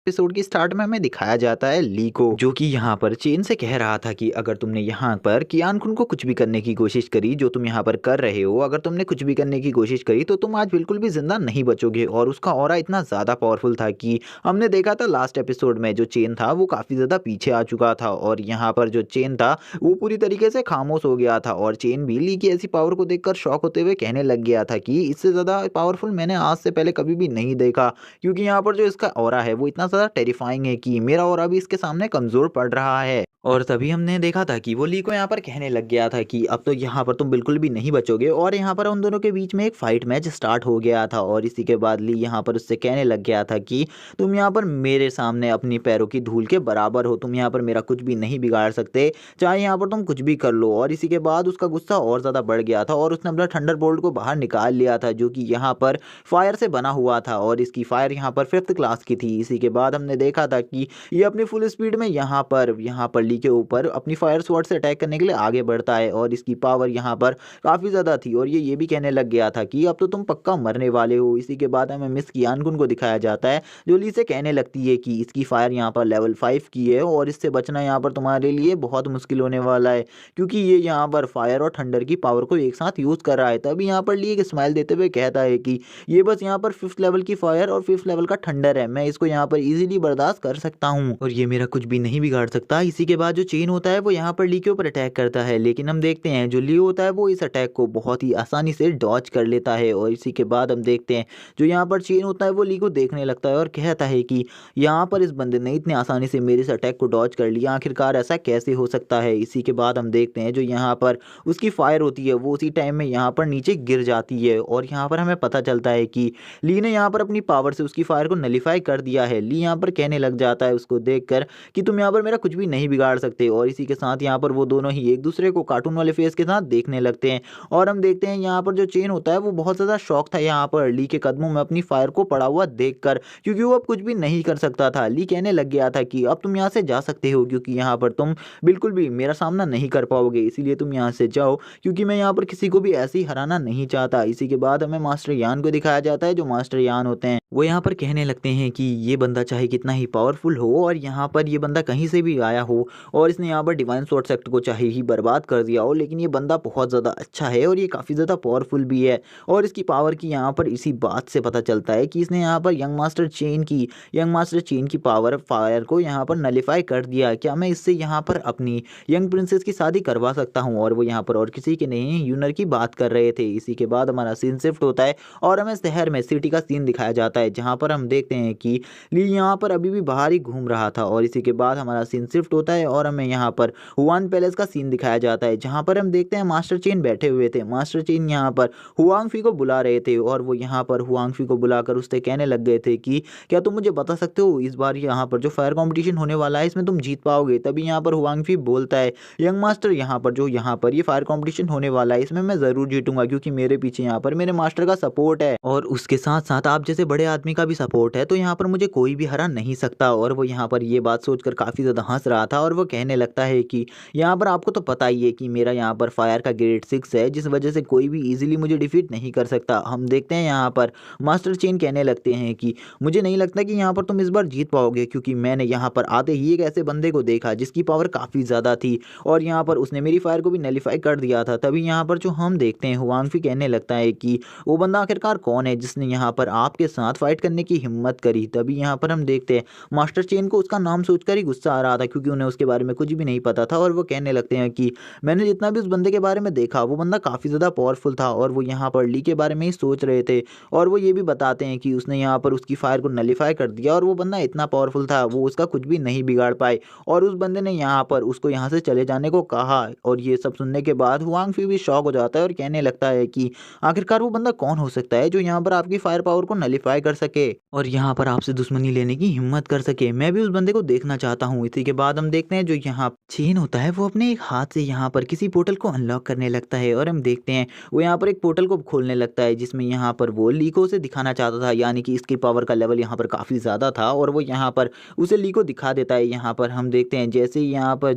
Episode की start में हमें दिखाया जाता है ली को, जो कि यहाँ पर चेन से कह रहा था कि अगर तुमने यहाँ पर कियान कुन को कुछ भी करने की कोशिश करी जो तुम यहाँ पर कर रहे हो, अगर तुमने कुछ भी करने की कोशिश करी तो तुम आज बिल्कुल भी जिंदा नहीं बचोगे। और उसका ऑरा इतना ज्यादा पावरफुल था कि हमने देखा था लास्ट एपिसोड में जो चेन था वो काफी ज्यादा पीछे आ चुका था और यहाँ पर जो चेन था वो पूरी तरीके से खामोश हो गया था। और चेन भी ली की ऐसी पावर को देखकर शॉक होते हुए कहने लग गया था कि इससे ज्यादा पावरफुल मैंने आज से पहले कभी भी नहीं देखा, क्योंकि यहाँ पर जो इसका ऑरा है वो इतना ज़्यादा टेरिफाइंग है कि मेरा ऑरा भी इसके सामने कमज़ोर पड़ रहा है। और तभी हमने देखा था कि वो ली को यहाँ पर कहने लग गया था कि अब तो यहाँ पर तुम बिल्कुल भी नहीं बचोगे। और यहाँ पर उन दोनों के बीच में एक फाइट मैच स्टार्ट हो गया था और इसी के बाद ली यहाँ पर उससे कहने लग गया था कि तुम यहाँ पर मेरे सामने अपनी पैरों की धूल के बराबर हो, तुम यहाँ पर मेरा कुछ भी नहीं बिगाड़ सकते, चाहे यहाँ पर तुम कुछ भी कर लो। और इसी के बाद उसका गुस्सा और ज़्यादा बढ़ गया था और उसने अपना थंडर बोल्ट को बाहर निकाल लिया था, जो कि यहाँ पर फायर से बना हुआ था और इसकी फायर यहाँ पर 5th क्लास की थी। इसी के बाद हमने देखा था कि ये अपनी फुल स्पीड में यहाँ पर ली के ऊपर अपनी फायर स्वॉर्ड से अटैक करने के लिए आगे बढ़ता है और इसकी पावर यहाँ पर काफ़ी ज़्यादा थी और ये भी कहने लग गया था कि अब तो तुम पक्का मरने वाले हो। इसी के बाद हमें मिस कियान कुन को दिखाया जाता है जो ली से कहने लगती है कि इसकी फायर यहाँ पर लेवल 5 की है और इससे बचना यहाँ पर तुम्हारे लिए बहुत मुश्किल होने वाला है, क्योंकि ये यहाँ पर फायर और थंडर की पावर को एक साथ यूज़ कर रहा है। तभी यहाँ पर ली एक स्माइल देते हुए कहता है कि ये बस यहाँ पर 5th लेवल की फायर और 5th लेवल का थंडर है, मैं इसको यहाँ पर इजीली बर्दाश्त कर सकता हूँ और ये मेरा कुछ भी नहीं बिगाड़ सकता। इसी के बाद जो चेन होता है वो यहाँ पर ली के ऊपर अटैक करता है, लेकिन हम देखते हैं जो ली होता है वो इस अटैक को बहुत ही आसानी से डॉज कर लेता है। और इसी के बाद हम देखते हैं जो यहाँ पर चेन होता है वो ली को देखने लगता है और कहता है कि यहाँ पर इस बंदे ने इतनी आसानी से मेरे इस अटैक को डॉज कर लिया, आखिरकार ऐसा कैसे हो सकता है। इसी के बाद हम देखते हैं जो यहाँ पर उसकी फायर होती है वो उसी टाइम में यहाँ पर नीचे गिर जाती है और यहाँ पर हमें पता चलता है कि ली ने यहाँ पर अपनी पावर से उसकी फायर को नलीफाई कर दिया है। ली यहाँ पर कहने लग जाता है उसको देखकर कि तुम यहाँ पर मेरा कुछ भी नहीं बिगाड़ सकते और इसी के साथ यहाँ पर वो दोनों ही एक दूसरे को कार्टून वाले फेस के साथ देखने लगते हैं। और हम देखते हैं यहाँ पर जो चेन होता है वो बहुत ज़्यादा शौक था यहाँ पर ली के कदमों में अपनी फायर को पड़ा हुआ देखकर, क्योंकि वो अब कुछ भी नहीं कर सकता था। ली कहने लग गया था कि अब तुम यहाँ से जा सकते हो, क्योंकि यहाँ पर तुम बिल्कुल भी मेरा सामना नहीं कर पाओगे, इसीलिए तुम यहाँ से जाओ, क्योंकि मैं यहाँ पर किसी को भी ऐसे ही हराना नहीं चाहता। इसी के बाद हमें मास्टर यान को दिखाया जाता है। जो मास्टर यान होते हैं वो यहाँ पर कहने लगते हैं कि ये बंदा चाहे कितना ही पावरफुल हो और यहाँ पर ये बंदा कहीं से भी आया हो और इसने यहाँ पर डिवाइन स्वॉर्ड सेक्ट को चाहे ही बर्बाद कर दिया हो, लेकिन ये बंदा बहुत ज़्यादा अच्छा है और ये काफ़ी ज़्यादा पावरफुल भी है। और इसकी पावर की यहाँ पर इसी बात से पता चलता है कि इसने यहाँ पर यंग मास्टर चेन की पावर फायर को यहाँ पर नलीफाई कर दिया। क्या मैं इससे यहाँ पर अपनी यंग प्रिंसेस की शादी करवा सकता हूँ? और वो यहाँ पर और किसी के नहीं यूनर की बात कर रहे थे। इसी के बाद हमारा सीन शिफ्ट होता है और हमें शहर में सिटी का सीन दिखाया जाता है, जहाँ पर हम देखते हैं कि ली यहाँ पर अभी भी बाहर ही घूम रहा था। और इसी के बाद हमारा सीन शिफ्ट होता है और हमें यहाँ पर हुआन पैलेस का सीन दिखाया जाता है, जहाँ पर हम देखते हैं मास्टर चेन बैठे हुए थे। मास्टर चेन यहाँ पर हुआंगफी को बुला रहे थे और वो यहाँ पर हुआंगफी को बुलाकर उससे कहने लग गए थे कि क्या तुम मुझे बता सकते हो इस बार यहाँ पर जो फायर कंपटीशन होने वाला है इसमें तुम जीत पाओगे? तभी यहाँ पर हुआंगफी बोलता है यंग मास्टर यहाँ पर ये फायर कंपटीशन होने वाला है इसमें मैं ज़रूर जीतूंगा, क्योंकि मेरे पीछे यहाँ पर मेरे मास्टर का सपोर्ट है और उसके साथ साथ आप जैसे बड़े आदमी का भी सपोर्ट है, तो यहाँ पर मुझे कोई भी हरा नहीं सकता। और वो यहाँ पर ये बात सोचकर काफ़ी ज़्यादा हंस रहा था और वो कहने लगता है कि यहाँ पर आपको तो पता ही है कि मेरा यहाँ पर फायर का ग्रेड 6 है, जिस वजह से कोई भी इजीली मुझे डिफीट नहीं कर सकता। हम देखते हैं यहाँ पर मास्टर चेन कहने लगते हैं कि मुझे नहीं लगता कि यहाँ पर तुम इस बार जीत पाओगे, क्योंकि मैंने यहाँ पर आते ही एक ऐसे बंदे को देखा जिसकी पावर काफ़ी ज़्यादा थी और यहाँ पर उसने मेरी फायर को भी नलीफाई कर दिया था। तभी यहाँ पर जो हम देखते हैं हुआंगफी कहने लगता है कि वो बंदा आखिरकार कौन है जिसने यहाँ पर आपके साथ फाइट करने की हिम्मत करी। तभी यहाँ पर हम देखते हैं मास्टर चेन को उसका नाम सोचकर ही गुस्सा आ रहा था, क्योंकि उन्हें उसके बारे में कुछ भी नहीं पता था। और वो कहने लगते हैं कि मैंने जितना भी उस बंदे के बारे में देखा वो बंदा काफ़ी ज़्यादा पावरफुल था और वो यहाँ पर ली के बारे में ही सोच रहे थे। और वो ये भी बताते हैं कि उसने यहाँ पर उसकी फायर को नलीफाई कर दिया और वो बंदा इतना पावरफुल था वो उसका कुछ भी नहीं बिगाड़ पाए और उस बंदे ने यहाँ पर उसको यहाँ से चले जाने को कहा। और ये सब सुनने के बाद हुआंगफी भी शॉक हो जाता है और कहने लगता है कि आखिरकार वो बंदा कौन हो सकता है जो यहाँ पर आपकी फायर पावर को नलीफाई कर सके और यहाँ पर आपसे दुश्मनी लेने की हिम्मत कर सके। मैं भी उस बंदे को देखना चाहता हूँ। इसी के बाद हम देखते हैं जो यहाँ चेन होता है वो अपने एक हाथ से यहाँ पर किसी पोर्टल को अनलॉक करने लगता है और हम देखते हैं वो यहाँ पर एक पोर्टल को खोलने लगता है, जिसमें यहाँ पर वो ली को उसे दिखाना चाहता था, यानी कि इसकी पावर का लेवल यहाँ पर काफ़ी ज़्यादा था और वो यहाँ पर उसे ली को दिखा देता है। यहाँ पर हम देखते हैं जैसे ही यहाँ पर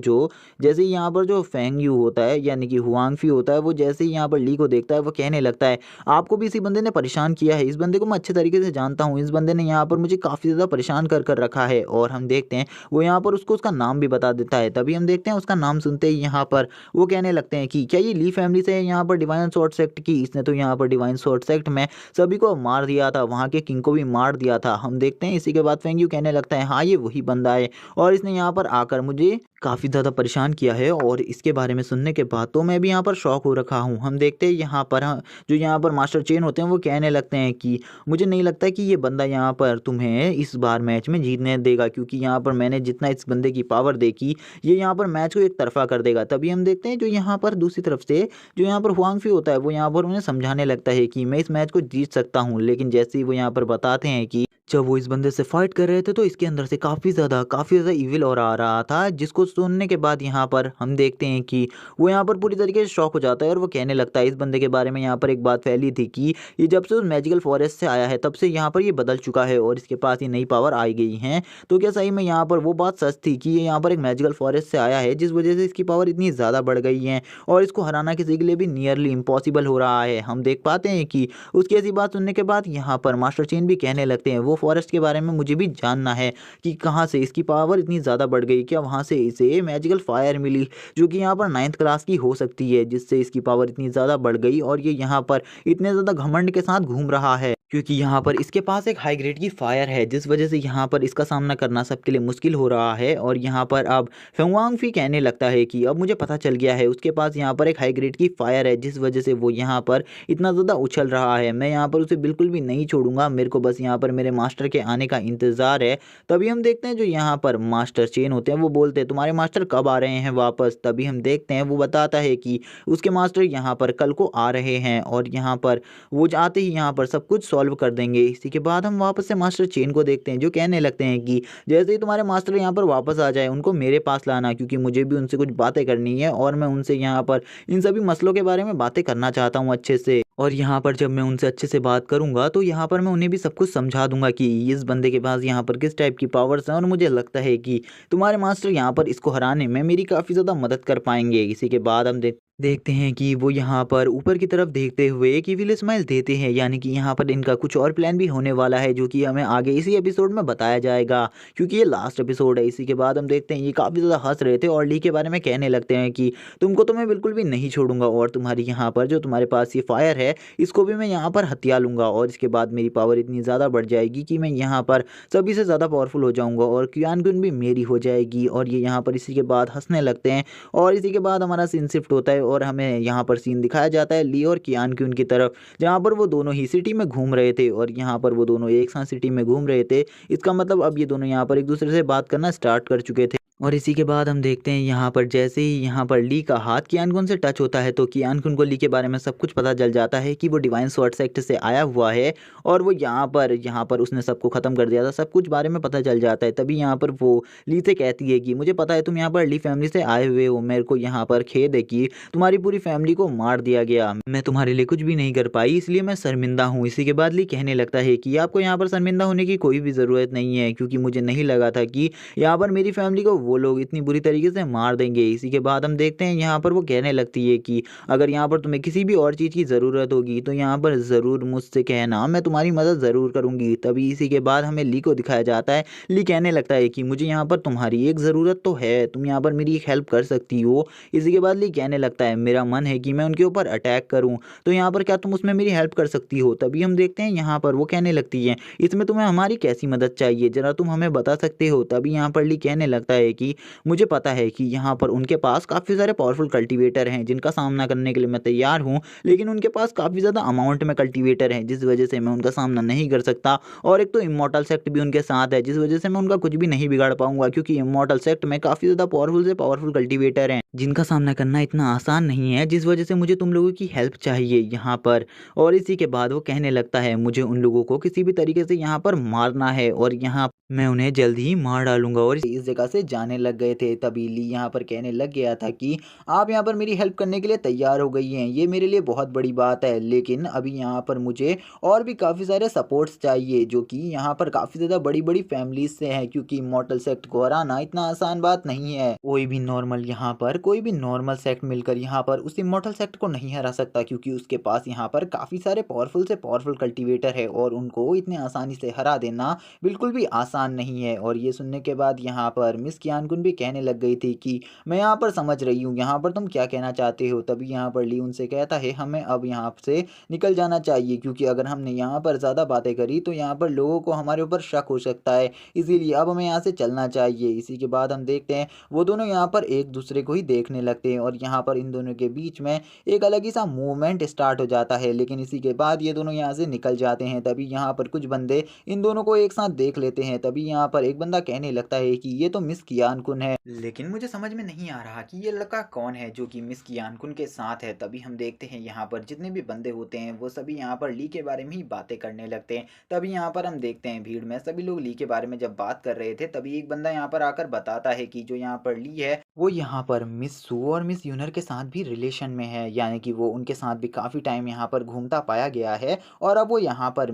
जो फेंग यू होता है यानी कि हुआंगफी होता है, वो जैसे ही यहाँ पर ली को देखता है वो कहने लगता है आपको भी इसी बंदे ने परेशान किया है, इस बंदे को मैं अच्छे तरीके से जानता हूँ, इस बंदे ने यहाँ पर मुझे काफ़ी ज़्यादा परेशान कर कर रखा है। और हम देखते हैं वो यहाँ पर उसको उसका नाम भी बता देता है। तभी हम देखते हैं उसका नाम सुनते ही यहाँ पर वो कहने लगते हैं कि क्या ये ली फैमिली से है यहाँ पर डिवाइन स्वॉर्ड सेक्ट की? इसने तो यहाँ पर डिवाइन स्वॉर्ड सेक्ट में सभी को मार दिया था, वहाँ के किंग को भी मार दिया था। हम देखते हैं इसी के बाद फेंग यू कहने लगता है हाँ ये वही बंदा है और इसने यहाँ पर आकर मुझे काफ़ी ज़्यादा परेशान किया है। और इसके बारे में सुनने के बाद तो मैं भी यहाँ पर शॉक हो रखा हूँ। हम देखते हैं यहाँ पर जो यहाँ पर मास्टर चेन होते हैं वो कहने लगते हैं कि मुझे नहीं लगता कि ये बंदा यहाँ पर तुम्हें इस बार मैच में जीतने देगा, क्योंकि यहाँ पर मैंने जितना इस बंदे की पावर देखी ये यहाँ पर मैच को एक तरफा कर देगा। तभी हम देखते हैं जो यहाँ पर दूसरी तरफ से जो यहाँ पर हुआंगफी होता है वो यहाँ पर उन्हें समझाने लगता है कि मैं इस मैच को जीत सकता हूँ। लेकिन जैसे ही वो यहाँ पर बताते हैं कि जब वो इस बंदे से फाइट कर रहे थे तो इसके अंदर से काफ़ी ज़्यादा इविल और आ रहा था, जिसको सुनने के बाद यहाँ पर हम देखते हैं कि वो यहाँ पर पूरी तरीके से शॉक हो जाता है और वो कहने लगता है इस बंदे के बारे में यहाँ पर एक बात फैली थी कि ये जब से उस मैजिकल फॉरेस्ट से आया है तब से यहाँ पर ये बदल चुका है और इसके पास ये नई पावर आई गई हैं। तो क्या सही में यहाँ पर वो बात सच थी कि ये यहाँ पर एक मैजिकल फॉरेस्ट से आया है जिस वजह से इसकी पावर इतनी ज़्यादा बढ़ गई है और इसको हराना किसी के लिए भी नियरली इम्पॉसिबल हो रहा है। हम देख पाते हैं कि उसकी ऐसी बात सुनने के बाद यहाँ पर मास्टर चेन भी कहने लगते हैं वो फॉरेस्ट के बारे में मुझे भी जानना है कि कहाँ से इसकी पावर इतनी ज़्यादा बढ़ गई, क्या वहाँ से इसे मैजिकल फायर मिली जो कि यहाँ पर 9th क्लास की हो सकती है जिससे इसकी पावर इतनी ज़्यादा बढ़ गई और ये यहाँ पर इतने ज़्यादा घमंड के साथ घूम रहा है क्योंकि यहाँ पर इसके पास एक हाई ग्रेड की फायर है जिस वजह से यहाँ पर इसका सामना करना सबके लिए मुश्किल हो रहा है। और यहाँ पर अब फेंगवांगफी कहने लगता है कि अब मुझे पता चल गया है उसके पास यहाँ पर एक हाई ग्रेड की फायर है जिस वजह से वो यहाँ पर इतना ज़्यादा उछल रहा है। मैं यहाँ पर उसे बिल्कुल भी नहीं छोड़ूंगा, मेरे को बस यहाँ पर मेरे मास्टर के आने का इंतज़ार है। तभी हम देखते हैं जो यहाँ पर मास्टर चेन होते हैं वो बोलते हैं तुम्हारे मास्टर कब आ रहे हैं वापस? तभी हम देखते हैं वो बताता है कि उसके मास्टर यहाँ पर कल को आ रहे हैं और यहाँ पर वो आते ही यहाँ पर सब कुछ सॉल्व कर देंगे। इसी के बाद हम वापस से मास्टर चेन को देखते हैं जो कहने लगते हैं कि जैसे ही तुम्हारे मास्टर यहाँ पर वापस आ जाए उनको मेरे पास लाना, क्योंकि मुझे भी उनसे कुछ बातें करनी है और मैं उनसे यहाँ पर इन सभी मसलों के बारे में बातें करना चाहता हूँ अच्छे से। और यहाँ पर जब मैं उनसे अच्छे से बात करूँगा तो यहाँ पर मैं उन्हें भी सब कुछ समझा दूंगा कि इस बंदे के पास यहाँ पर किस टाइप की पावर्स हैं और मुझे लगता है कि तुम्हारे मास्टर यहाँ पर इसको हराने में मेरी काफ़ी ज़्यादा मदद कर पाएंगे। इसी के बाद हम देखते हैं कि वो यहाँ पर ऊपर की तरफ देखते हुए एक इविल स्माइल देते हैं, यानी कि यहाँ पर इनका कुछ और प्लान भी होने वाला है जो कि हमें आगे इसी एपिसोड में बताया जाएगा क्योंकि ये लास्ट एपिसोड है। इसी के बाद हम देखते हैं ये काफ़ी ज़्यादा हंस रहे थे और ली के बारे में कहने लगते हैं कि तुमको तो मैं बिल्कुल भी नहीं छोड़ूंगा और तुम्हारी यहाँ पर जो तुम्हारे पास ये फायर है इसको भी मैं यहाँ पर हथिया लूँगा और इसके बाद मेरी पावर इतनी ज़्यादा बढ़ जाएगी कि मैं यहाँ पर सभी से ज़्यादा पावरफुल हो जाऊँगा और क्यान गुन भी मेरी हो जाएगी। और ये यहाँ पर इसी के बाद हंसने लगते हैं और इसी के बाद हमारा सीन शिफ्ट होता है और हमें यहाँ पर सीन दिखाया जाता है ली और कियान क्यून की तरफ, जहाँ पर वो दोनों ही सिटी में घूम रहे थे और यहाँ पर वो दोनों एक साथ सिटी में घूम रहे थे। इसका मतलब अब ये दोनों यहाँ पर एक दूसरे से बात करना स्टार्ट कर चुके थे। और इसी के बाद हम देखते हैं यहाँ पर जैसे ही यहाँ पर ली का हाथ कियान कुन से टच होता है तो कियान कुन को ली के बारे में सब कुछ पता चल जाता है कि वो डिवाइन स्वॉर्ड सेक्ट से आया हुआ है और वो यहाँ पर उसने सबको ख़त्म कर दिया था, सब कुछ बारे में पता चल जाता है। तभी यहाँ पर वो ली से कहती है कि मुझे पता है तुम यहाँ पर ली फैमिली से आए हुए हो, मेरे को यहाँ पर खेद है कि तुम्हारी पूरी फैमिली को मार दिया गया, मैं तुम्हारे लिए कुछ भी नहीं कर पाई इसलिए मैं शर्मिंदा हूँ। इसी के बाद ली कहने लगता है कि आपको यहाँ पर शर्मिंदा होने की कोई भी ज़रूरत नहीं है क्योंकि मुझे नहीं लगा था कि यहाँ पर मेरी फैमिली को वो लोग इतनी बुरी तरीके से मार देंगे। इसी के बाद हम देखते हैं यहाँ पर वो कहने लगती है कि अगर यहाँ पर तुम्हें किसी भी और चीज़ की ज़रूरत होगी तो यहाँ पर ज़रूर मुझसे कहना, मैं तुम्हारी मदद ज़रूर करूँगी। तभी इसी के बाद हमें ली को दिखाया जाता है, ली कहने लगता है कि मुझे यहाँ पर तुम्हारी एक ज़रूरत तो है, तुम यहाँ पर मेरी एक हेल्प कर सकती हो। इसी के बाद ली कहने लगता है मेरा मन है कि मैं उनके ऊपर अटैक करूँ, तो यहाँ पर क्या तुम उसमें मेरी हेल्प कर सकती हो? तभी हम देखते हैं यहाँ पर वो कहने लगती है इसमें तुम्हें हमारी कैसी मदद चाहिए, ज़रा तुम हमें बता सकते हो? तभी यहाँ पर ली कहने लगता है कि मुझे पता है कि यहाँ पर उनके पास काफ़ी सारे पावरफुल कल्टीवेटर हैं जिनका सामना करने के लिए मैं तैयार हूँ, लेकिन उनके पास काफ़ी ज़्यादा अमाउंट में कल्टीवेटर हैं जिस वजह से मैं उनका सामना नहीं कर सकता। और एक तो इमॉर्टल सेक्ट भी उनके साथ है जिस वजह से मैं उनका कुछ भी नहीं बिगाड़ पाऊंगा क्योंकि इमॉर्टल सेक्ट में काफ़ी ज़्यादा पावरफुल से पावरफुल कल्टीवेटर हैं जिनका सामना करना इतना आसान नहीं है, जिस वजह से मुझे तुम लोगों की हेल्प चाहिए यहाँ पर। और इसी के बाद वो कहने लगता है मुझे उन लोगों को किसी भी तरीके से यहाँ पर मारना है और यहाँ मैं उन्हें जल्द ही मार डालूंगा और इस जगह से जाने बताने लग गए थे। तभी ली यहाँ पर कहने लग गया था कि आप यहाँ पर मेरी हेल्प करने के लिए तैयार हो गई हैं, ये मेरे लिए बहुत बड़ी बात है, लेकिन अभी यहाँ पर मुझे और भी काफ़ी सारे सपोर्ट्स चाहिए जो कि यहाँ पर काफ़ी ज़्यादा बड़ी-बड़ी फैमिलीज़ से हैं, क्योंकि इमॉर्टल सेक्ट को हराना इतना आसान बात नहीं है। कोई भी नॉर्मल सेक्ट मिलकर यहाँ पर उस इमॉर्टल सेक्ट को नहीं हरा सकता, क्योंकि उसके पास यहाँ पर काफ़ी सारे पावरफुल से पावरफुल कल्टीवेटर है और उनको इतने आसानी से हरा देना बिल्कुल भी आसान नहीं है। और ये सुनने के बाद यहाँ पर मिस कियान-कुन भी कहने लग गई थी कि मैं यहाँ पर समझ रही हूँ, यहाँ पर तुम क्या कहना चाहते हो। तभी यहाँ पर ली उनसे कहता है हमें अब यहाँ से निकल जाना चाहिए, क्योंकि अगर हमने यहाँ पर ज़्यादा बातें करी तो यहाँ पर लोगों को हमारे ऊपर शक हो सकता है, इसीलिए अब हमें यहाँ से चलना चाहिए। इसी के बाद हम देखते हैं वो दोनों यहाँ पर एक दूसरे को ही देखने लगते हैं और यहाँ पर इन दोनों के बीच में एक अलग ही सा मूवमेंट स्टार्ट हो जाता है। लेकिन इसी के बाद ये दोनों यहाँ से निकल जाते हैं। तभी यहाँ पर कुछ बंदे इन दोनों को एक साथ देख लेते हैं। तभी यहाँ पर एक बंदा कहने लगता है कि ये तो मिस कियान कुन है, लेकिन मुझे समझ में नहीं आ रहा कि ये लड़का कौन है जो कि मिस कियान कुन के साथ है। तभी हम देखते हैं यहाँ पर जितने भी बंदे होते हैं वो सभी यहाँ पर ली के बारे में ही बातें करने लगते हैं। तभी यहाँ पर हम देखते हैं भीड़ में सभी लोग ली के बारे में जब बात कर रहे थे, तभी एक बंदा यहाँ पर आकर बताता है कि जो यहाँ पर ली है वो यहाँ पर मिस सू और मिस यूनर के साथ भी रिलेशन में है, यानी कि वो उनके साथ भी काफ़ी टाइम यहाँ पर घूमता पाया गया है और अब वो यहाँ पर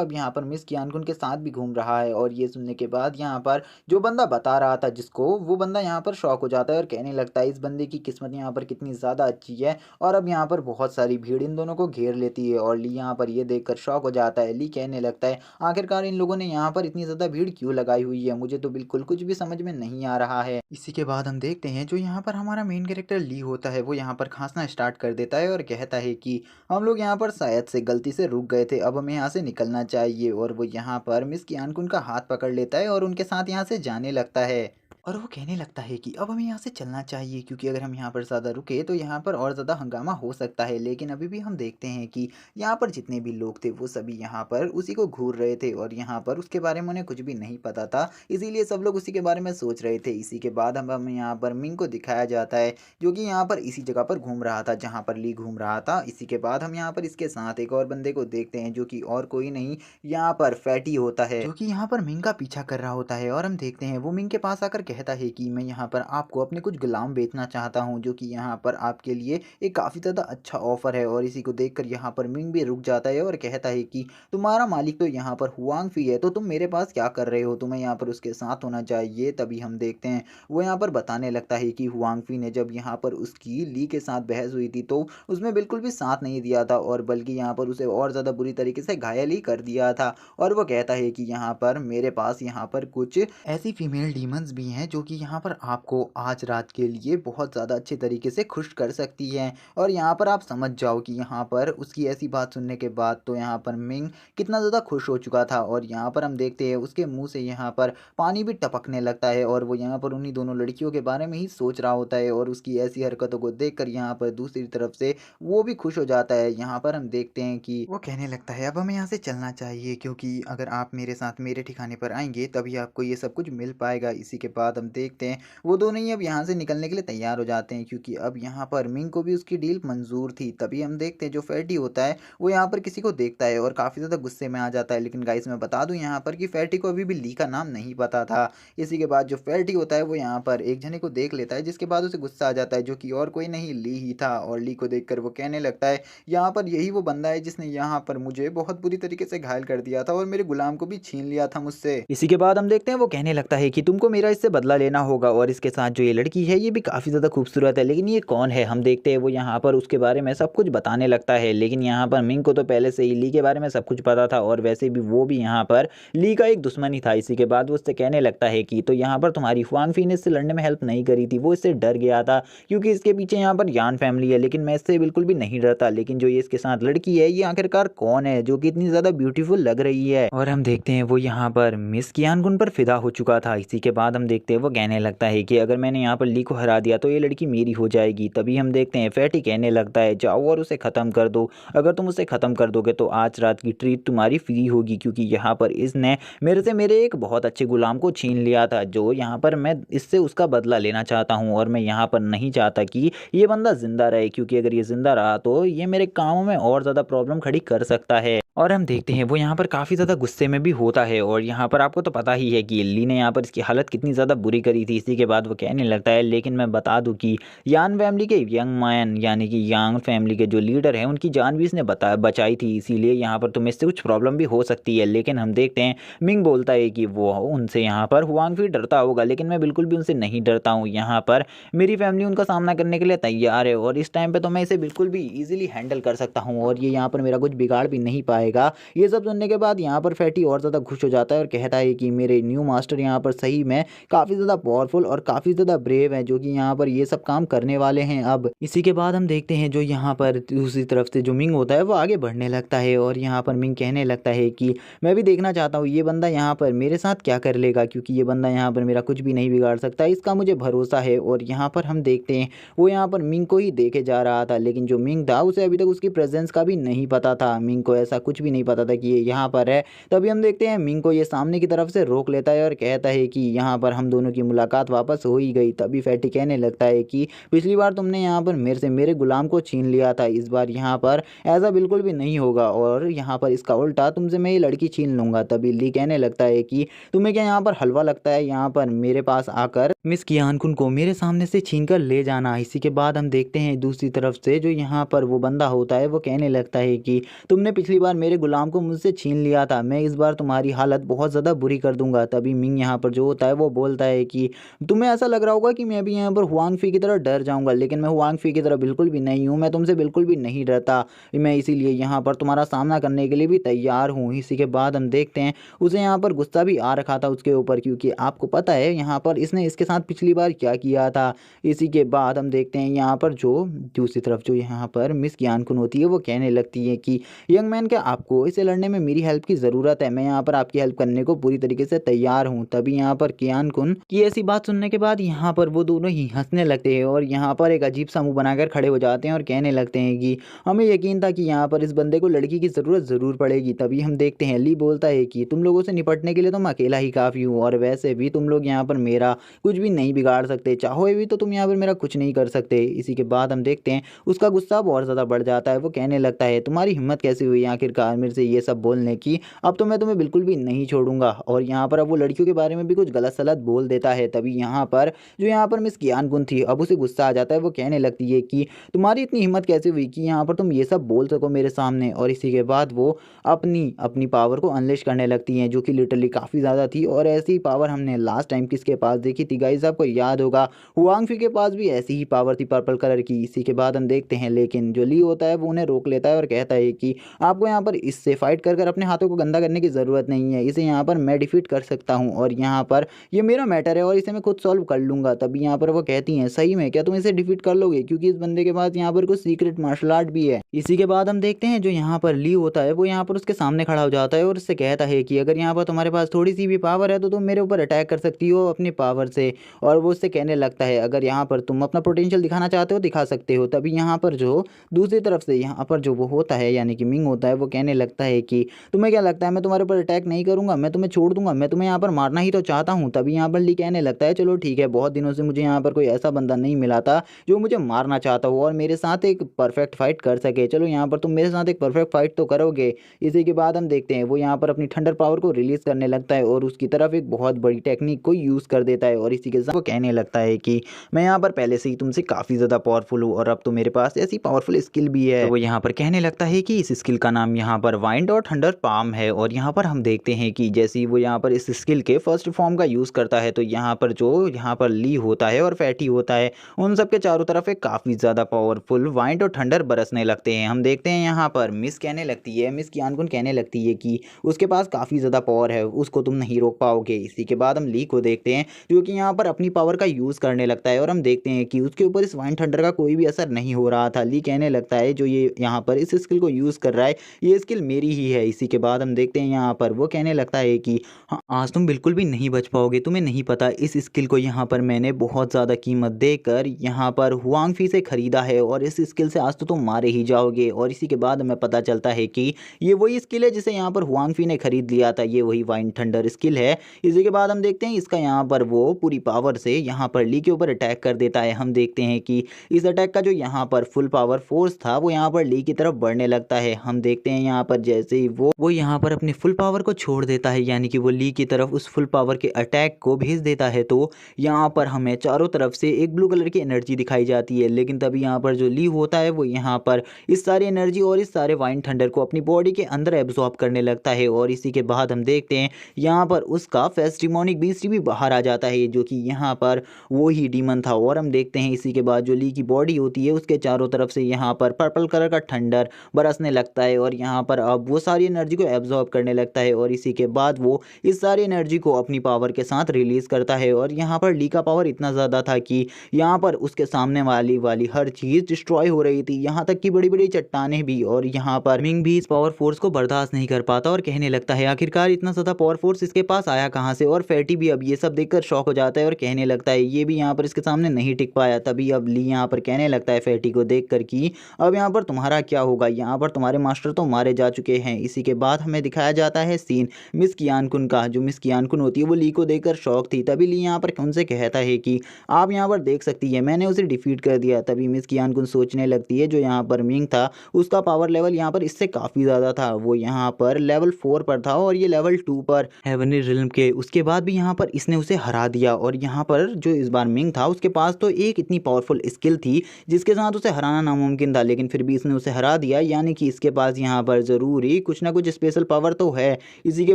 अब यहाँ पर मिस कियान-कुन के साथ भी घूम रहा है। और ये सुनने के बाद यहाँ पर जो बंदा बता रहा था जिसको, वो बंदा यहाँ पर शॉक हो जाता है और कहने लगता है इस बंदे की किस्मत यहाँ पर कितनी ज़्यादा अच्छी है। और अब यहाँ पर बहुत सारी भीड़ इन दोनों को घेर लेती है और ली यहाँ पर ये देखकर शॉक हो जाता है। ली कहने लगता है आखिरकार इन लोगों ने यहाँ पर इतनी ज़्यादा भीड़ क्यों लगाई हुई है, मुझे तो बिल्कुल कुछ भी समझ में नहीं आ रहा है। इसी के बाद हम देखते हैं जो यहाँ पर हमारा मेन कैरेक्टर ली होता है वो यहाँ पर खांसना स्टार्ट कर देता है और कहता है कि हम लोग यहाँ पर शायद से गलती से रुक गए थे, अब हमें यहाँ से निकलना चाहिए। और वो यहाँ पर मिस कियान-कुन का हाथ पकड़ लेता है और उनके साथ यहाँ से जाने लगता है और वो कहने लगता है कि अब हमें यहाँ से चलना चाहिए, क्योंकि अगर हम यहाँ पर ज़्यादा रुके तो यहाँ पर और ज़्यादा हंगामा हो सकता है। लेकिन अभी भी हम देखते हैं कि यहाँ पर जितने भी लोग थे वो सभी यहाँ पर उसी को घूर रहे थे और यहाँ पर उसके बारे में उन्हें कुछ भी नहीं पता था, इसीलिए सब लोग उसी के बारे में सोच रहे थे। इसी के बाद हमें यहाँ पर मिंग को दिखाया जाता है जो कि यहाँ पर इसी जगह पर घूम रहा था जहाँ पर ली घूम रहा था। इसी के बाद हम यहाँ पर इसके साथ एक और बंदे को देखते हैं जो कि और कोई नहीं यहाँ पर फैटी होता है, जो कि यहाँ पर मिंग का पीछा कर रहा होता है। और हम देखते हैं वो मिंग के पास आकर कहता है कि मैं यहाँ पर आपको अपने कुछ गुलाम बेचना चाहता हूँ, जो कि यहाँ पर आपके लिए एक काफ़ी ज़्यादा अच्छा ऑफर है। और इसी को देखकर यहाँ पर मिंग भी रुक जाता है और कहता है कि तुम्हारा मालिक तो यहाँ पर हुआंग फी है, तो तुम मेरे पास क्या कर रहे हो, तुम्हें यहाँ पर उसके साथ होना चाहिए। तभी हम देखते हैं वो यहाँ पर बताने लगता है कि हुआंग फी ने जब यहाँ पर उसकी ली के साथ बहस हुई थी तो उसमें बिल्कुल भी साथ नहीं दिया था और बल्कि यहाँ पर उसे और ज़्यादा बुरी तरीके से घायल ही कर दिया था। और वो कहता है कि यहाँ पर मेरे पास यहाँ पर कुछ ऐसी फीमेल डीमंस भी हैं जो कि यहाँ पर आपको आज रात के लिए बहुत ज़्यादा अच्छे तरीके से खुश कर सकती हैं। और यहाँ पर आप समझ जाओ कि यहाँ पर उसकी ऐसी बात सुनने के बाद तो यहाँ पर मिंग कितना ज़्यादा खुश हो चुका था। और यहाँ पर हम देखते हैं उसके मुंह से यहाँ पर पानी भी टपकने लगता है और वो यहाँ पर उन्हीं दोनों लड़कियों के बारे में ही सोच रहा होता है और उसकी ऐसी हरकतों को देखकर यहाँ पर दूसरी तरफ से वो भी खुश हो जाता है। यहाँ पर हम देखते हैं कि वो कहने लगता है अब हमें यहाँ से चलना चाहिए, क्योंकि अगर आप मेरे साथ मेरे ठिकाने पर आएंगे तभी आपको ये सब कुछ मिल पाएगा। इसी के बाद हम देखते हैं वो दोनों ही अब यहाँ से निकलने के लिए तैयार हो जाते हैं, क्योंकि अब यहाँ पर मिंग को भी उसकी डील मंजूर थी। तभी हम देखते हैं जो फैटी होता है वो यहाँ पर किसी को देखता है और काफ़ी ज़्यादा गुस्से में आ जाता है। लेकिन गाइस मैं बता दूं यहाँ पर कि फैटी को अभी भी ली का नाम नहीं पता था। इसी के बाद जो फैटी होता है वो यहाँ पर एक जने को देख लेता है, जिसके बाद उसे गुस्सा आ जाता है, जो कि और कोई नहीं ली ही था। और ली को देखकर वो कहने लगता है यहाँ पर यही वो बंदा है जिसने यहाँ पर मुझे बहुत बुरी तरीके से घायल कर दिया था और मेरे गुलाम को भी छीन लिया था मुझसे। इसी के बाद हम देखते हैं वो कहने लगता है कि तुमको मेरा इससे बदला लेना होगा। और इसके साथ जो ये लड़की है ये भी काफ़ी ज़्यादा खूबसूरत है, लेकिन ये कौन है, हम देखते हैं वो यहाँ पर उसके बारे में सब कुछ बताने लगता है। लेकिन यहाँ पर मिंग को तो पहले से ही ली के बारे में सब कुछ पता था और वैसे भी वो भी यहाँ पर ली का एक दुश्मन ही था। इसी के बाद वो उससे कहने लगता है कि तो यहाँ पर तुम्हारी हुआंग फी ने इससे लड़ने में हेल्प नहीं करी थी, वो इससे डर गया था क्योंकि इसके पीछे यहाँ पर यान फैमिली है, लेकिन मैं इससे बिल्कुल भी नहीं डरता। लेकिन जो ये इसके साथ लड़की है ये आखिरकार कौन है जो कि इतनी ज़्यादा ब्यूटीफुल लग रही है। और हम देखते हैं वो यहाँ पर मिस कियान-कुन पर फिदा हो चुका था। इसी के बाद हम देखते हैं वो कहने लगता है कि अगर मैंने यहाँ पर ली को हरा दिया तो ये लड़की मेरी हो जाएगी। तभी हम देखते हैं फैटी कहने लगता है जाओ और उसे ख़त्म कर दो, अगर तुम उसे ख़त्म कर दोगे तो आज रात की ट्रीट तुम्हारी फ्री होगी, क्योंकि यहाँ पर इसने मेरे से मेरे एक बहुत अच्छे गुलाम को छीन लिया था, जो यहाँ पर मैं इससे उसका बदला लेना चाहता हूँ। और मैं यहाँ पर नहीं चाहता कि ये बंदा ज़िंदा रहे, क्योंकि अगर ये ज़िंदा रहा तो ये मेरे कामों में और ज़्यादा प्रॉब्लम खड़ी कर सकता है। और हम देखते हैं वो यहाँ पर काफ़ी ज़्यादा गुस्से में भी होता है और यहाँ पर आपको तो पता ही है कि ली ने यहाँ पर इसकी हालत कितनी ज़्यादा बुरी करी थी। इसी के बाद वो कहने लगता है, लेकिन मैं बता दूं कि यान फैमिली के यंग मैन यानी कि यांग फैमिली के जो लीडर हैं उनकी जान भी इसने बचाई थी, इसीलिए यहाँ पर तुम्हें इससे कुछ प्रॉब्लम भी हो सकती है। लेकिन हम देखते हैं मिंग बोलता है कि वो उनसे यहाँ पर हुआंगफी डरता होगा, लेकिन मैं बिल्कुल भी उनसे नहीं डरता हूँ। यहाँ पर मेरी फैमिली उनका सामना करने के लिए तैयार है और इस टाइम पे तो मैं इसे बिल्कुल भी इजीली हैंडल कर सकता हूँ और ये यहाँ पर मेरा कुछ बिगाड़ भी नहीं पाएगा। ये सब सुनने के बाद यहाँ पर फैटी और ज़्यादा खुश हो जाता है और कहता है कि मेरे न्यू मास्टर यहाँ पर सही में काफ़ी ज़्यादा पावरफुल और काफ़ी ज़्यादा ब्रेव हैं, जो कि यहाँ पर ये सब काम करने वाले हैं। अब इसी के बाद हम देखते हैं जो यहाँ पर दूसरी तरफ से जो मिंग होता है वो आगे बढ़ने लगता है और यहाँ पर मिंग कहने लगता है कि मैं भी देखना चाहता हूँ ये बंदा यहाँ पर मेरे साथ क्या कर लेगा, क्योंकि ये बंदा यहाँ पर मेरा कुछ भी नहीं बिगाड़ सकता, इसका मुझे भरोसा है। और यहाँ पर हम देखते हैं वो यहाँ पर मिंग को ही देखे जा रहा था, लेकिन जो मिंग था उसे अभी तक उसकी प्रेजेंस का भी नहीं पता था। मिंग को ऐसा कुछ भी नहीं पता था कि ये यहाँ पर है। तभी हम देखते हैं मिंग को ये सामने की तरफ से रोक लेता है और कहता है कि यहाँ पर हम दोनों की मुलाकात वापस हो ही गई। तभी फैटी कहने लगता है कि पिछली बार तुमने यहाँ पर मेरे से मेरे गुलाम को छीन लिया था, इस बार यहाँ पर ऐसा बिल्कुल भी नहीं होगा और यहाँ पर इसका उल्टा तुमसे मैं ये लड़की छीन लूंगा। तभी ली कहने लगता है कि तुम्हें क्या यहाँ पर हलवा लगता है यहाँ पर मेरे पास आकर मिस कियान कुन को मेरे सामने से छीन कर ले जाना। इसी के बाद हम देखते हैं दूसरी तरफ से जो यहाँ पर वो बंदा होता है वो कहने लगता है कि तुमने पिछली बार मेरे गुलाम को मुझसे छीन लिया था, मैं इस बार तुम्हारी हालत बहुत ज़्यादा बुरी कर दूंगा। तभी मिंग यहाँ पर जो होता है वो बोलता है कि तुम्हें ऐसा लग रहा होगा कि मैं भी यहाँ पर हुआंगफी की तरह डर जाऊंगा, लेकिन मैं हुआंगफी की तरह बिल्कुल भी नहीं हूँ, मैं तुमसे बिल्कुल भी नहीं डरता, मैं इसीलिए यहाँ पर तुम्हारा सामना करने के लिए भी तैयार हूँ। इसी के बाद हम देखते हैं उसे यहाँ पर गुस्सा भी आ रखा था उसके ऊपर, क्योंकि आपको पता है यहाँ पर इसने इसके साथ पिछली बार क्या किया था। इसी के बाद हम देखते हैं यहाँ पर जो दूसरी तरफ जो यहाँ पर मिस ज्ञान कुन होती है वो कहने लगती है कि यंग मैन, क्या आपको इसे लड़ने में मेरी हेल्प की ज़रूरत है? मैं यहाँ पर आपकी हेल्प करने को पूरी तरीके से तैयार हूँ। तभी यहाँ पर कियान कुन की ऐसी बात सुनने के बाद यहाँ पर वो दोनों ही हंसने लगते हैं और यहाँ पर एक अजीब सा मुंह बनाकर खड़े हो जाते हैं और कहने लगते हैं कि हमें यकीन था कि यहाँ पर इस बंदे को लड़की की ज़रूरत ज़रूर पड़ेगी। तभी हम देखते हैं ली बोलता है कि तुम लोगों से निपटने के लिए तो मैं अकेला ही काफ़ी हूँ और वैसे भी तुम लोग यहाँ पर मेरा कुछ भी नहीं बिगाड़ सकते, चाहो भी तो तुम यहाँ पर मेरा कुछ नहीं कर सकते। इसी के बाद हम देखते हैं उसका गुस्सा अब और ज़्यादा बढ़ जाता है। वो कहने लगता है तुम्हारी हिम्मत कैसे हुई आखिरकार मेरे से ये सब बोलने की, अब तो मैं तुम्हें बिल्कुल भी नहीं छोड़ूंगा। और यहाँ पर अब वो लड़कियों के बारे में भी कुछ गलत सलत बोल देता है। तभी यहाँ पर जो यहाँ पर मिस कियान गुन थी अब उसे गुस्सा आ जाता है। वो कहने लगती है कि तुम्हारी इतनी हिम्मत कैसे हुई कि यहाँ पर तुम ये सब बोल सको मेरे सामने। और इसी के बाद वो अपनी अपनी पावर को अनलेश करने लगती हैं, जो कि लिटरली काफ़ी ज़्यादा थी। और ऐसी पावर हमने लास्ट टाइम किसके पास देखी थी गाइस, आपको याद होगा हुआंगफी के पास भी ऐसी ही पावर थी पर्पल कलर की। इसी के बाद हम देखते हैं लेकिन जो ली होता है वो उन्हें रोक लेता है और कहता है कि आपको यहाँ पर इससे फाइट कर अपने हाथों को गंदा करने की ज़रूरत नहीं है, इसे यहाँ पर मैं डिफीट कर सकता हूँ और यहाँ पर ये मेरा मैटर है और इसे मैं खुद सॉल्व कर लूँगा। तभी यहाँ पर वो कहती हैं सही में क्या तुम इसे डिफीट कर लोगे, क्योंकि इस बंदे के पास यहाँ पर कुछ सीक्रेट मार्शल आर्ट भी है। इसी के बाद हम देखते हैं जो यहाँ पर ली होता है वो यहाँ पर उसके सामने खड़ा हो जाता है और उससे कहता है कि अगर यहाँ पर तुम्हारे पास थोड़ी सी भी पावर है तो तुम मेरे ऊपर अटैक कर सकती हो अपनी पावर से। और वो उससे कहने लगता है अगर यहाँ पर तुम अपना पोटेंशियल दिखाना चाहते हो दिखा सकते हो। तभी यहाँ पर जो दूसरी तरफ से यहाँ पर जो वो होता है यानी कि मिंग होता है वो कहने लगता है कि तुम्हें क्या लगता है मैं तुम्हारे ऊपर अटैक नहीं करूंगा, मैं तुम्हें छोड़ दूंगा, मैं तुम्हें यहाँ पर मारना ही तो चाहता हूँ। तभी यहाँ पर ली कहने लगता है चलो ठीक है, बहुत दिनों से मुझे यहाँ पर कोई ऐसा बंदा नहीं मिला था जो मुझे मारना चाहता हो और मेरे साथ एक परफेक्ट फाइट कर सके, चलो यहाँ पर तुम मेरे साथ एक परफेक्ट फाइट तो करोगे। इसी के बाद हम देखते हैं वो यहाँ पर अपनी थंडर पावर को रिलीज करने लगता है और उसकी तरफ एक बहुत बड़ी टेक्निक को यूज कर देता है और इसी के साथ वो कहने लगता है कि मैं यहाँ पर पहले से ही तुमसे काफी ज्यादा पावरफुल हूँ और अब तो मेरे पास ऐसी पावरफुल स्किल भी है। तो वो यहाँ पर कहने लगता है कि इस स्किल का नाम यहाँ पर वाइंड और थंडर पाम है। और यहाँ पर हम देखते हैं कि जैसे ही वो यहाँ पर इस स्किल के फर्स्ट फॉर्म का यूज करता है तो यहाँ पर जो यहाँ पर ली होता है और फैटी होता है उन सब के चारों तरफ एक काफी ज्यादा पावरफुल वाइंड और थंडर बरसने लगते हैं। हम देखते हैं यहाँ पर मिस कहने लगती है, मिस कियान कुन कहने लगती है कि उसके पास काफी ज्यादा पावर है, उसको तुम नहीं रोक पाओगे। इसी के बाद हम ली को देखते हैं जो कि यहाँ पर अपनी पावर का यूज करने लगता है और हम देखते हैं कि उसके ऊपर इस वाइंड थंडर का कोई भी असर नहीं हो रहा था। ली कहने लगता है जो ये यहाँ पर इस स्किल को यूज कर रहा है ये स्किल मेरी ही है। इसी के बाद हम देखते हैं यहाँ पर वो कहने लगता है कि हाँ आज तुम बिल्कुल भी नहीं बच पाओगे, तुम्हें नहीं पता इस स्किल को यहाँ पर मैंने बहुत ज़्यादा कीमत देकर यहाँ पर हुआंगफी से खरीदा है और इस स्किल से आज तो तुम मारे ही जाओगे। और इसी के बाद हमें पता चलता है कि ये वही स्किल है जिसे यहाँ पर हुआंगफी ने खरीद लिया था, ये वही वाइंड थंडर स्किल है। इसी के बाद हम देखते हैं इसका यहाँ पर वो पूरी पावर से यहाँ पर ली के ऊपर अटैक कर देता है। हम देखते हैं कि इस अटैक का जो यहाँ पर फुल पावर फोर्स था वो यहाँ पर ली की तरफ बढ़ने लगता है। हम देखते हैं यहाँ पर जैसे ही वो यहाँ पर अपनी फुल पावर को छोड़ देता है, यानी कि वो ली की तरफ उस फुल पावर के अटैक को भेज देता है, तो यहाँ पर हमें चारों तरफ से एक ब्लू कलर की एनर्जी दिखाई जाती है। लेकिन तभी यहाँ पर जो ली होता है वो यहाँ पर इस सारी एनर्जी और इस सारे वाइन थंडर को अपनी बॉडी के अंदर एब्जॉर्ब करने लगता है। और इसी के बाद हम देखते हैं यहाँ पर उसका फेस डिमोनिक बीस्ट भी बाहर आ जाता है, जो कि यहाँ पर वो ही डीमन था। और हम देखते हैं इसी के बाद जो ली की बॉडी होती है उसके चारों तरफ से यहाँ पर पर्पल कलर का थंडर बरसने लगता है और यहाँ पर अब वो सारी एनर्जी को एब्जॉर्ब करने लगता है। और इसी के बाद वो इस सारी एनर्जी को अपनी पावर के साथ रिलीज करता है। और यहाँ पर ली का पावर इतना ज़्यादा था कि यहाँ पर उसके सामने वाली हर चीज़ डिस्ट्रॉय हो रही थी, यहाँ तक कि बड़ी बड़ी चट्टानें भी। और यहाँ पर मिंग भी इस पावर फोर्स को बर्दाश्त नहीं कर पाता और कहने लगता है आखिरकार इतना ज़्यादा पावर फोर्स इसके पास आया कहाँ से। और फैटी भी अब ये सब देखकर शॉक हो जाता है और कहने लगता है ये भी यहाँ पर इसके सामने नहीं टिक पाया। तभी अब ली यहाँ पर कहने लगता है फैटी को देख कर कि अब यहाँ पर तुम्हारा क्या होगा, यहाँ पर तुम्हारे मास्टर तो मारे जा चुके हैं। इसी के बाद हमें दिखाया जाता है सीन मिस कियान-कुन का। जो मिस कियान-कुन होती है वो ली को देखकर शॉक थी। तभी ली यहाँ पर उनसे कहता है कि आप यहाँ पर देख सकती है मैंने उसे डिफीट कर दिया। तभी मिस कियान-कुन सोचने लगती है जो यहाँ पर मिंग था उसका पावर लेवल यहाँ पर इससे काफ़ी ज़्यादा था, वो यहाँ पर लेवल 4 पर था और ये लेवल 2 पर हेवनली रिल्म के। उसके बाद भी यहाँ पर इसने उसे हरा दिया। और यहाँ पर जो इस बार मिंग था उसके पास तो एक इतनी पावरफुल स्किल थी जिसके साथ उसे हराना नामुमकिन था, लेकिन फिर भी इसने उसे हरा दिया, यानी कि इसके पास यहाँ पर ज़रूरी कुछ ना कुछ स्पेशल पावर तो है। इसी के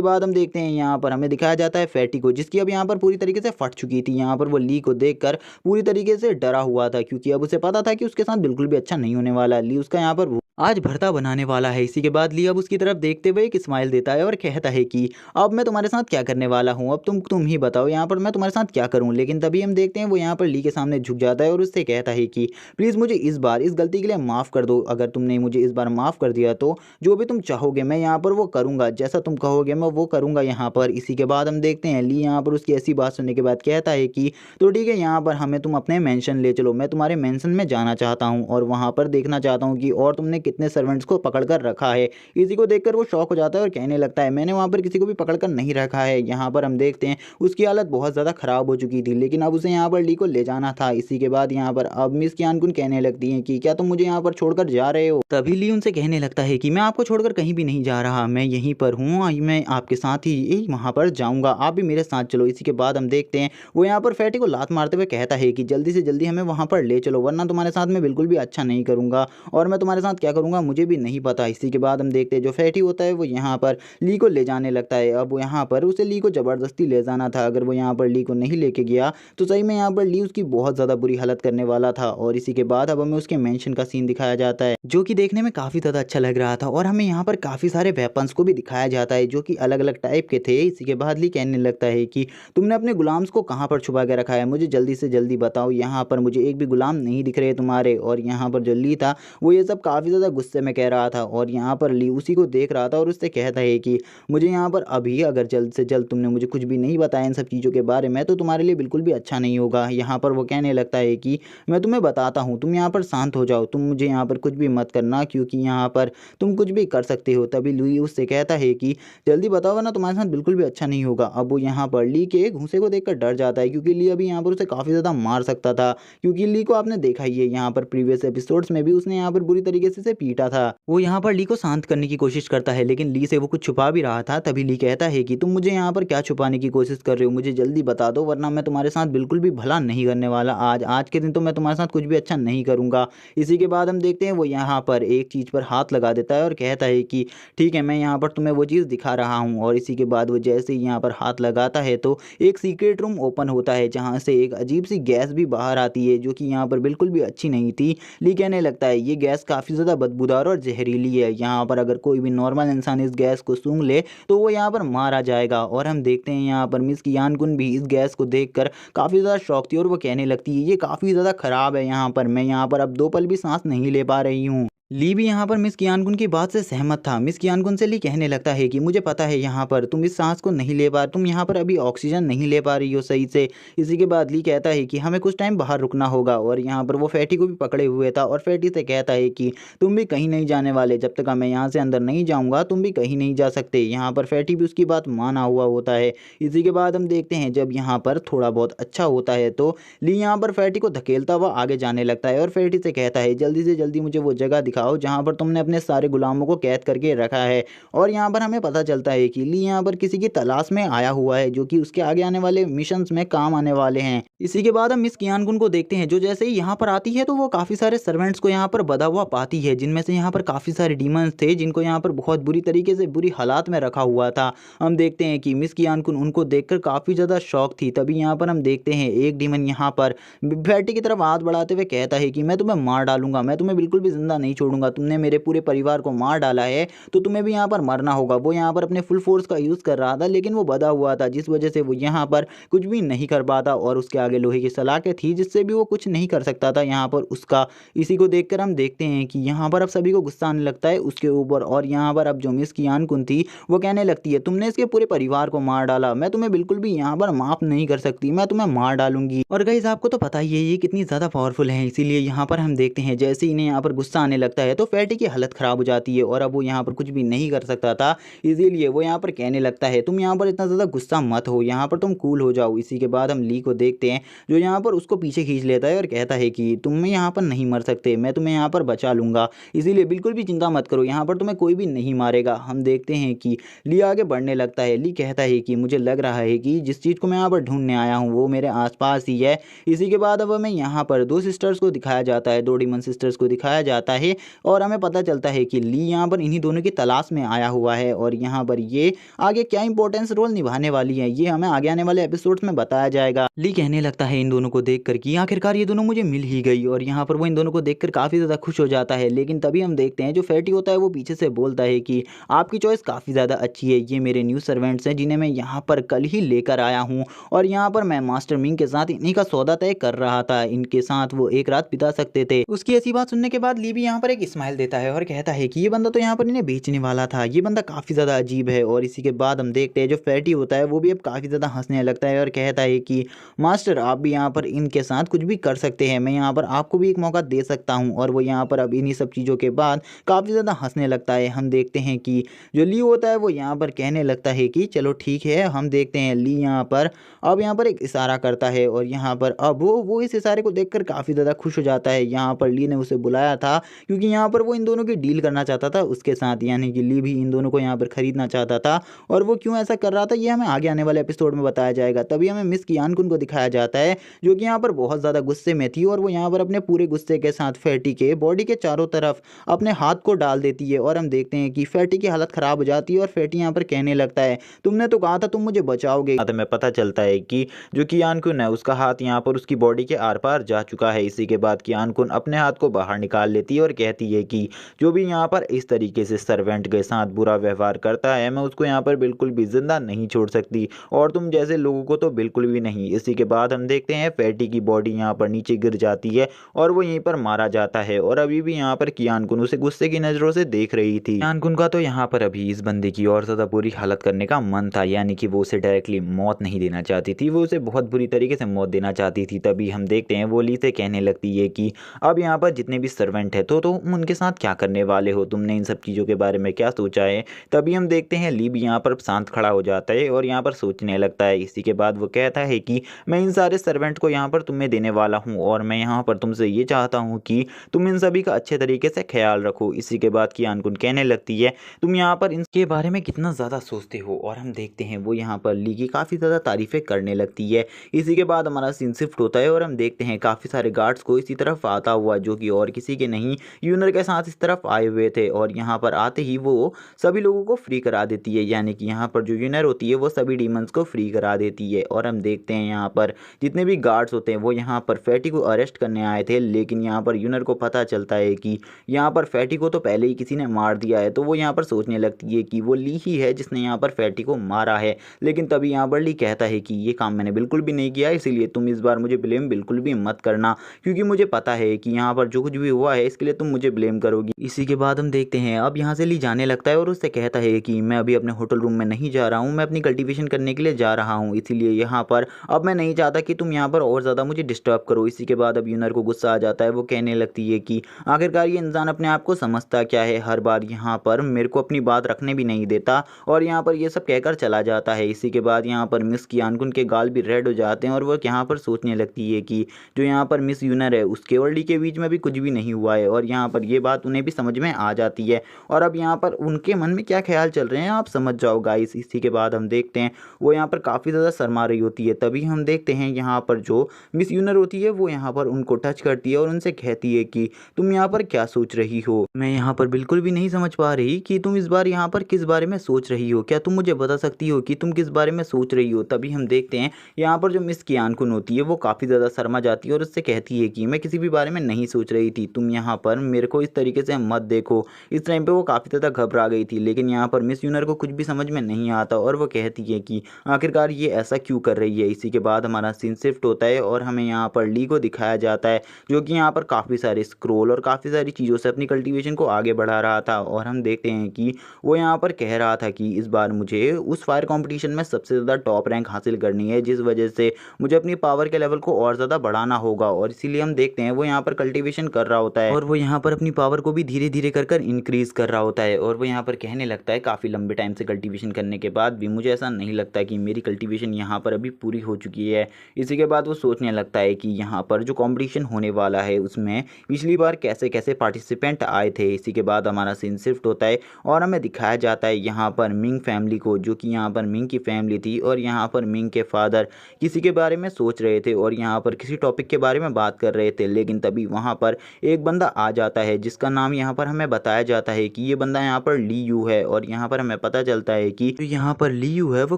बाद हम देखते हैं यहाँ पर हमें दिखाया जाता है फैटी को, जिसकी अब यहाँ पर पूरी तरीके से फट चुकी थी। यहाँ पर वो ली को देखकर पूरी तरीके से डरा हुआ था, क्योंकि अब उसे पता था कि उसके साथ बिल्कुल भी अच्छा नहीं होने वाला। ली उसका यहाँ पर आज भरता बनाने वाला है। इसी के बाद ली अब उसकी तरफ देखते हुए एक स्माइल देता है और कहता है कि अब मैं तुम्हारे साथ क्या करने वाला हूँ, अब तुम ही बताओ यहाँ पर मैं तुम्हारे साथ क्या करूँ। लेकिन तभी हम देखते हैं वो यहाँ पर ली के सामने झुक जाता है और उससे कहता है कि प्लीज़ मुझे इस बार इस गलती के लिए माफ़ कर दो। अगर तुमने मुझे इस बार माफ़ कर दिया तो जो भी तुम चाहोगे मैं यहाँ पर वो करूँगा, जैसा तुम कहोगे मैं वो करूँगा यहाँ पर। इसी के बाद हम देखते हैं ली यहाँ पर उसकी ऐसी बात सुनने के बाद कहता है कि तो ठीक है, यहाँ पर हमें तुम अपने मेंशन ले चलो, मैं तुम्हारे मेंशन में जाना चाहता हूँ और वहाँ पर देखना चाहता हूँ कि और तुमने कितने सर्वेंट्स को पकड़ कर रखा है। इसी को देखकर वो शॉक हो जाता है और कहने लगता है मैंने वहाँ पर किसी को भी पकड़ कर नहीं रखा है। यहाँ पर हम देखते हैं उसकी हालत बहुत ज़्यादा ख़राब हो चुकी थी, लेकिन अब उसे यहाँ पर ली को ले जाना था। इसी के बाद यहाँ पर अब मिस कियान-कुन कहने लगती हैं कि क्या तुम मुझे यहाँ पर छोड़कर जा रहे हो। तभी ली उनसे कहने लगता है कि मैं आपको छोड़कर कहीं भी नहीं जा रहा, मैं यहीं पर हूँ, मैं आपके साथ ही वहाँ पर जाऊँगा, आप भी मेरे साथ चलो। इसी के बाद हम देखते हैं वो यहाँ पर फैटी को लात मारते हुए कहता है कि जल्दी से जल्दी हमें वहाँ पर ले चलो, वरना तुम्हारे साथ मैं बिल्कुल भी अच्छा नहीं करूँगा और मैं तुम्हारे साथ क्या करूँगा मुझे भी नहीं पता। इसी के बाद हम देखते हैं जो फैटी होता है वो यहाँ पर ली को ले जाने लगता है। अब वो यहाँ पर उसे ली को ज़बरदस्ती ले जाना था, अगर वो यहाँ पर ली को नहीं लेके गया तो सही में यहाँ पर ली उसकी बहुत ज़्यादा बुरी हालत करने वाला था। और इसी के बाद अब हमें उसके मेंशन का सीन दिखाया जाता है, जो कि देखने में काफ़ी ज़्यादा अच्छा लग रहा था। और हमें यहाँ पर काफ़ी सारे वेपन्स को भी दिखाया जाता है जो कि अलग अलग टाइप के थे। इसी के बाद ली कहने लगता है कि तुमने अपने गुलाम्स को कहाँ पर छुपा के रखा है, मुझे जल्दी से जल्दी बताओ, यहाँ पर मुझे एक भी गुलाम नहीं दिख रहे तुम्हारे। और यहाँ पर जो ली था वो ये सब काफ़ी ज़्यादा गुस्से में कह रहा था और यहाँ पर ली उसी को देख रहा था और उससे कहता है कि मुझे यहाँ पर अभी अगर जल्द से जल्द तुमने मुझे कुछ भी नहीं बताया इन सब चीज़ों के बारे में तो तुम्हारे लिए बिल्कुल भी अच्छा नहीं होगा। यहाँ पर वो कहने लगता है कि मैं तुम्हें बताता हूँ, तुम यहाँ पर शांत हो जाओ, तुम मुझे यहाँ पर कुछ भी मत करना, क्योंकि यहाँ पर तुम कुछ भी कर सकते हो। तभी ली उससे कहता है कि जल्दी बताओ वरना तुम्हारे साथ बिल्कुल भी अच्छा नहीं होगा। अब वो यहाँ पर ली के घूंसे को देखकर डर जाता है, क्योंकि ली अभी यहाँ पर उसे काफ़ी ज़्यादा मार सकता था, क्योंकि ली को आपने देखा ही है यहाँ पर प्रीवियस एपिसोड्स में भी उसने यहाँ पर बुरी तरीके से पीटा था। वो यहाँ पर ली को शांत करने की कोशिश करता है, लेकिन ली से वो कुछ छुपा भी रहा था। तभी ली कहता है कि तुम मुझे यहाँ पर क्या छुपाने की कोशिश कर रहे हो, मुझे जल्दी बता दो वरना मैं तुम्हारे साथ बिल्कुल भी भला नहीं करने वाला। आज के दिन तो मैं तुम्हारे साथ कुछ भी अच्छा नहीं करूँगा। इसी के बाद हम देखते हैं वो यहाँ पर एक चीज़ पर हाथ लगा देता है और कहता है कि ठीक है, मैं यहाँ पर तुम्हें वो चीज़ दिखा रहा हूँ। और इसी के बाद वो जैसे ही यहाँ पर हाथ लगाता है तो एक सीक्रेट रूम ओपन होता है, जहाँ से एक अजीब सी गैस भी बाहर आती है, जो कि यहाँ पर बिल्कुल भी अच्छी नहीं थी। ली कहने लगता है ये गैस काफ़ी ज़्यादा बदबूदार और जहरीली है, यहाँ पर अगर कोई भी नॉर्मल इंसान इस गैस को सूंघ ले तो वो यहाँ पर मारा जाएगा। और हम देखते हैं यहाँ पर मिस कियान-कुन भी इस गैस को देखकर काफ़ी ज़्यादा शौक थी और वो कहने लगती है ये काफ़ी ज़्यादा ख़राब है, यहाँ पर मैं यहाँ पर अब 2 पल भी सांस नहीं ले पा रही हूँ। ली भी यहाँ पर मिस कियान-कुन की बात से सहमत था। मिस कियान-कुन से ली कहने लगता है कि मुझे पता है यहाँ पर तुम इस सांस को नहीं ले पा, तुम यहाँ पर अभी ऑक्सीजन नहीं ले पा रही हो सही से। इसी के बाद ली कहता है कि हमें कुछ टाइम बाहर रुकना होगा। और यहाँ पर वो फैटी को भी पकड़े हुए था और फैटी से कहता है कि तुम भी कहीं नहीं जाने वाले, जब तक मैं यहाँ से अंदर नहीं जाऊँगा तुम भी कहीं नहीं जा सकते। यहाँ पर फैटी भी उसकी बात माना हुआ होता है। इसी के बाद हम देखते हैं जब यहाँ पर थोड़ा बहुत अच्छा होता है तो ली यहाँ पर फैटी को धकेलता हुआ आगे जाने लगता है और फैटी से कहता है जल्दी से जल्दी मुझे वो जगह दिखाओ जहाँ पर तुमने अपने सारे गुलामों को कैद करके रखा है। और यहाँ पर हमें पता चलता है कि ली यहाँ पर किसी की तलाश में आया हुआ है जो कि उसके आगे आने वाले मिशंस में काम आने वाले हैं। इसी के बाद हम मिस कियान-कुन को देखते हैं जो जैसे ही यहाँ पर आती है तो वो काफ़ी सारे सर्वेंट्स को यहाँ पर बंधा हुआ पाती है, जिनमें से यहाँ पर काफ़ी सारे डीमंस थे जिनको यहाँ पर बहुत बुरी तरीके से बुरी हालात में रखा हुआ था। हम देखते हैं कि मिस कियान-कुन उनको देखकर काफ़ी ज़्यादा शॉक थी। तभी यहाँ पर हम देखते हैं एक डीमन यहाँ पर फैटी की तरफ हाथ बढ़ाते हुए कहता है कि मैं तुम्हें मार डालूंगा, मैं तुम्हें बिल्कुल भी जिंदा नहीं छोड़ूंगा। तुमने मेरे पूरे परिवार को मार डाला है तो तुम्हें भी यहाँ पर मरना होगा। वो यहाँ पर अपने फुल फोर्स का यूज़ कर रहा था लेकिन वो बंधा हुआ था जिस वजह से वो यहाँ पर कुछ भी नहीं कर पाता और उसके आगे लोहे की सलाखें थी जिससे भी वो कुछ नहीं कर सकता था यहाँ पर उसका। इसी को देखकर हम देखते हैं कि यहाँ पर अब सभी को गुस्सा आने लगता है उसके ऊपर। और यहाँ पर अब जो मिस कियान-कुन थी वो कहने लगती है तुमने इसके पूरे परिवार को मार डाला, मैं तुम्हें बिल्कुल भी यहाँ पर माफ नहीं कर सकती, मैं तुम्हें मार डालूंगी। और गाइस आपको तो पता ही है ये कितनी ज़्यादा पावरफुल है, इसीलिए यहाँ पर हम देखते हैं जैसे ही इन्हें यहाँ पर गुस्सा आने लगता है तो फैटी की हालत ख़राब हो जाती है और अब वो यहाँ पर कुछ भी नहीं कर सकता था। इसीलिए वो यहाँ पर कहने लगता है तुम यहाँ पर इतना ज़्यादा गुस्सा मत हो, यहाँ पर तुम कूल हो जाओ। इसी के बाद हम ली को देखते हैं जो यहाँ पर उसको पीछे खींच लेता है और कहता है कि तुम यहाँ पर नहीं मर सकते, मैं तुम्हें यहाँ पर बचा लूँगा, इसीलिए बिल्कुल भी चिंता मत करो, यहाँ पर तुम्हें कोई भी नहीं मारेगा। हम देखते हैं कि ली आगे बढ़ने लगता है। ली कहता है कि मुझे लग रहा है कि जिस चीज़ को मैं यहाँ पर ढूंढने आया हूँ वो मेरे आसपास ही है। इसी के बाद अब हमें यहाँ पर दो सिस्टर्स को दिखाया जाता है, दो डीमन सिस्टर्स को दिखाया जाता है और हमें पता चलता है कि ली यहाँ पर इन्हीं दोनों की तलाश में आया हुआ है और यहाँ पर ये आगे क्या इंपॉर्टेंस रोल निभाने वाली है ये हमें आगे आने वाले एपिसोड्स में बताया जाएगा। ली कहने लगता है इन दोनों को देखकर कि आखिरकार ये दोनों मुझे मिल ही गई और यहाँ पर वो इन दोनों को देखकर काफ़ी ज़्यादा खुश हो जाता है। लेकिन तभी हम देखते हैं जो फैटी होता है वो पीछे से बोलता है कि आपकी चॉइस काफ़ी ज़्यादा अच्छी है, ये मेरे न्यू सर्वेंट्स हैं जिन्हें मैं यहाँ पर कल ही लेकर आया हूँ और यहाँ पर मैं मास्टर मिंग के साथ इन्हीं का सौदा तय कर रहा था, इनके साथ वो एक रात बिता सकते थे। उसकी ऐसी बात सुनने के बाद ली भी यहाँ पर एक स्माइल देता है और कहता है कि ये बंदा तो यहाँ पर इन्हें बेचने वाला था, ये बंदा काफ़ी ज़्यादा अजीब है। और इसी के बाद हम देखते हैं जो फैटी होता है वो भी अब काफ़ी ज़्यादा हंसने लगता है और कहता है कि मास्टर आप भी यहाँ पर इनके साथ कुछ भी कर सकते हैं, मैं यहाँ पर आपको भी एक मौका दे सकता हूँ। और वो यहाँ पर अब इन्हीं सब चीज़ों के बाद काफ़ी ज़्यादा हंसने लगता है। हम देखते हैं कि जो ली होता है वो यहाँ पर कहने लगता है कि चलो ठीक है। हम देखते हैं ली यहाँ पर अब यहाँ पर एक इशारा करता है और यहाँ पर अब वो इस इशारे को देखकर काफ़ी ज़्यादा खुश हो जाता है। यहाँ पर ली ने उसे बुलाया था क्योंकि यहाँ पर वो इन दोनों की डील करना चाहता था उसके साथ, यानी कि ली भी इन दोनों को यहाँ पर खरीदना चाहता था। और वो क्यों ऐसा कर रहा था ये हमें आगे आने वाले एपिसोड में बताया जाएगा। तभी हमें मिस कियान-कुन को दिखाया जाता है जो कि यहाँ पर बहुत ज़्यादा गुस्से में थी और वो यहाँ पर अपने पूरे गुस्से के साथ फैटी के बॉडी के चारों तरफ अपने हाथ को डाल देती है। और हम देखते हैं कि फैटी की हालत ख़राब हो जाती है और फैटी यहाँ पर कहने लगता है तुमने तो कहा था तुम मुझे बचाओगे। हमें पता चलता है कि जो कियान-कुन है उसका हाथ यहाँ पर उसकी बॉडी के आर पार जा चुका है। इसी के बाद कियान-कुन अपने हाथ को बाहर निकाल लेती है और कहती है कि जो भी यहाँ पर इस तरीके से सर्वेंट के साथ बुरा व्यवहार करता है मैं उसको यहाँ पर बिल्कुल भी जिंदा नहीं छोड़ सकती और तुम जैसे लोगों को तो बिल्कुल भी नहीं। इसी के बाद हम देखते हैं फैटी की बॉडी यहाँ पर नीचे गिर जाती है और वो यहीं पर मारा जाता है। और अभी भी यहाँ पर कियान-कुन उसे गुस्से की नज़रों से देख रही थी। कियान-कुन का तो यहाँ पर अभी इस बंदे की और ज़्यादा बुरी हालत करने का मन था, यानी कि वो उसे डायरेक्टली मौत नहीं देना चाहती थी, वो उसे बहुत बुरी तरीके से मौत देना चाहती थी। तभी हम देखते हैं वो ली से कहने लगती है कि अब यहाँ पर जितने भी सर्वेंट है तो तुम उनके साथ क्या करने वाले हो, तुमने इन सब चीज़ों के बारे में क्या सोचा है। तभी हम देखते हैं ली भी यहाँ पर शांत खड़ा हो जाता है और यहाँ पर सोचने लगता है। इसी के बाद वो कहता है कि मैं इन सारे सर्वेंट को यहाँ पर तुम्हें देने वाला हूँ और मैं यहाँ पर तुमसे ये चाहता हूँ कि तुम इन सभी का अच्छे तरीके से ख्याल रखो। इसी के बाद कियान-कुन कहने लगती है तुम यहाँ पर इनके बारे में कितना ज़्यादा सोचते हो। और हम देखते हैं वो यहाँ पर ली की काफ़ी ज़्यादा तारीफ़ें करने लगती है। इसी के बाद हमारा सीन शिफ्ट होता है और हम देखते हैं काफ़ी सारे गार्ड्स को इसी तरफ आता हुआ जो कि और किसी के नहीं यूनर के साथ इस तरफ आए हुए थे। और यहाँ पर आते ही वो सभी लोगों को फ्री करा देती है, यानी कि यहाँ पर जो यूनर होती है वो सभी डीमंस को फ्री करा देती है। और हम देखते हैं यहाँ पर जितने भी गार्ड्स होते हैं वो यहाँ पर फैटी को अरेस्ट करने आए थे, लेकिन यहाँ पर यूनर को पता चलता है कि यहाँ पर फैटी को तो पहले ही किसी ने मार दिया है। तो वो यहाँ पर सोचने लगती है कि वो ली ही है जिसने यहाँ पर फैटी को मारा है। लेकिन तभी यहाँ पर ली कहता है कि ये काम मैंने बिल्कुल भी नहीं किया, इसीलिए तुम इस बार मुझे ब्लेम बिल्कुल भी मत करना, क्योंकि मुझे पता है कि यहाँ पर जो कुछ भी हुआ है इसके लिए तुम मुझे ब्लेम करोगी। इसी के बाद हम देखते हैं अब यहाँ से ली जाने लगता है और उससे कहता है कि मैं अभी अपने होटल रूम में नहीं जा रहा हूँ, मैं अपनी कल्टीवेशन करने के लिए जा रहा हूँ, इसीलिए यहाँ पर अब मैं नहीं चाहता था कि तुम यहाँ पर और ज़्यादा मुझे डिस्टर्ब करो। इसी के बाद अब यूनर को गुस्सा आ जाता है, वो कहने लगती है कि आखिरकार ये इंसान अपने आप को समझता क्या है, हर बार यहाँ पर मेरे को अपनी बात रखने भी नहीं देता और यहाँ पर ये सब कहकर चला जाता है। इसी के बाद यहाँ पर मिस कियानकुन के गाल भी रेड हो जाते हैं और वो यहाँ पर सोचने लगती है कि जो यहाँ पर मिस यूनर है उसके और ली के बीच में भी कुछ भी नहीं हुआ है, और यहाँ पर ये बात उन्हें भी समझ में आ जाती है। और अब यहाँ पर उनके मन में क्या ख्याल चल रहे हैं आप समझ जाओ गाइस। इसी के बाद हम देखते हैं वो यहाँ पर काफ़ी ज़्यादा शर्मा रही होती है। तभी हम देखते हैं यहाँ पर जो मिस यूनर होती है वो यहाँ पर उनको टच करती है और उनसे कहती है कि तुम यहाँ पर क्या सोच रही हो, मैं यहाँ पर बिल्कुल भी नहीं समझ पा रही कि तुम इस बार यहाँ पर किस बारे में सोच रही हो, क्या तुम मुझे बता सकती हो कि तुम किस बारे में सोच रही हो। तभी हम देखते हैं यहाँ पर जो मिस कियानकुन होती है वो काफ़ी ज़्यादा शर्मा जाती है और उससे कहती है कि मैं किसी भी बारे में नहीं सोच रही थी, तुम यहाँ पर मेरे को इस तरीके से मत देखो। इस टाइम पे वो काफ़ी ज़्यादा घबरा गई थी, लेकिन यहाँ पर मिस यूनर को कुछ भी समझ में नहीं आता और वो कहती है कि आखिरकार ये ऐसा क्यों कर रही है। इसी के बाद हमारा सीन शिफ्ट होता है और हमें यहाँ पर ली को दिखाया जाता है जो कि यहाँ पर काफ़ी सारे स्क्रोल और काफ़ी सारी चीज़ों से अपनी कल्टीवेशन को आगे बढ़ा रहा था। और हम देखते हैं कि वो यहाँ पर कह रहा था कि इस बार मुझे उस फायर कंपटीशन में सबसे ज़्यादा टॉप रैंक हासिल करनी है, जिस वजह से मुझे अपनी पावर के लेवल को और ज़्यादा बढ़ाना होगा। और इसीलिए हम देखते हैं वो यहाँ पर कल्टीवेशन कर रहा होता है और वो यहाँ पर अपनी पावर को भी धीरे धीरे कर कर इंक्रीज़ कर रहा होता है। और वो यहाँ पर कहने लगता है काफ़ी लंबे टाइम से कल्टीवेशन करने के बाद भी मुझे ऐसा नहीं लगता कि मेरी कल्टीवेशन यहाँ पर अभी पूरी हो चुकी है। इसी के बाद वो सोचने लगता है कि यहाँ पर जो कंपटीशन होने वाला है उसमें पिछली बार कैसे कैसे पार्टिसिपेंट आए थे। इसी के बाद हमारा सीन शिफ्ट होता है और हमें दिखाया जाता है यहाँ पर मिंग फैमिली को, जो कि यहाँ पर मिंग की फैमिली थी और यहाँ पर मिंग के फादर किसी के बारे में सोच रहे थे और यहाँ पर किसी टॉपिक के बारे में बात कर रहे थे। लेकिन तभी वहाँ पर एक बंदा आ जाता है जिसका नाम यहाँ पर हमें बताया जाता है कि ये बंदा यहाँ पर ली यू है। और यहाँ पर हमें पता चलता है कि जो यहाँ पर ली यू है वो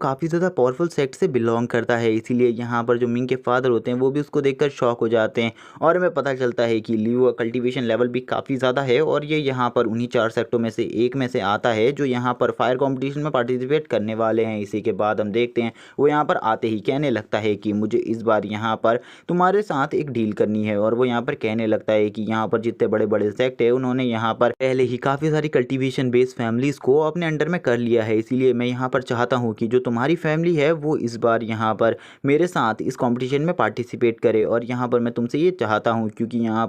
काफ़ी ज़्यादा पावरफुल सेक्ट से बिलोंग करता है, इसीलिए यहाँ पर जो मिंग के फादर होते हैं वो भी उसको देखकर शॉक हो जाते हैं। और हमें पता चलता है कि ली यू का कल्टीवेशन लेवल भी काफ़ी ज़्यादा है और ये यहाँ पर उन्हीं 4 सेक्टों में से एक में से आता है जो यहाँ पर फायर कॉम्पिटिशन में पार्टिसिपेट करने वाले हैं। इसी के बाद हम देखते हैं वो यहाँ पर आते ही कहने लगता है कि मुझे इस बार यहाँ पर तुम्हारे साथ एक डील करनी है। और वो यहाँ पर कहने लगता है कि यहाँ पर जितने बड़े बड़े सेक्ट है उन्होंने यहाँ पर पहले ही काफ़ी सारी कल्टीवेशन बेस्ड फैमिलीज़ को अपने अंडर में कर लिया है, इसीलिए मैं यहाँ पर चाहता हूँ कि जो तुम्हारी फैमिली है वो इस बार यहाँ पर मेरे साथ इस कंपटीशन में पार्टिसिपेट करे। और यहाँ पर मैं तुमसे ये चाहता हूँ क्योंकि यहाँ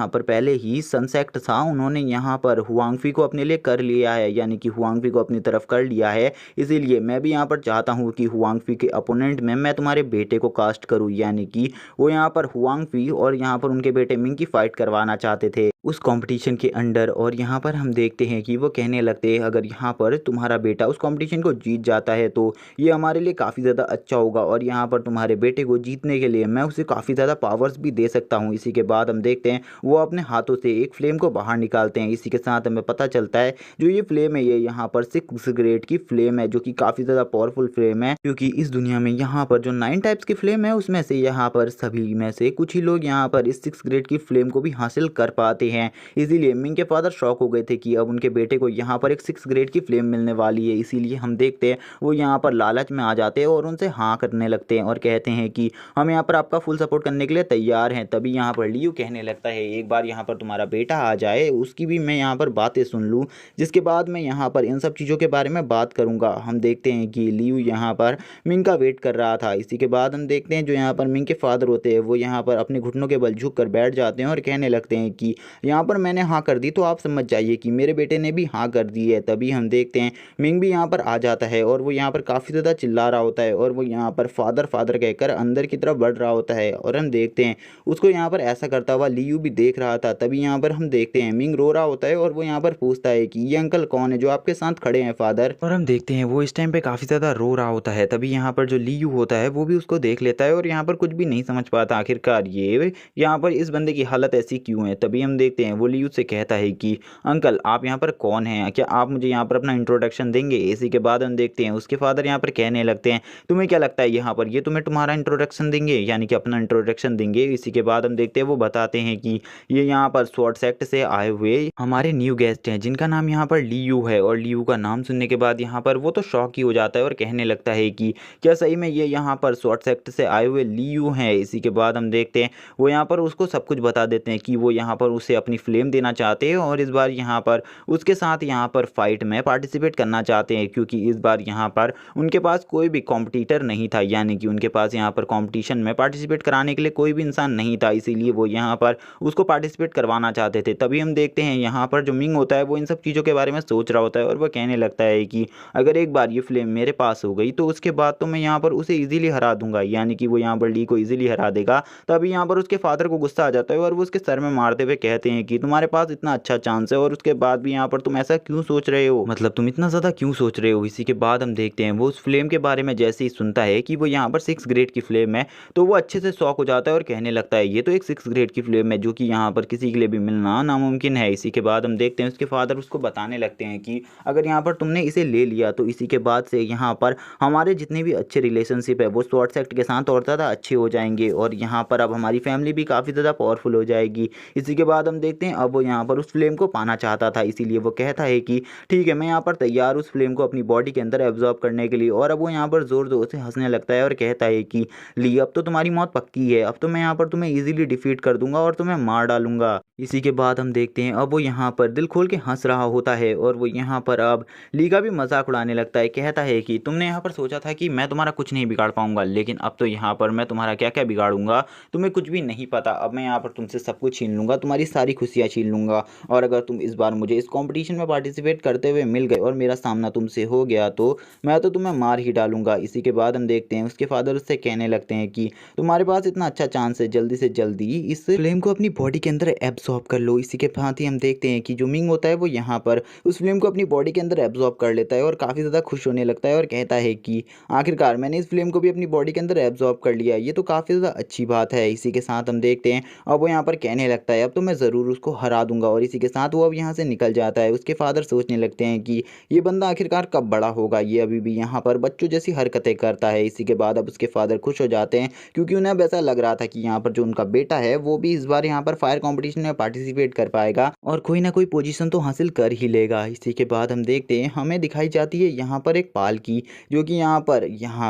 पर पहले ही सन सेक्ट था, उन्होंने यहाँ पर हुआंगफी को अपने लिए कर लिया है, यानी कि हुआंगफी को अपनी तरफ कर लिया है। इसीलिए मैं भी यहाँ पर चाहता हूँ कि हुआंगफी के अपोनेंट में मैं तुम्हारे बेटे को कास्ट करूँ, यानी कि वो यहाँ पर हुआंगफी और यहाँ पर उनके बेटे मिंग की फाइट करवाना चाहते थे उस कंपटीशन के अंडर। और यहाँ पर हम देखते हैं कि वो कहने लगते हैं अगर यहाँ पर तुम्हारा बेटा उस कंपटीशन को जीत जाता है तो ये हमारे लिए काफ़ी ज़्यादा अच्छा होगा और यहाँ पर तुम्हारे बेटे को जीतने के लिए मैं उसे काफ़ी ज़्यादा पावर्स भी दे सकता हूँ। इसी के बाद हम देखते हैं वो अपने हाथों से एक फ्लेम को बाहर निकालते हैं। इसी के साथ हमें पता चलता है जो ये फ्लेम है ये यहाँ पर 6 ग्रेड की फ्लेम है जो कि काफ़ी ज़्यादा पावरफुल फ्लेम है, क्योंकि इस दुनिया में यहाँ पर जो 9 टाइप्स की फ्लेम है उसमें से यहाँ पर सभी में से कुछ ही लोग यहाँ पर इस 6 ग्रेड की फ्लेम को भी हासिल कर पाते हैं। इसीलिए मिंग के फादर शॉक हो गए थे कि अब उनके बेटे को यहाँ पर एक 6 ग्रेड की फ्लेम मिलने वाली है। इसीलिए हम देखते हैं वो यहाँ पर लालच में आ जाते हैं और उनसे हाँ करने लगते हैं और कहते हैं कि हम यहाँ पर आपका फुल सपोर्ट करने के लिए तैयार हैं। तभी यहाँ पर लियू कहने लगता है एक बार यहाँ पर तुम्हारा बेटा आ जाए, उसकी भी मैं यहाँ पर बातें सुन लूँ, जिसके बाद मैं यहाँ पर इन सब चीज़ों के बारे में बात करूँगा। हम देखते हैं कि लियू यहाँ पर मिंग का वेट कर रहा था। इसी के बाद हम देखते हैं जो यहाँ पर मिंग के फादर होते हैं वो यहाँ पर अपने घुटनों के बल झुक कर बैठ जाते हैं और कहने लगते हैं कि यहाँ पर मैंने हाँ कर दी तो आप समझ जाइए कि मेरे बेटे ने भी हाँ कर दी है। तभी हम देखते हैं मिंग भी यहाँ पर आ जाता है और वो यहाँ पर काफ़ी ज़्यादा चिल्ला रहा होता है और वो यहाँ पर फादर फादर कहकर अंदर की तरफ बढ़ रहा होता है। और हम देखते हैं उसको यहाँ पर ऐसा करता हुआ लियू भी देख रहा था। तभी यहाँ पर हम देखते हैं मिंग रो रहा होता है और वो यहाँ पर पूछता है कि ये अंकल कौन है जो आपके साथ खड़े हैं फादर। और हम देखते हैं वो इस टाइम पे काफ़ी ज़्यादा रो रहा होता है। तभी यहाँ पर जो लियू होता है वो भी उसको देख लेता है और यहाँ पर कुछ भी नहीं समझ पाता आखिरकार ये यहाँ पर इस बंदे की हालत ऐसी क्यों है। तभी हम देखते हैं वो लियू से कहता है कि अंकल आप यहाँ पर कौन हैं, क्या आप मुझे यहाँ पर अपना इंट्रोडक्शन देंगे। इसी के बाद हम देखते हैं उसके फादर यहाँ पर कहने लगते हैं तुम्हें क्या लगता है यहाँ पर ये तुम्हें तुम्हारा इंट्रोडक्शन देंगे, यानी कि अपना इंट्रोडक्शन देंगे। इसी के बाद हम देखते हैं वो बताते हैं कि ये यहाँ पर स्वॉर्ड सेक्ट से आए हुए हमारे न्यू गेस्ट हैं जिनका नाम यहाँ पर लियू है। और लियू का नाम सुनने के बाद यहाँ पर वो तो शॉक ही हो जाता है और कहने लगता है कि क्या सही में ये यहाँ पर स्वॉर्ड सेक्ट से आए हुए लियू हैं। इसी के बाद हम देखते हैं वो यहाँ पर उसको सब कुछ बता देते हैं कि वो यहाँ पर उसे अपनी फ्लेम देना चाहते हैं और इस बार यहाँ पर उसके साथ यहाँ पर फाइट में पार्टिसिपेट करना चाहते हैं, क्योंकि इस बार यहाँ पर उनके पास कोई भी कॉम्पिटिटर नहीं था, यानी कि उनके पास यहाँ पर कॉम्पिटिशन में पार्टिसिपेट कराने के लिए कोई भी इंसान नहीं था, इसीलिए वो यहाँ पर उसको पार्टिसिपेट करवाना चाहते थे। तभी हम देखते हैं यहाँ पर जो मिंग होता है वो इन सब चीज़ों के बारे में सोच रहा होता है और वह कहने लगता है कि अगर एक बार ये फ्लेम मेरे पास हो गई तो उसके बाद तो मैं यहाँ पर उसे इजीली हरा दूंगा, यानी कि वो यहाँ पर ली को इजीली हरा देगा। तभी यहाँ पर उसके फादर को गुस्सा आ जाता है और वो उसके सर में मारते हुए कहते हैं कि तुम्हारे पास इतना अच्छा चांस है और उसके बाद भी यहाँ पर तुम ऐसा क्यों सोच रहे हो, मतलब तुम इतना ज़्यादा क्यों सोच रहे हो। इसी के बाद हम देखते हैं वो उस फ्लेम के बारे में जैसे ही सुनता है कि वो यहाँ पर 6 ग्रेड की फ्लेम है तो वो अच्छे से शॉक हो जाता है और कहने लगता है ये तो एक 6 ग्रेड की फ्लेम है जो कि यहाँ पर किसी के लिए भी मिलना नामुमकिन है। इसी के बाद हम देखते हैं उसके फादर उसको बताने लगते हैं कि अगर यहाँ पर तुमने इसे ले लिया तो इसी के बाद से यहाँ पर हमारे जितने भी अच्छे रिलेशनशिप है वो स्वॉर्ड सेक्ट के साथ और ज़्यादा अच्छे हो जाएंगे और यहाँ पर अब हमारी फैमिली भी काफ़ी ज़्यादा पावरफुल हो जाएगी। इसी के बाद हम देखते हैं अब वो यहाँ पर उस फ्लेम को पाना चाहता था, इसीलिए वो कहता है कि ठीक है मैं यहाँ पर तैयार उस फ्लेम को अपनी बॉडी के अंदर एब्जॉर्ब करने के लिए। और अब वो यहाँ पर ज़ोर ज़ोर से हंसने लगता है और कहता है कि ली अब तो तुम्हारी मौत पक्की है, अब तो मैं यहाँ पर तुम्हें ईजिली डिफीट कर दूंगा और तुम्हें मार डालूंगा। इसी के बाद हम देखते हैं अब वो यहाँ पर दिल खोल के हंस रहा होता है और वो यहाँ पर अब ली का भी मजाक उड़ाने लगता है। कहता है कि तुमने यहाँ पर सोचा था कि मैं तुम्हारा कुछ नहीं बिगाड़ पाऊंगा, लेकिन अब तो यहाँ पर मैं तुम्हारा क्या क्या बिगाड़ूंगा तुम्हें कुछ भी नहीं पता। अब मैं यहाँ पर तुमसे सब कुछ छीन लूंगा, तुम्हारी सारी खुशियाँ छीन लूंगा, और अगर तुम इस बार मुझे इस कॉम्पिटिशन में पार्टिसिपेट करते हुए मिल गए और मेरा सामना तुमसे हो गया तो मैं तो तुम्हें मार ही डालूंगा। इसी के बाद हम देखते हैं उसके फादर उससे कहने लगते हैं कि तुम्हारे पास इतना अच्छा चांस है, जल्दी से जल्दी इस फ्लेम को अपनी बॉडी के अंदर एब्जॉर्ब कर लो। इसी के साथ ही हम देखते हैं कि जो मिंग होता है वो यहाँ पर उस फ्लेम को अपनी बॉडी के अंदर एब्जॉर्ब कर लेता है और काफ़ी ज़्यादा खुश होने लगता है और कहता है कि आखिरकार मैंने इस फ्लेम को भी अपनी बॉडी के अंदर एब्जॉर्ब कर लिया, ये तो काफ़ी ज़्यादा अच्छी बात है। इसी के साथ हम देखते हैं अब वो यहाँ पर कहने लगता है अब तो मैं ज़रूर उसको हरा दूंगा, और इसी के साथ वो अब यहाँ से निकल जाता है। उसके फादर सोचने लगते हैं कि ये बंदा आखिरकार कब बड़ा होगा, ये अभी भी यहाँ पर बच्चों जैसी हरकतें करता है। इसी के बाद अब उसके फादर खुश हो जाते हैं क्योंकि उन्हें अब ऐसा लग रहा था कि यहाँ पर जो उनका बेटा है वो भी इस बार यहाँ पर फायर कॉम्पिटिशन में पार्टिसिपेट कर पाएगा और कोई ना कोई पोजीशन तो हासिल कर ही लेगा। इसी के बाद हम देखते हैं हमें दिखाई जाती है यहाँ पर एक पालकी जो कि यहाँ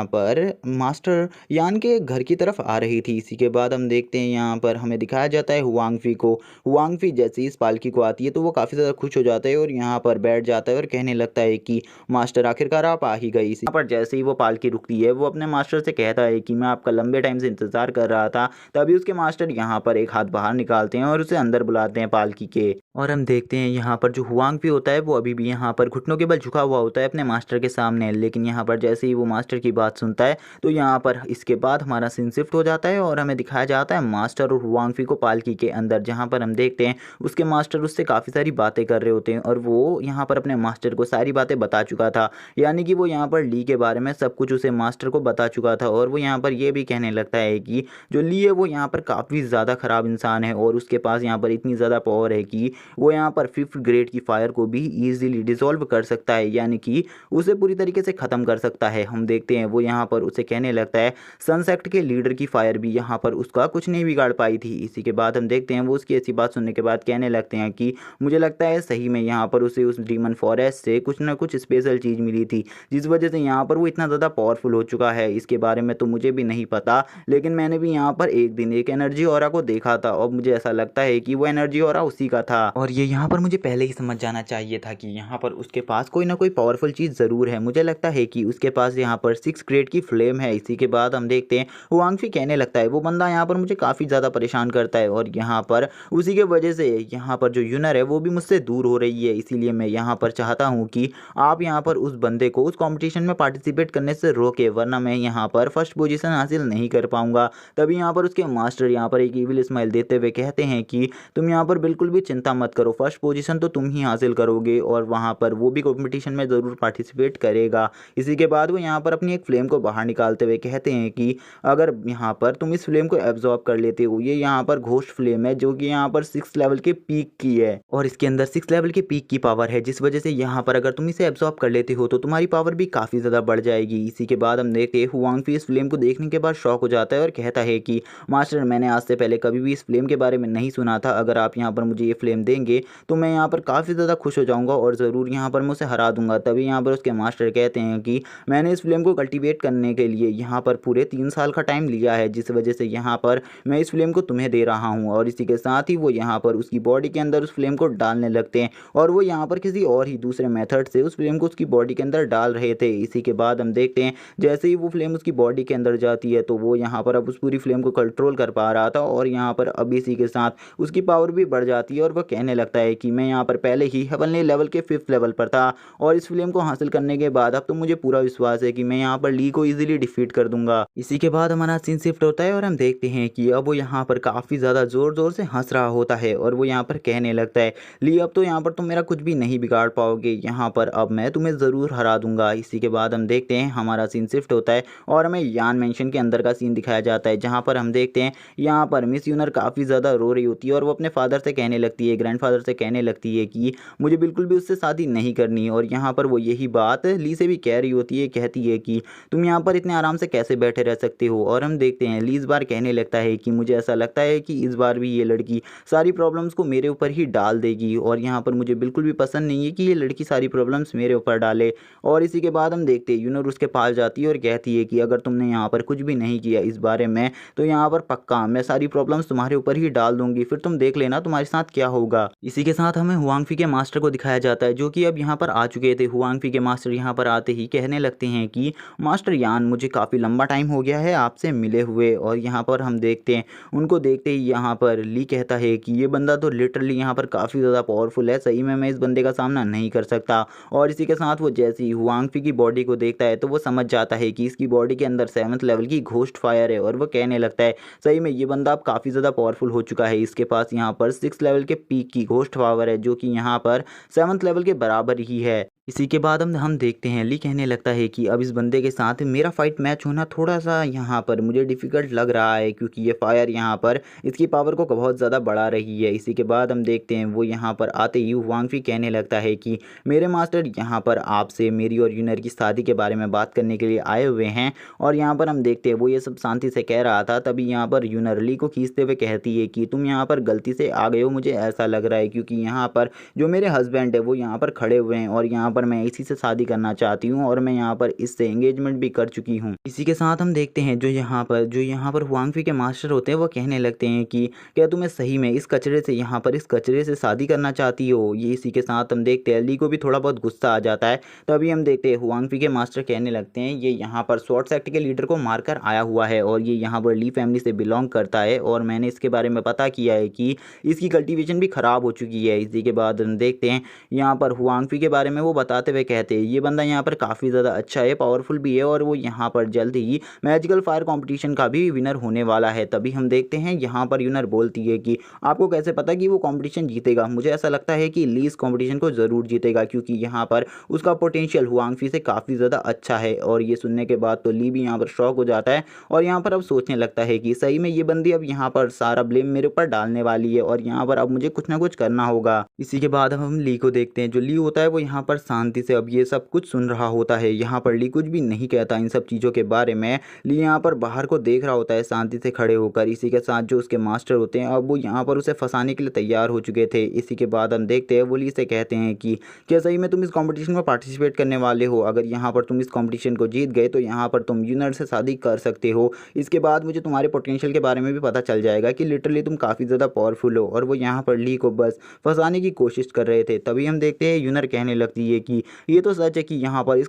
पर मास्टर यान के घर की तरफ आ रही थी। इसी के बाद हम देखते हैं यहाँ पर हमें दिखाया जाता है हुआंगफी को। हुआंगफी जैसे इस पालकी को आती है तो वो काफ़ी ज़्यादा खुश हो जाता है और यहाँ पर बैठ जाता है और कहने लगता है कि मास्टर आखिरकार आप आ ही गई। इसी पर जैसे ही वो पालकी रुकती है वो अपने मास्टर से कहता है कि मैं आपका लंबे टाइम से इंतज़ार कर रहा था। तभी उसके मास्टर यहाँ पर एक हाथ बाहर निकालते हैं और उसे अंदर बुलाते हैं पालकी के। और हम देखते हैं यहाँ पर जो हुआंगफी होता है वो अभी भी यहाँ पर घुटनों के बल झुका हुआ होता है अपने मास्टर के सामने, लेकिन यहाँ पर जैसे ही वो मास्टर की बात सुनता है तो यहाँ पर इसके बाद हमारा सीन शिफ्ट हो जाता है और हमें दिखाया जाता है मास्टर और हुआंगफी को पालकी के अंदर, जहाँ पर हम देखते हैं उसके मास्टर उससे काफ़ी सारी बातें कर रहे होते हैं और वो यहाँ पर अपने मास्टर को सारी बातें बता चुका था, यानी कि वो यहाँ पर ली के बारे में सब कुछ उसे मास्टर को बता चुका था। और वो यहाँ पर ये भी कहने लगता है कि जो ली है वो यहाँ पर काफ़ी ज़्यादा ख़राब इंसान है और उसके पास यहाँ पर इतनी ज़्यादा पावर है कि वो यहाँ पर 5th ग्रेड की फायर को भी ईजिली डिसॉल्व कर सकता है, यानी कि उसे पूरी तरीके से ख़त्म कर सकता है। हम देखते हैं वो यहाँ पर उसे कहने लगता है सन सेक्ट के लीडर की फायर भी यहाँ पर उसका कुछ नहीं बिगाड़ पाई थी। इसी के बाद हम देखते हैं वो उसकी ऐसी बात सुनने के बाद कहने लगते हैं कि मुझे लगता है सही में यहाँ पर उसे उस डीमन फॉरेस्ट से कुछ ना कुछ स्पेशल चीज़ मिली थी जिस वजह से यहाँ पर वो इतना ज़्यादा पावरफुल हो चुका है। इसके बारे में तो मुझे भी नहीं पता, लेकिन मैंने भी यहाँ पर एक दिन एक एनर्जी ऑरा को देखा था और मुझे ऐसा लगता है कि वो एनर्जी ऑरा उसी का था और ये यहाँ पर मुझे पहले ही समझ जाना चाहिए था कि यहाँ पर उसके पास कोई ना कोई पावरफुल चीज़ ज़रूर है। मुझे लगता है कि उसके पास यहाँ पर 6 ग्रेड की फ्लेम है। इसी के बाद हम देखते हैं हुआंगफी कहने लगता है वो बंदा यहाँ पर मुझे काफ़ी ज़्यादा परेशान करता है और यहाँ पर उसी के वजह से यहाँ पर जो यूनर है वो भी मुझसे दूर हो रही है, इसीलिए मैं यहाँ पर चाहता हूँ कि आप यहाँ पर उस बंदे को उस कॉम्पिटिशन में पार्टिसिपेट करने से रोके, वरना मैं यहाँ पर फर्स्ट पोजीशन हासिल नहीं कर पाऊंगा। तभी यहाँ पर उसके मास्टर यहाँ पर एक इविल स्माइल देते हुए कहते हैं कि तुम यहाँ पर बिल्कुल भी चिंता मत करो, फर्स्ट पोजीशन तो तुम ही हासिल करोगे और वहाँ पर वो भी कॉम्पिटिशन में ज़रूर पार्टिसिपेट करेगा। इसी के बाद वो यहाँ पर अपनी एक फ्लेम को बाहर निकालते हुए कहते हैं कि अगर यहाँ पर तुम इस फ्लेम को एब्जॉर्ब कर लेते हो, ये यहाँ पर घोस्ट फ्लेम है जो कि यहाँ पर 6 लेवल के पीक की है और इसके अंदर 6 लेवल के पीक की पावर है, जिस वजह से यहाँ पर अगर तुम इसे एब्जॉर्ब कर लेते हो तो तुम्हारी पावर भी काफ़ी ज़्यादा बढ़ जाएगी। इसी के बाद हम देखते हैं हुआंगफी इस फ्लेम को देखने के बाद शॉक हो जाता है और कहता है कि मास्टर मैंने आज से पहले कभी भी इस फ्लेम के बारे में नहीं सुना था, अगर आप यहाँ पर मुझे ये फ्लेम देंगे तो मैं यहाँ पर काफ़ी ज़्यादा खुश हो जाऊँगा और ज़रूर यहाँ पर मैं उसे हरा दूंगा। तभी यहाँ पर उसके मास्टर कहते हैं कि मैंने इस फ्लेम को कल्टीवेट करने के लिए यहाँ पर पूरे 3 साल का टाइम लिया है, जिस वजह से यहाँ पर मैं इस फ्लेम को तुम्हें दे रहा हूँ। और इसी के साथ ही वो यहाँ पर उसकी बॉडी के अंदर उस फ्लेम को डालने लगते हैं और वो यहाँ पर किसी और ही दूसरे मेथड से उस फ्लेम को उसकी बॉडी के अंदर डाल रहे थे। इसी के बाद हम देखते हैं जैसे ही वो फ्लेम उसकी बॉडी के अंदर जाती है तो वो यहाँ पर अब उस पूरी फ्लेम को कंट्रोल कर पा रहा था और यहाँ पर अब इसी के साथ उसकी पावर भी बढ़ जाती है और वह कहने लगता है कि मैं यहाँ पर पहले ही हेवनली लेवल के 5th लेवल पर था और इस फ्लेम को हासिल करने के बाद अब तो मुझे पूरा विश्वास है कि मैं यहाँ पर ली को इजीली डिफीट कर दूंगा। इसी के बाद हमारा सीन शिफ्ट होता है और हम देखते हैं कि अब वो यहाँ पर काफ़ी ज़्यादा ज़ोर ज़ोर से हंस रहा होता है और वो यहाँ पर कहने लगता है, ली अब तो यहाँ पर तुम मेरा कुछ भी नहीं बिगाड़ पाओगे, यहाँ पर अब मैं तुम्हें ज़रूर हरा दूंगा। इसी के बाद हम देखते हैं हमारा सीन शिफ्ट होता है और हमें यान मेंशन के अंदर का सीन दिखाया जाता है, जहाँ पर हम देखते हैं यहाँ पर मिस यूनर काफ़ी ज़्यादा रो रही होती है और वो अपने फादर से कहने लगती है, ग्रैंडफादर से कहने लगती है कि मुझे बिल्कुल भी उससे शादी नहीं करनी। और यहाँ पर वो यही बात ली से भी कह रही होती है, कहती है कि तुम यहाँ पर इतने आराम से कैसे बैठे रह सकते हो। और हम देखते हैं ली इस बार कहने लगता है कि मुझे ऐसा लगता है कि इस बार भी ये लड़की सारी प्रॉब्लम्स को मेरे ऊपर ही डाल देगी और यहाँ पर मुझे बिल्कुल भी पसंद नहीं है कि ये लड़की सारी प्रॉब्लम्स मेरे ऊपर डाले। और इसी के बाद हम देखते हैं यूनर उसके पास जाती है और कहती है कि अगर तुमने यहाँ पर कुछ भी नहीं किया इस बारे में तो यहाँ पर पक्का मैं सारी प्रॉब्लम्स तुम्हारे ऊपर ही डाल दूंगी, फिर तुम देख लेना तुम्हारे साथ क्या होगा। इसी के साथ हमें हुआंगफी के मास्टर को दिखाया जाता है जो कि अब यहाँ पर आ चुके थे। हुआंगफी के मास्टर यहाँ पर आते ही कहने लगते हैं कि मास्टर यान मुझे काफ़ी लंबा टाइम हो गया है आपसे मिले हुए। और यहाँ पर हम देखते हैं उनको देखते ही यहाँ पर ली कहता है कि ये बंदा तो लिटरली यहाँ पर काफ़ी ज़्यादा पावरफुल है, सही में मैं इस बंदे का सामना नहीं कर सकता। और इसी के साथ वो जैसे ही हुआंगफी की बॉडी को देखता है तो वो समझ जाता है कि इसकी बॉडी के अंदर 7th लेवल की घोस्ट फायर है और वो कहने लगता है सही में ये बंदा अब काफ़ी ज़्यादा पावरफुल हो चुका है, इसके पास यहाँ पर 6th लेवल के पीक की घोस्ट पावर है जो कि यहाँ पर 7th लेवल के बराबर ही है। इसी के बाद हम देखते हैं ली कहने लगता है कि अब इस बंदे के साथ मेरा फाइट मैच होना थोड़ा सा यहाँ पर मुझे डिफ़िकल्ट लग रहा है क्योंकि ये फायर यहाँ पर इसकी पावर को बहुत ज़्यादा बढ़ा रही है। इसी के बाद हम देखते हैं वो यहाँ पर आते ही हुआंगफी कहने लगता है कि मेरे मास्टर यहाँ पर आपसे मेरी और यूनर की शादी के बारे में बात करने के लिए आए हुए हैं। और यहाँ पर हम देखते हैं वो ये सब शांति से कह रहा था, तभी यहाँ पर यूनर ली को खींचते हुए कहती है कि तुम यहाँ पर गलती से आ गए हो, मुझे ऐसा लग रहा है क्योंकि यहाँ पर जो मेरे हस्बैंड है वो यहाँ पर खड़े हुए हैं और यहाँ पर मैं इसी से शादी करना चाहती हूँ और मैं यहाँ पर इससे एंगेजमेंट भी कर चुकी हूँ। इसी के साथ हम देखते हैं जो यहाँ पर हुआंगफी के मास्टर होते हैं वो कहने लगते हैं कि क्या तुम्हें सही में इस कचरे से यहाँ पर इस कचरे से शादी करना चाहती हो। ये इसी के साथ हम देखते हैं ली को भी थोड़ा बहुत गुस्सा आ जाता है। तभी हम देखते हैं हुआंगफी के मास्टर कहने लगते हैं ये यहाँ पर शॉर्ट सेक्ट के लीडर को मारकर आया हुआ है और ये यहाँ पर ली फैमिली से बिलोंग करता है और मैंने इसके बारे में पता किया है कि इसकी कल्टीवेशन भी खराब हो चुकी है। इसी के बाद हम देखते हैं यहाँ पर हुआंगफी के बारे में वो बताते हुए कहते हैं ये बंदा यहाँ पर काफ़ी ज़्यादा अच्छा है, पावरफुल भी है और वो यहाँ पर जल्द ही मैजिकल फायर कंपटीशन का भी विनर होने वाला है। तभी हम देखते हैं यहाँ पर यूनर बोलती है कि आपको कैसे पता कि वो कंपटीशन जीतेगा। मुझे ऐसा लगता है कि ली इस कंपटीशन को ज़रूर जीतेगा क्योंकि यहाँ पर उसका पोटेंशियल हुआंगफी से काफ़ी ज़्यादा अच्छा है। और ये सुनने के बाद तो ली भी यहाँ पर शॉक हो जाता है और यहाँ पर अब सोचने लगता है कि सही में ये बंदी अब यहाँ पर सारा ब्लेम मेरे ऊपर डालने वाली है और यहाँ पर अब मुझे कुछ ना कुछ करना होगा। इसी के बाद हम ली को देखते हैं, जो ली होता है वो यहाँ पर शांति से अब ये सब कुछ सुन रहा होता है। यहाँ पर ली कुछ भी नहीं कहता इन सब चीज़ों के बारे में। ली यहाँ पर बाहर को देख रहा होता है शांति से खड़े होकर। इसी के साथ जो उसके मास्टर होते हैं अब वो यहाँ पर उसे फंसाने के लिए तैयार हो चुके थे। इसी के बाद हम देखते हैं वो ली से कहते हैं कि क्या सही में तुम इस कॉम्पिटिशन में पार्टिसिपेट करने वाले हो। अगर यहाँ पर तुम इस कॉम्पिटिशन को जीत गए तो यहाँ पर तुम यूनर से शादी कर सकते हो। इसके बाद मुझे तुम्हारे पोटेंशियल के बारे में भी पता चल जाएगा कि लिटरली तुम काफ़ी ज़्यादा पावरफुल हो। और वो यहाँ पर ली को बस फंसाने की कोशिश कर रहे थे। तभी हम देखते हैं यूनर कहने लगती है कि ये तो सच है कि यहाँ पर इस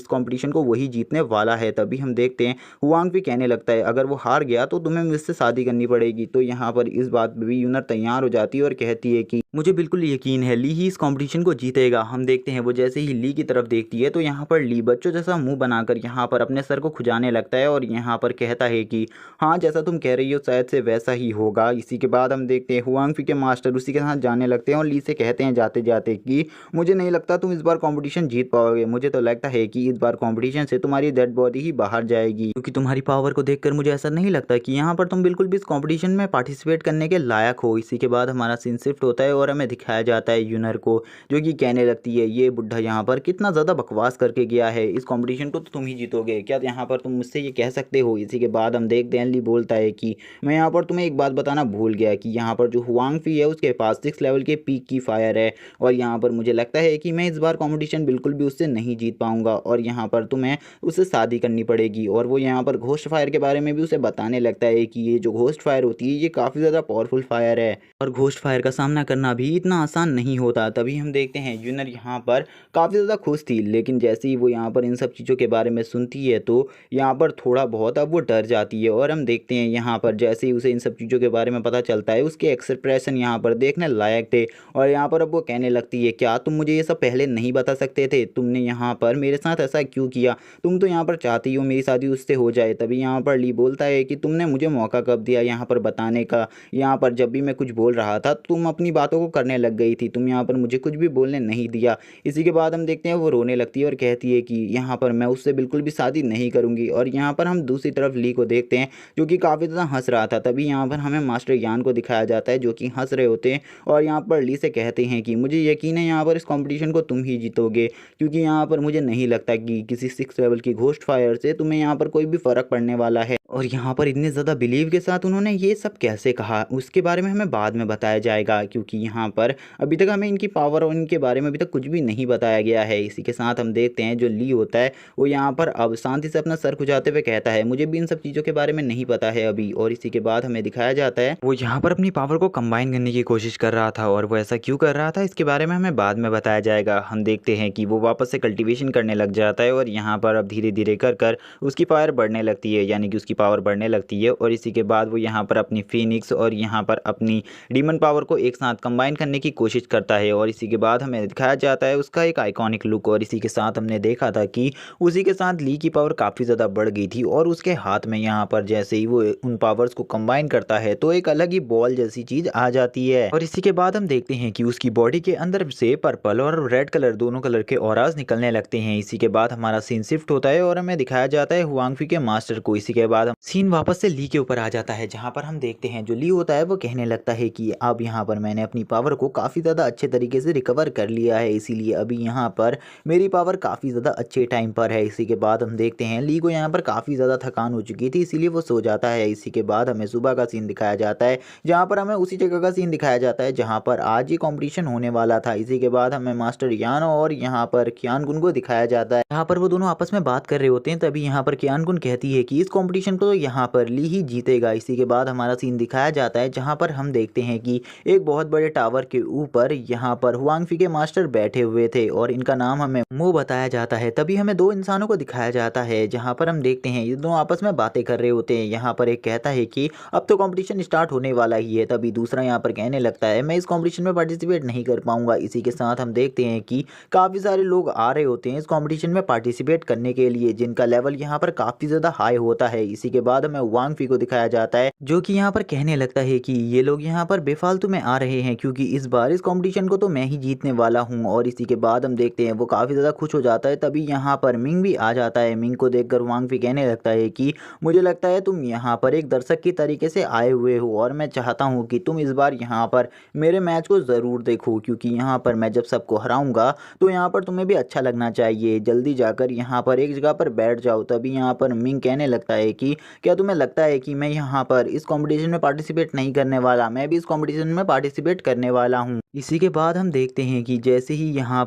कंपटीशन को वही जीतने वाला है। तभी हम देखते हैं हुआंग भी कहने लगता है अगर वो हार गया तो तुम्हें मुझसे शादी करनी पड़ेगी। तो यहाँ पर इस बात पर भी यूनर तैयार हो जाती है और कहती है कि मुझे बिल्कुल यकीन है ली ही इस कंपटीशन को जीतेगा। हम देखते हैं वो जैसे ही ली की तरफ देखती है तो यहाँ पर ली बच्चों जैसा मुंह बनाकर यहाँ पर अपने सर को खुजाने लगता है और यहाँ पर कहता है कि हाँ जैसा तुम कह रही हो शायद से वैसा ही होगा। इसी के बाद हम देखते हैं हुआंगफी के मास्टर उसी के साथ जाने लगते हैं और ली से कहते हैं जाते जाते कि मुझे नहीं लगता तुम इस बार कंपटीशन जीत पाओगे। मुझे तो लगता है कि इस बार कंपटीशन से तुम्हारी डेड बॉडी ही बाहर जाएगी क्योंकि तुम्हारी पावर को देखकर मुझे ऐसा नहीं लगता कि यहाँ पर तुम बिल्कुल भी इस कंपटीशन में पार्टिसिपेट करने के लायक हो। इसी के बाद हमारा सीन शिफ्ट होता है और हमें दिखाया जाता है यूनर को जो कि कहने लगती है ये बुढ़ा यहाँ पर कितना ज़्यादा बकवास करके गया है, इस कंपटीशन को तो तुम ही जीतोगे, क्या यहाँ पर तुम मुझसे ये कह सकते हो। इसी के बाद हम देखते हैं ली बोलता है कि मैं यहाँ पर तुम्हें एक बात बताना भूल गया कि यहाँ पर जो हुआंगफी है उसके पास 6 लेवल के पीक की फायर है और यहाँ पर मुझे लगता है कि मैं इस बार कंपटीशन बिल्कुल भी उससे नहीं जीत पाऊंगा और यहाँ पर तुम्हें उससे शादी करनी पड़ेगी। और वो यहाँ पर घोस्ट फायर के बारे में भी उसे बताने लगता है कि ये जो घोस्ट फायर होती है ये काफ़ी ज़्यादा पावरफुल फायर है और घोस्ट फायर का सामना करना भी इतना आसान नहीं होता। तभी हम देखते हैं यूनर यहाँ पर काफ़ी ज़्यादा खुश थी, लेकिन जैसे ही वो यहाँ पर इन सब चीज़ों के बारे में सुनती है तो यहाँ पर थोड़ा बहुत अब वो डर जाती है। और हम देखते हैं यहाँ पर जैसे ही उसे इन सब चीज़ों के बारे में पता चलता है उसके एक्सप्रेशन यहाँ पर देखने लायक थे। और यहाँ पर अब वो कहने लगती है, क्या तुम मुझे ये सब पहले नहीं बता सकते थे? तुमने यहाँ पर मेरे साथ ऐसा क्यों किया? तुम तो यहाँ पर चाहती हो मेरी शादी उससे हो जाए। तभी यहाँ पर ली बोलता है कि तुमने मुझे मौका कब दिया यहाँ पर बताने का? यहाँ पर जब भी मैं कुछ बोल रहा था तुम अपनी बातों को करने लग गई थी, तुम यहाँ पर मुझे कुछ भी बोलने नहीं दिया। इसी के बाद हम देखते हैं वो रोने लगती है और कहती है कि यहाँ पर मैं उससे बिल्कुल भी शादी नहीं करूँगी। और यहाँ पर हम दूसरी तरफ ली को देखते हैं जो कि काफ़ी ज़्यादा हंस रहा था। तभी यहाँ पर हमें मास्टर यान को दिखाया जाता है जो कि हंस रहे होते हैं और यहाँ पर ली से कहते हैं कि मुझे यकीन है यहाँ पर इस कंपटीशन को तुम ही जीतोगे, क्योंकि यहाँ पर मुझे नहीं लगता कि किसी 6 लेवल की घोस्ट फायर से तुम्हें यहाँ पर कोई भी फ़र्क पड़ने वाला है। और यहाँ पर इतने ज़्यादा बिलीव के साथ उन्होंने ये सब कैसे कहा उसके बारे में हमें बाद में बताया जाएगा, क्योंकि यहाँ पर अभी तक हमें इनकी पावर और इनके बारे में अभी तक कुछ भी नहीं बताया गया है। इसी के साथ हम देखते हैं जो ली होता है वो यहाँ पर अब शांति से अपना सर खुजाते हुए कहता है, मुझे भी इन सब चीज़ों के बारे में नहीं पता है अभी। और इसी के बाद हमें दिखाया जाता है वो यहाँ पर अपनी पावर को कंबाइन करने की कोशिश कर रहा था और वो ऐसा क्यों कर रहा था इसके बारे में हमें बाद में बताया जाएगा। हम देखते हैं कि वो वापस से कल्टीवेशन करने लग जाता है और यहाँ पर अब धीरे धीरे कर कर उसकी पावर बढ़ने लगती है, यानी कि उसकी पावर बढ़ने लगती है। और इसी के बाद वो यहाँ पर अपनी फीनिक्स और यहाँ पर अपनी डीमन पावर को एक साथ कंबाइन करने की कोशिश करता है। और इसी के बाद हमें दिखाया जाता है उसका एक आइकॉनिक लुक। और इसी के साथ हमने देखा था कि उसी के साथ ली की पावर काफ़ी ज़्यादा बढ़ गई थी और उसके हाथ में यहाँ पर जैसे ही वो उन पावर्स को कंबाइन करता है तो एक अलग ही बॉल जैसी चीज़ आ जाती है। और इसी के बाद हम देखते हैं कि उसकी बॉडी के अंदर से पर्पल और रेड कलर दोनों कलर के ऑराज निकलने लगते हैं। इसी के बाद हमारा सीन शिफ्ट होता है और हमें दिखाया जाता है हुआंगफी के मास्टर को। इसी के बाद सीन वापस से ली के ऊपर आ जाता है जहाँ पर हम देखते हैं जो ली होता है वो कहने लगता है कि अब यहाँ पर मैंने अपनी पावर को काफ़ी ज़्यादा अच्छे तरीके से रिकवर कर लिया है, इसीलिए अभी यहाँ पर मेरी पावर काफ़ी ज़्यादा अच्छे टाइम पर है। इसी के बाद हम देखते हैं ली को यहाँ पर काफ़ी ज़्यादा थकान हो चुकी थी इसीलिए वो सो जाता है। इसी के बाद हमें सुबह का सीन दिखाया जाता है जहाँ पर हमें उसी जगह का सीन दिखाया जाता है जहाँ पर आज ये कॉम्पिटिशन होने वाला था। इसी के बाद हमें मास्टर यान और यहाँ पर कियान गुन को दिखाया जाता है, यहाँ पर वो दोनों आपस में बात कर रहे होते हैं। तभी यहाँ पर कियान गुन कहती है कि इस कॉम्पिटिशन को तो यहाँ पर ली ही जीतेगा। इसी के बाद हमारा सीन दिखाया जाता है जहाँ पर हम देखते हैं कि एक बहुत बड़े टावर के ऊपर यहाँ पर हुआंगफी के मास्टर बैठे हुए थे और इनका नाम हमें मो बताया जाता है। तभी हमें दो इंसानों को दिखाया जाता है जहाँ पर हम देखते हैं ये दोनों आपस में बातें कर रहे होते हैं। यहाँ पर एक कहता है कि अब तो कंपटीशन स्टार्ट होने वाला ही है, तभी दूसरा यहाँ पर कहने लगता है मैं इस कंपटीशन में पार्टिसिपेट नहीं कर पाऊंगा। इसी के साथ हम देखते हैं कि काफ़ी सारे लोग आ रहे होते हैं इस कंपटीशन में पार्टिसिपेट करने के लिए जिनका लेवल यहाँ पर काफ़ी ज़्यादा हाई होता है। इसी के बाद हमें वांगफी को दिखाया जाता है जो कि यहाँ पर कहने लगता है कि ये लोग यहाँ पर बेफालतू में आ रहे हैं क्योंकि इस बार इस कंपटीशन को तो मैं ही जीतने वाला हूँ। और इसी के बाद हम देखते हैं वो काफ़ी ज़्यादा खुश हो जाता है। तभी यहाँ पर मिंग भी आ जाता है। मिंग को देखकर वांगफी कहने लगता है कि मुझे लगता है तुम यहाँ पर एक दर्शक की तरीके से आए हुए हो और मैं चाहता हूँ कि तुम इस बार यहाँ पर मेरे मैच को ज़रूर देखो, क्योंकि यहाँ पर मैं जब सबको हराऊंगा तो यहाँ पर तुम्हें भी अच्छा लगना चाहिए। जल्दी जाकर यहाँ पर एक जगह पर बैठ जाओ। तभी यहाँ पर मिंग कहने लगता है कि क्या तुम्हें लगता है कि मैं यहाँ पर इस कंपटीशन में पार्टिसिपेट नहीं करने वाला? मैं भी इस कंपटीशन में पार्टिसिपेट करने वाला हूँ। इसी के बाद हम देखते हैं कि जैसे ही यहाँ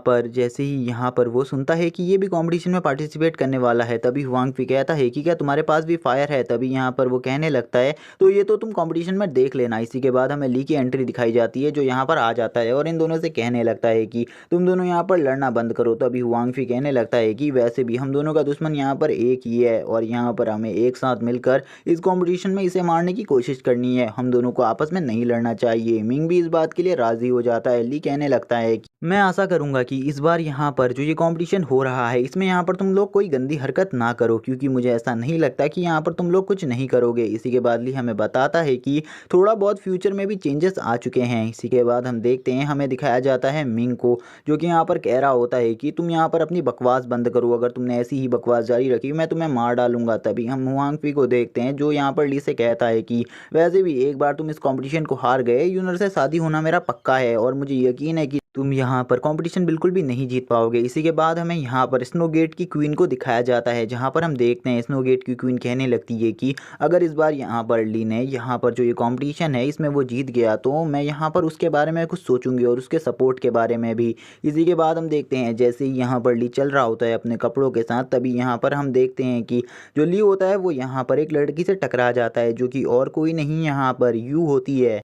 पर वो सुनता है कि ये भी कंपटीशन में पार्टिसिपेट करने वाला है, तभी हुआंगफी कहता है कि क्या तुम्हारे पास भी फायर है? तभी यहाँ पर वो कहने लगता है तो ये तो तुम कंपटीशन में देख लेना। इसी के बाद हमें ली की एंट्री दिखाई जाती है जो यहाँ पर आ जाता है और इन दोनों से कहने लगता है कि तुम दोनों यहाँ पर लड़ना बंद करो। तभी हुआंगफी कहने लगता है कि वैसे भी हम दोनों का दुश्मन यहाँ पर एक ही है और यहाँ पर हमें एक साथ मिलकर इस कंपटीशन में इसे मारने की कोशिश करनी है, हम दोनों को आपस में नहीं लड़ना चाहिए। मिंग भी इस बात के लिए राजी हो जाता है। ली कहने लगता है कि मैं आशा करूंगा कि इस बार यहाँ पर जो ये कंपटीशन हो रहा है इसमें यहाँ पर तुम लोग कोई गंदी हरकत ना करो, क्योंकि मुझे ऐसा नहीं लगता कि यहाँ पर तुम लोग कुछ नहीं करोगे। इसी के बाद ली हमें बताता है कि थोड़ा बहुत फ्यूचर में भी चेंजेस आ चुके हैं। इसी के बाद हम देखते हैं हमें दिखाया जाता है मिंग को जो कि यहाँ पर कह रहा होता है कि तुम यहाँ पर अपनी बकवास बंद करो, अगर तुमने ऐसी ही बकवास जारी रखी मैं तुम्हें मार डालूंगा। तभी हम हुआंगफी को देखते हैं जो यहाँ पर ली से कहता है कि वैसे भी एक बार तुम इस कंपटीशन को हार गए, यूनर से शादी होना मेरा पक्का है और मुझे यकीन है कि तुम यहाँ पर कंपटीशन बिल्कुल भी नहीं जीत पाओगे। इसी के बाद हमें यहाँ पर स्नो गेट की क्वीन को दिखाया जाता है, जहाँ पर हम देखते हैं स्नो गेट की क्वीन कहने लगती है कि अगर इस बार यहाँ पर ली ने यहाँ पर जो ये कंपटीशन है इसमें वो जीत गया तो मैं यहाँ पर उसके बारे में कुछ सोचूंगी और उसके सपोर्ट के बारे में भी। इसी के बाद हम देखते हैं जैसे ही यहाँ पर ली चल रहा होता है अपने कपड़ों के साथ, तभी यहाँ पर हम देखते हैं कि जो ली होता है वो यहाँ पर एक लड़की से टकरा जाता है, जो कि और कोई नहीं यहाँ पर यू होती है।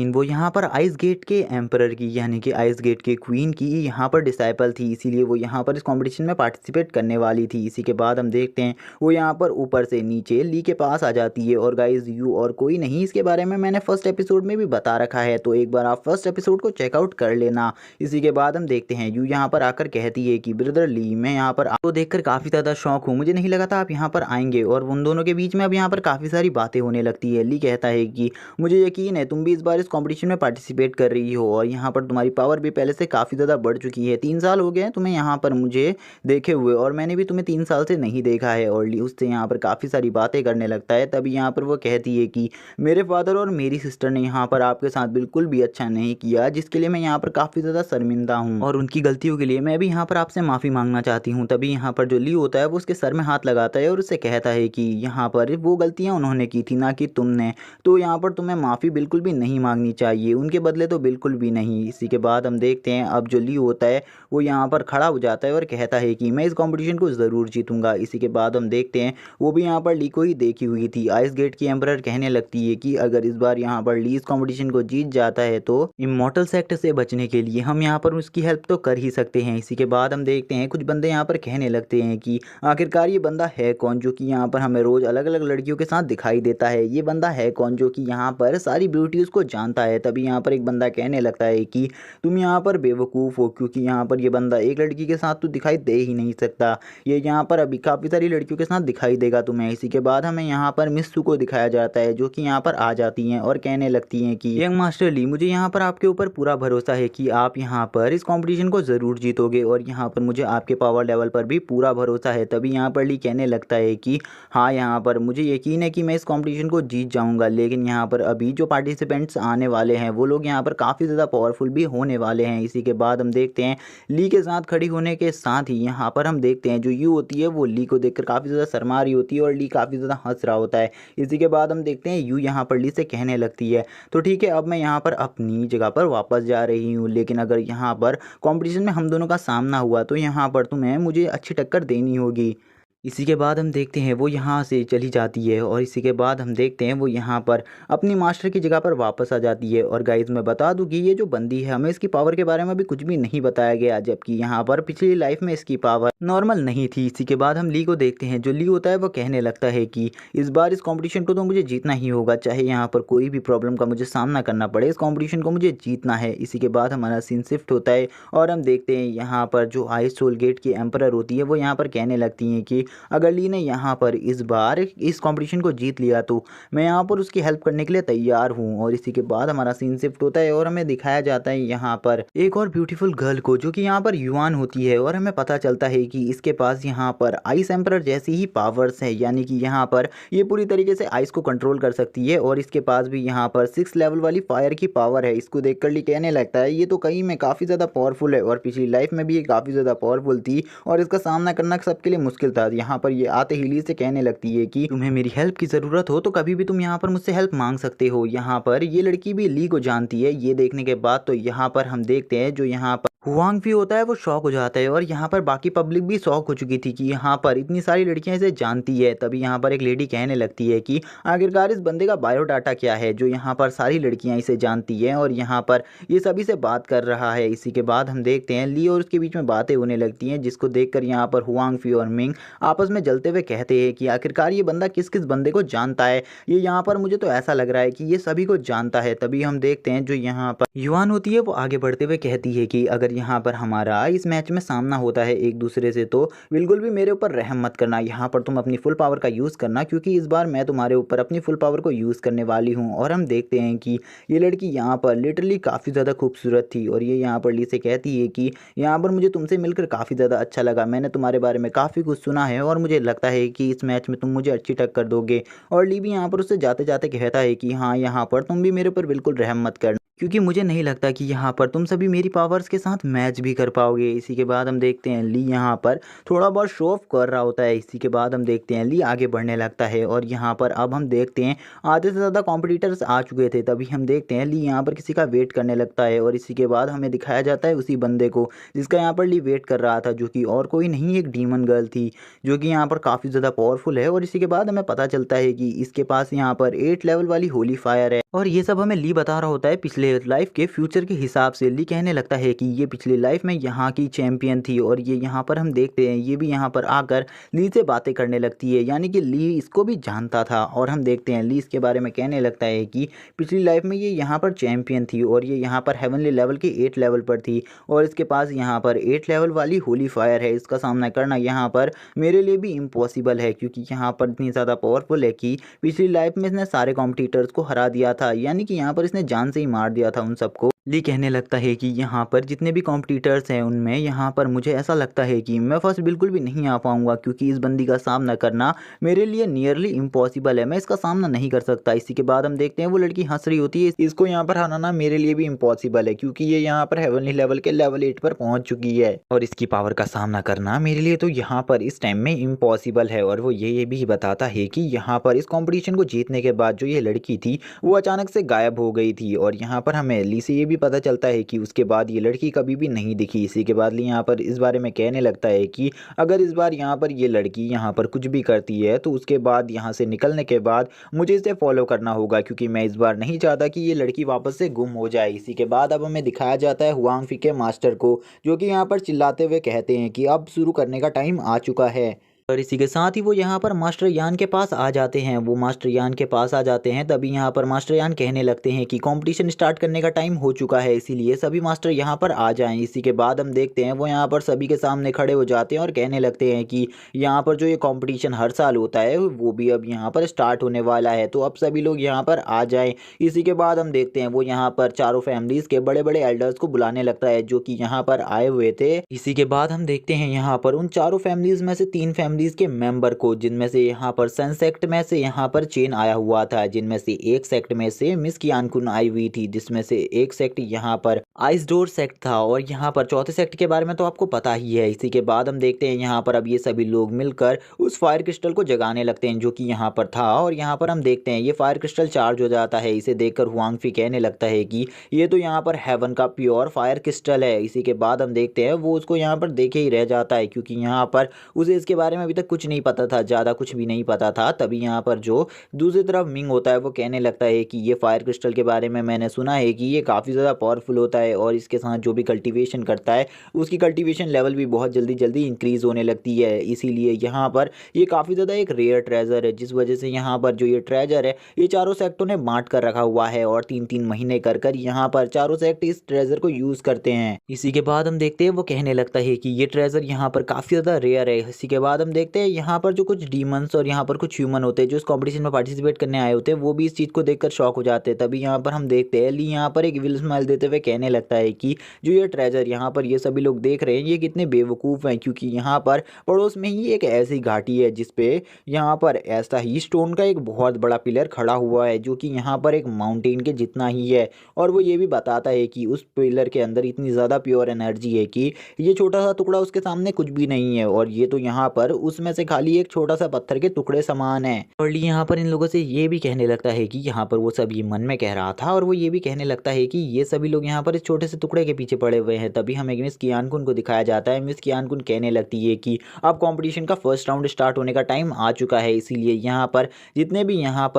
वो यहाँ पर आइस गेट के एम्परर की यानी कि आइस गेट के क्वीन की यहाँ पर डिसाइपल थी, इसीलिए वो यहाँ पर इस कंपटीशन में पार्टिसिपेट करने वाली थी। इसी के बाद हम देखते हैं वो यहाँ पर ऊपर से नीचे ली के पास आ जाती है और गाइज यू और कोई नहीं, इसके बारे में मैंने फर्स्ट एपिसोड में भी बता रखा है, तो एक बार आप फर्स्ट एपिसोड को चेकआउट कर लेना। इसी के बाद हम देखते हैं यू यहाँ पर आकर कहती है कि ब्रदर ली, मैं यहाँ पर आपको देखकर काफ़ी ज़्यादा शौक हूँ, मुझे नहीं लगा था आप यहाँ पर आएंगे। और उन दोनों के बीच में अब यहाँ पर काफ़ी सारी बातें होने लगती है। ली कहता है कि मुझे यकीन है तुम भी इस बार इस कंपटीशन में पार्टिसिपेट कर रही हो और यहाँ पर तुम्हारी पावर भी पहले से काफ़ी ज़्यादा बढ़ चुकी है। 3 साल हो गए हैं तुम्हें यहाँ पर मुझे देखे हुए और मैंने भी तुम्हें 3 साल से नहीं देखा है। और ली उससे यहाँ पर काफ़ी सारी बातें करने लगता है। तभी यहाँ पर वो कहती है कि मेरे फादर और मेरी सिस्टर ने यहाँ पर आपके साथ बिल्कुल भी अच्छा नहीं किया, जिसके लिए मैं यहाँ पर काफ़ी ज़्यादा शर्मिंदा हूँ और उनकी गलतियों के लिए मैं भी यहाँ पर आपसे माफ़ी मांगना चाहती हूँ। तभी यहाँ पर जो ली होता है वो उसके सर में हाथ लगाता है और उससे कहता है कि यहाँ पर वो गलतियाँ उन्होंने की थी ना कि तुमने, तो यहाँ पर तुम्हें माफ़ी बिल्कुल भी नहीं मांगनी चाहिए, उनके बदले तो बिल्कुल भी नहीं। इसी के बाद हम देखते हैं अब जो ली होता है वो यहाँ पर खड़ा हो जाता है और कहता है कि मैं इस कंपटीशन को ज़रूर जीतूंगा। इसी के बाद हम देखते हैं वो भी यहाँ पर ली को ही देखी हुई थी। आइस गेट की एम्परर कहने लगती है कि अगर इस बार यहाँ पर ली इस कंपटीशन को जीत जाता है तो इमॉर्टल सेक्ट से बचने के लिए हम यहाँ पर उसकी हेल्प तो कर ही सकते हैं। इसी के बाद हम देखते हैं कुछ बंदे यहाँ पर कहने लगते हैं कि आखिरकार ये बंदा है कौन जो कि यहाँ पर हमें रोज़ अलग अलग लड़कियों के साथ दिखाई देता है, ये बंदा है कौन जो कि यहाँ पर सारी ब्यूटीज़ को जानता है। तभी यहाँ पर एक बंदा कहने लगता है कि तुम यहाँ पर बेवकूफ़ हो, क्योंकि यहाँ पर ये बंदा एक लड़की के साथ तो दिखाई दे ही नहीं सकता, ये यहाँ पर अभी काफ़ी सारी लड़कियों के साथ दिखाई देगा तुम्हें। इसी के बाद हमें यहाँ पर मिस सू को दिखाया जाता है जो कि यहाँ पर आ जाती हैं और कहने लगती हैं कि यंग मास्टर ली, मुझे यहाँ पर आपके ऊपर पूरा भरोसा है कि आप यहाँ पर इस कंपटीशन को ज़रूर जीतोगे और यहाँ पर मुझे आपके पावर लेवल पर भी पूरा भरोसा है। तभी यहाँ पर ली कहने लगता है कि हाँ, यहाँ पर मुझे यकीन है कि मैं इस कंपटीशन को जीत जाऊँगा, लेकिन यहाँ पर अभी जो पार्टिसिपेंट्स आने वाले हैं वो लोग यहाँ पर काफ़ी ज़्यादा पावरफुल भी होने वाले हैं। इसी के बाद हम देखते हैं ली के साथ खड़ी होने के साथ ही यहाँ पर हम देखते हैं जो यू होती है वो ली को देखकर काफ़ी ज़्यादा शर्मा रही होती है और ली काफ़ी ज़्यादा हंस रहा होता है। इसी के बाद हम देखते हैं यू यहाँ पर ली से कहने लगती है तो ठीक है, अब मैं यहाँ पर अपनी जगह पर वापस जा रही हूँ, लेकिन अगर यहाँ पर कंपटीशन में हम दोनों का सामना हुआ तो यहाँ पर तुम्हें मुझे अच्छी टक्कर देनी होगी। इसी के बाद हम देखते हैं वो यहाँ से चली जाती है और इसी के बाद हम देखते हैं वो यहाँ पर अपनी मास्टर की जगह पर वापस आ जाती है। और गाइज मैं बता दूं कि ये जो बंदी है हमें इसकी पावर के बारे में भी कुछ भी नहीं बताया गया, जबकि यहाँ पर पिछली लाइफ में इसकी पावर नॉर्मल नहीं थी। इसी के बाद हम ली को देखते हैं, जो ली होता है वो कहने लगता है कि इस बार इस कॉम्पिटिशन को तो मुझे जीतना ही होगा, चाहे यहाँ पर कोई भी प्रॉब्लम का मुझे सामना करना पड़े, इस कॉम्पिटिशन को मुझे जीतना है। इसी के बाद हमारा सीन शिफ्ट होता है और हम देखते हैं यहाँ पर जो आइस सोल गेट की एम्परर होती है वो यहाँ पर कहने लगती हैं कि अगर ली ने यहाँ पर इस बार इस कंपटीशन को जीत लिया तो मैं यहाँ पर उसकी हेल्प करने के लिए तैयार हूँ। और इसी के बाद हमारा सीन शिफ्ट होता है और हमें दिखाया जाता है यहाँ पर एक और ब्यूटीफुल गर्ल को, जो कि यहाँ पर युआन होती है। और हमें पता चलता है कि इसके पास यहाँ पर आइस एम्परर जैसी ही पावर्स है, यानी कि यहाँ पर ये पूरी तरीके से आइस को कंट्रोल कर सकती है और इसके पास भी यहाँ पर 6 लेवल वाली फायर की पावर है। इसको देखकर ली कहने लगता है ये तो कहीं में काफ़ी ज़्यादा पावरफुल है और पिछली लाइफ में भी ये काफ़ी ज़्यादा पावरफुल थी और इसका सामना करना सबके लिए मुश्किल था। यहाँ पर ये आते ही ली से कहने लगती है कि तुम्हें मेरी हेल्प की ज़रूरत हो तो कभी भी तुम यहाँ पर मुझसे हेल्प मांग सकते हो। यहाँ पर ये लड़की भी ली को जानती है। ये देखने के बाद तो यहाँ पर हम देखते हैं जो यहाँ पर हुआंग फी होता है वो शॉक हो जाता है और यहाँ पर बाकी पब्लिक भी शॉक हो चुकी थी कि यहाँ पर इतनी सारी लड़कियां इसे जानती है। तभी यहाँ पर एक लेडी कहने लगती है कि आखिरकार इस बंदे का बायोडाटा क्या है जो यहाँ पर सारी लड़कियां इसे जानती हैं और यहाँ पर ये सभी से बात कर रहा है। इसी के बाद हम देखते हैं ली और उसके बीच में बातें होने लगती हैं, जिसको देखकर यहाँ पर हुआंग फी और मिंग आपस में जलते हुए कहते हैं कि आखिरकार ये बंदा किस किस बंदे को जानता है। ये यहाँ पर मुझे तो ऐसा लग रहा है कि ये सभी को जानता है। तभी हम देखते हैं जो यहाँ पर युआन होती है वो आगे बढ़ते हुए कहती है कि अगर यहाँ पर हमारा इस मैच में सामना होता है एक दूसरे से तो बिल्कुल भी मेरे ऊपर रहम मत करना, यहाँ पर तुम अपनी फुल पावर का यूज़ करना, क्योंकि इस बार मैं तुम्हारे ऊपर अपनी फुल पावर को यूज़ करने वाली हूँ। और हम देखते हैं कि ये लड़की यहाँ पर लिटरली काफ़ी ज़्यादा खूबसूरत थी और ये यहाँ पर ली से कहती है कि यहाँ पर मुझे तुमसे मिलकर काफ़ी ज़्यादा अच्छा लगा, मैंने तुम्हारे बारे में काफ़ी कुछ सुना है और मुझे लगता है कि इस मैच में तुम मुझे अच्छी टक्कर दोगे। और ली भी यहाँ पर उससे जाते जाते कहता है कि हाँ, यहाँ पर तुम भी मेरे ऊपर बिल्कुल रहम मत करना। क्योंकि मुझे नहीं लगता कि यहाँ पर तुम सभी मेरी पावर्स के साथ मैच भी कर पाओगे। इसी के बाद हम देखते हैं ली यहाँ पर थोड़ा बहुत शो ऑफ कर रहा होता है। इसी के बाद हम देखते हैं ली आगे बढ़ने लगता है और यहाँ पर अब हम देखते हैं आधे से ज़्यादा कॉम्पिटिटर्स आ चुके थे। तभी हम देखते हैं ली यहाँ पर किसी का वेट करने लगता है और इसी के बाद हमें दिखाया जाता है उसी बंदे को जिसका यहाँ पर ली वेट कर रहा था, जो कि और कोई नहीं एक डीमन गर्ल थी जो कि यहाँ पर काफ़ी ज़्यादा पावरफुल है। और इसी के बाद हमें पता चलता है कि इसके पास यहाँ पर 8 लेवल वाली होली फायर है और ये सब हमें ली बता रहा होता है पिछले लाइफ के फ्यूचर के हिसाब से। ली कहने लगता है कि ये पिछली लाइफ में यहाँ की चैंपियन थी और ये यहाँ पर हम देखते हैं ये भी यहाँ पर आकर ली से बातें करने लगती है, यानी कि ली इसको भी जानता था। और हम देखते हैं ली इसके बारे में कहने लगता है कि पिछली लाइफ में ये यहाँ पर चैंपियन थी और ये यहाँ पर हेवनली लेवल के 8 लेवल पर थी और इसके पास यहाँ पर 8 लेवल वाली होली फायर है। इसका सामना करना यहाँ पर मेरे लिए भी इम्पॉसिबल है क्योंकि यहाँ पर इतनी ज़्यादा पावरफुल है कि पिछली लाइफ में इसने सारे कॉम्पिटिटर्स को हरा दिया था, यानी कि यहाँ पर इसने जान से ही मार दिया था उन सबको। ली कहने लगता है कि यहाँ पर जितने भी कॉम्पिटिटर्स हैं उनमें यहाँ पर मुझे ऐसा लगता है कि मैं फर्स्ट बिल्कुल भी नहीं आ पाऊंगा क्योंकि इस बंदी का सामना करना मेरे लिए नियरली इम्पॉसिबल है, मैं इसका सामना नहीं कर सकता। इसी के बाद हम देखते हैं वो लड़की हंस रही होती है। इसको यहाँ पर हराना मेरे लिए भी इम्पॉसिबल है क्योंकि ये यहाँ पर हेवनली लेवल के लेवल 8 पर पहुंच चुकी है और इसकी पावर का सामना करना मेरे लिए तो यहाँ पर इस टाइम में इम्पॉसिबल है। और वो ये भी बताता है कि यहाँ पर इस कॉम्पिटिशन को जीतने के बाद जो ये लड़की थी वो अचानक से गायब हो गई थी और यहाँ पर हमें ली से ये भी पता चलता है कि उसके बाद ये लड़की कभी भी नहीं दिखी। इसी के बाद ली यहाँ पर इस बारे में कहने लगता है कि अगर इस बार यहाँ पर ये लड़की यहाँ पर कुछ भी करती है तो उसके बाद यहाँ से निकलने के बाद मुझे इसे फॉलो करना होगा क्योंकि मैं इस बार नहीं चाहता कि ये लड़की वापस से गुम हो जाए। इसी के बाद अब हमें दिखाया जाता है हुआंग फी के मास्टर को जो कि यहाँ पर चिल्लाते हुए कहते हैं कि अब शुरू करने का टाइम आ चुका है। और इसी के साथ ही वो यहाँ पर मास्टर यान के पास आ जाते हैं। वो मास्टर यान के पास आ जाते हैं तभी यहाँ पर मास्टर यान कहने लगते हैं कि कंपटीशन स्टार्ट करने का टाइम हो चुका है, इसीलिए सभी मास्टर यहाँ पर आ जाएं। इसी के बाद हम देखते हैं वो यहाँ पर सभी के सामने खड़े हो जाते हैं और कहने लगते हैं कि यहाँ पर जो ये कॉम्पिटिशन हर साल होता है वो भी अब यहाँ पर स्टार्ट होने वाला है, तो अब सभी लोग यहाँ पर आ जाएँ। इसी के बाद हम देखते हैं वो यहाँ पर चारों फैमिलीज़ के बड़े बड़े एल्डर्स को बुलाने लगता है जो कि यहाँ पर आए हुए थे। इसी के बाद हम देखते हैं यहाँ पर उन चारों फैमिलीज़ में से 3 फैमिलीज़ के मेंबर को, जिनमें से यहाँ पर सन सेक्ट में से यहाँ पर चेन आया हुआ था, जिनमें से एक सेक्ट में से मिस कियानकुन आई हुई थी, जिसमें से एक सेक्ट यहाँ पर आइस डोर सेक्ट था और यहाँ पर चौथे सेक्ट के बारे में तो आपको पता ही है। इसी के बाद हम देखते हैं यहाँ पर अब ये सभी लोग मिलकर उस फायर क्रिस्टल को जगाने लगते हैं जो कि यहाँ पर था और यहाँ पर हम देखते हैं ये फायर क्रिस्टल चार्ज हो जाता है। इसे देखकर हुआंग फी कहने लगता है कि ये तो यहाँ पर हेवन का प्योर फायर क्रिस्टल है। इसी के बाद हम देखते हैं वो उसको यहाँ पर देखे ही रह जाता है क्योंकि यहाँ पर उसे इसके बारे में अभी तक कुछ नहीं पता था, ज़्यादा कुछ भी नहीं पता था। तभी यहाँ पर जो दूसरी तरफ मिंग होता है वो कहने लगता है कि ये फायर क्रिस्टल के बारे में मैंने सुना है कि ये काफ़ी ज़्यादा पावरफुल होता है और इसके साथ जो भी कल्टीवेशन करता है उसकी कल्टीवेशन लेवल भी बहुत जल्दी जल्दी इंक्रीज़ होने लगती है। इसीलिए यहाँ पर ये काफ़ी ज़्यादा एक रेयर ट्रेजर है, जिस वजह से यहाँ पर जो ये ट्रेजर है ये चारों सेक्टों ने बांट कर रखा हुआ है और 3-3 महीने कर कर यहाँ पर चारों सेक्ट इस ट्रेजर को यूज़ करते हैं। इसी के बाद हम देखते हैं वो कहने लगता है कि ये ट्रेजर यहाँ पर काफ़ी ज़्यादा रेयर है। इसी के बाद हम देखते हैं यहाँ पर जो कुछ डीमंस और यहाँ पर कुछ ह्यूमन होते हैं जो इस कंपटीशन में पार्टिसिपेट करने आए होते हैं वो भी इस चीज़ को देखकर शॉक हो जाते हैं। तभी यहाँ पर हम देखते हैं ली यहाँ पर एक विल स्माइल देते हुए कहने लगता है कि जो ये ट्रेजर यहाँ पर ये सभी लोग देख रहे हैं ये कितने बेवकूफ़ हैं, क्योंकि यहाँ पर पड़ोस में ही एक ऐसी घाटी है जिसपे यहाँ पर ऐसा ही स्टोन का एक बहुत बड़ा पिलर खड़ा हुआ है जो कि यहाँ पर एक माउंटेन के जितना ही है। और वो ये भी बताता है कि उस पिलर के अंदर इतनी ज़्यादा प्योर एनर्जी है कि ये छोटा सा टुकड़ा उसके सामने कुछ भी नहीं है और ये तो यहाँ पर उसमें से खाली एक छोटा सा पत्थर के टुकड़े समान है। और ली यहाँ पर इन लोगों से ये भी कहने लगता है कि यहाँ पर वो सभी मन में कह रहा था और वो ये भी कहने लगता है कि ये सभी लोग यहाँ पर इस छोटे से टुकड़े के पीछे पड़े हुए हैं। तभी हमें मिस कियानकुन को दिखाया जाता है। मिस कियानकुन कहने लगती है कि अब कंपटीशन का फर्स्ट राउंड स्टार्ट होने का टाइम आ चुका है, इसीलिए यहाँ पर जितने भी यहाँ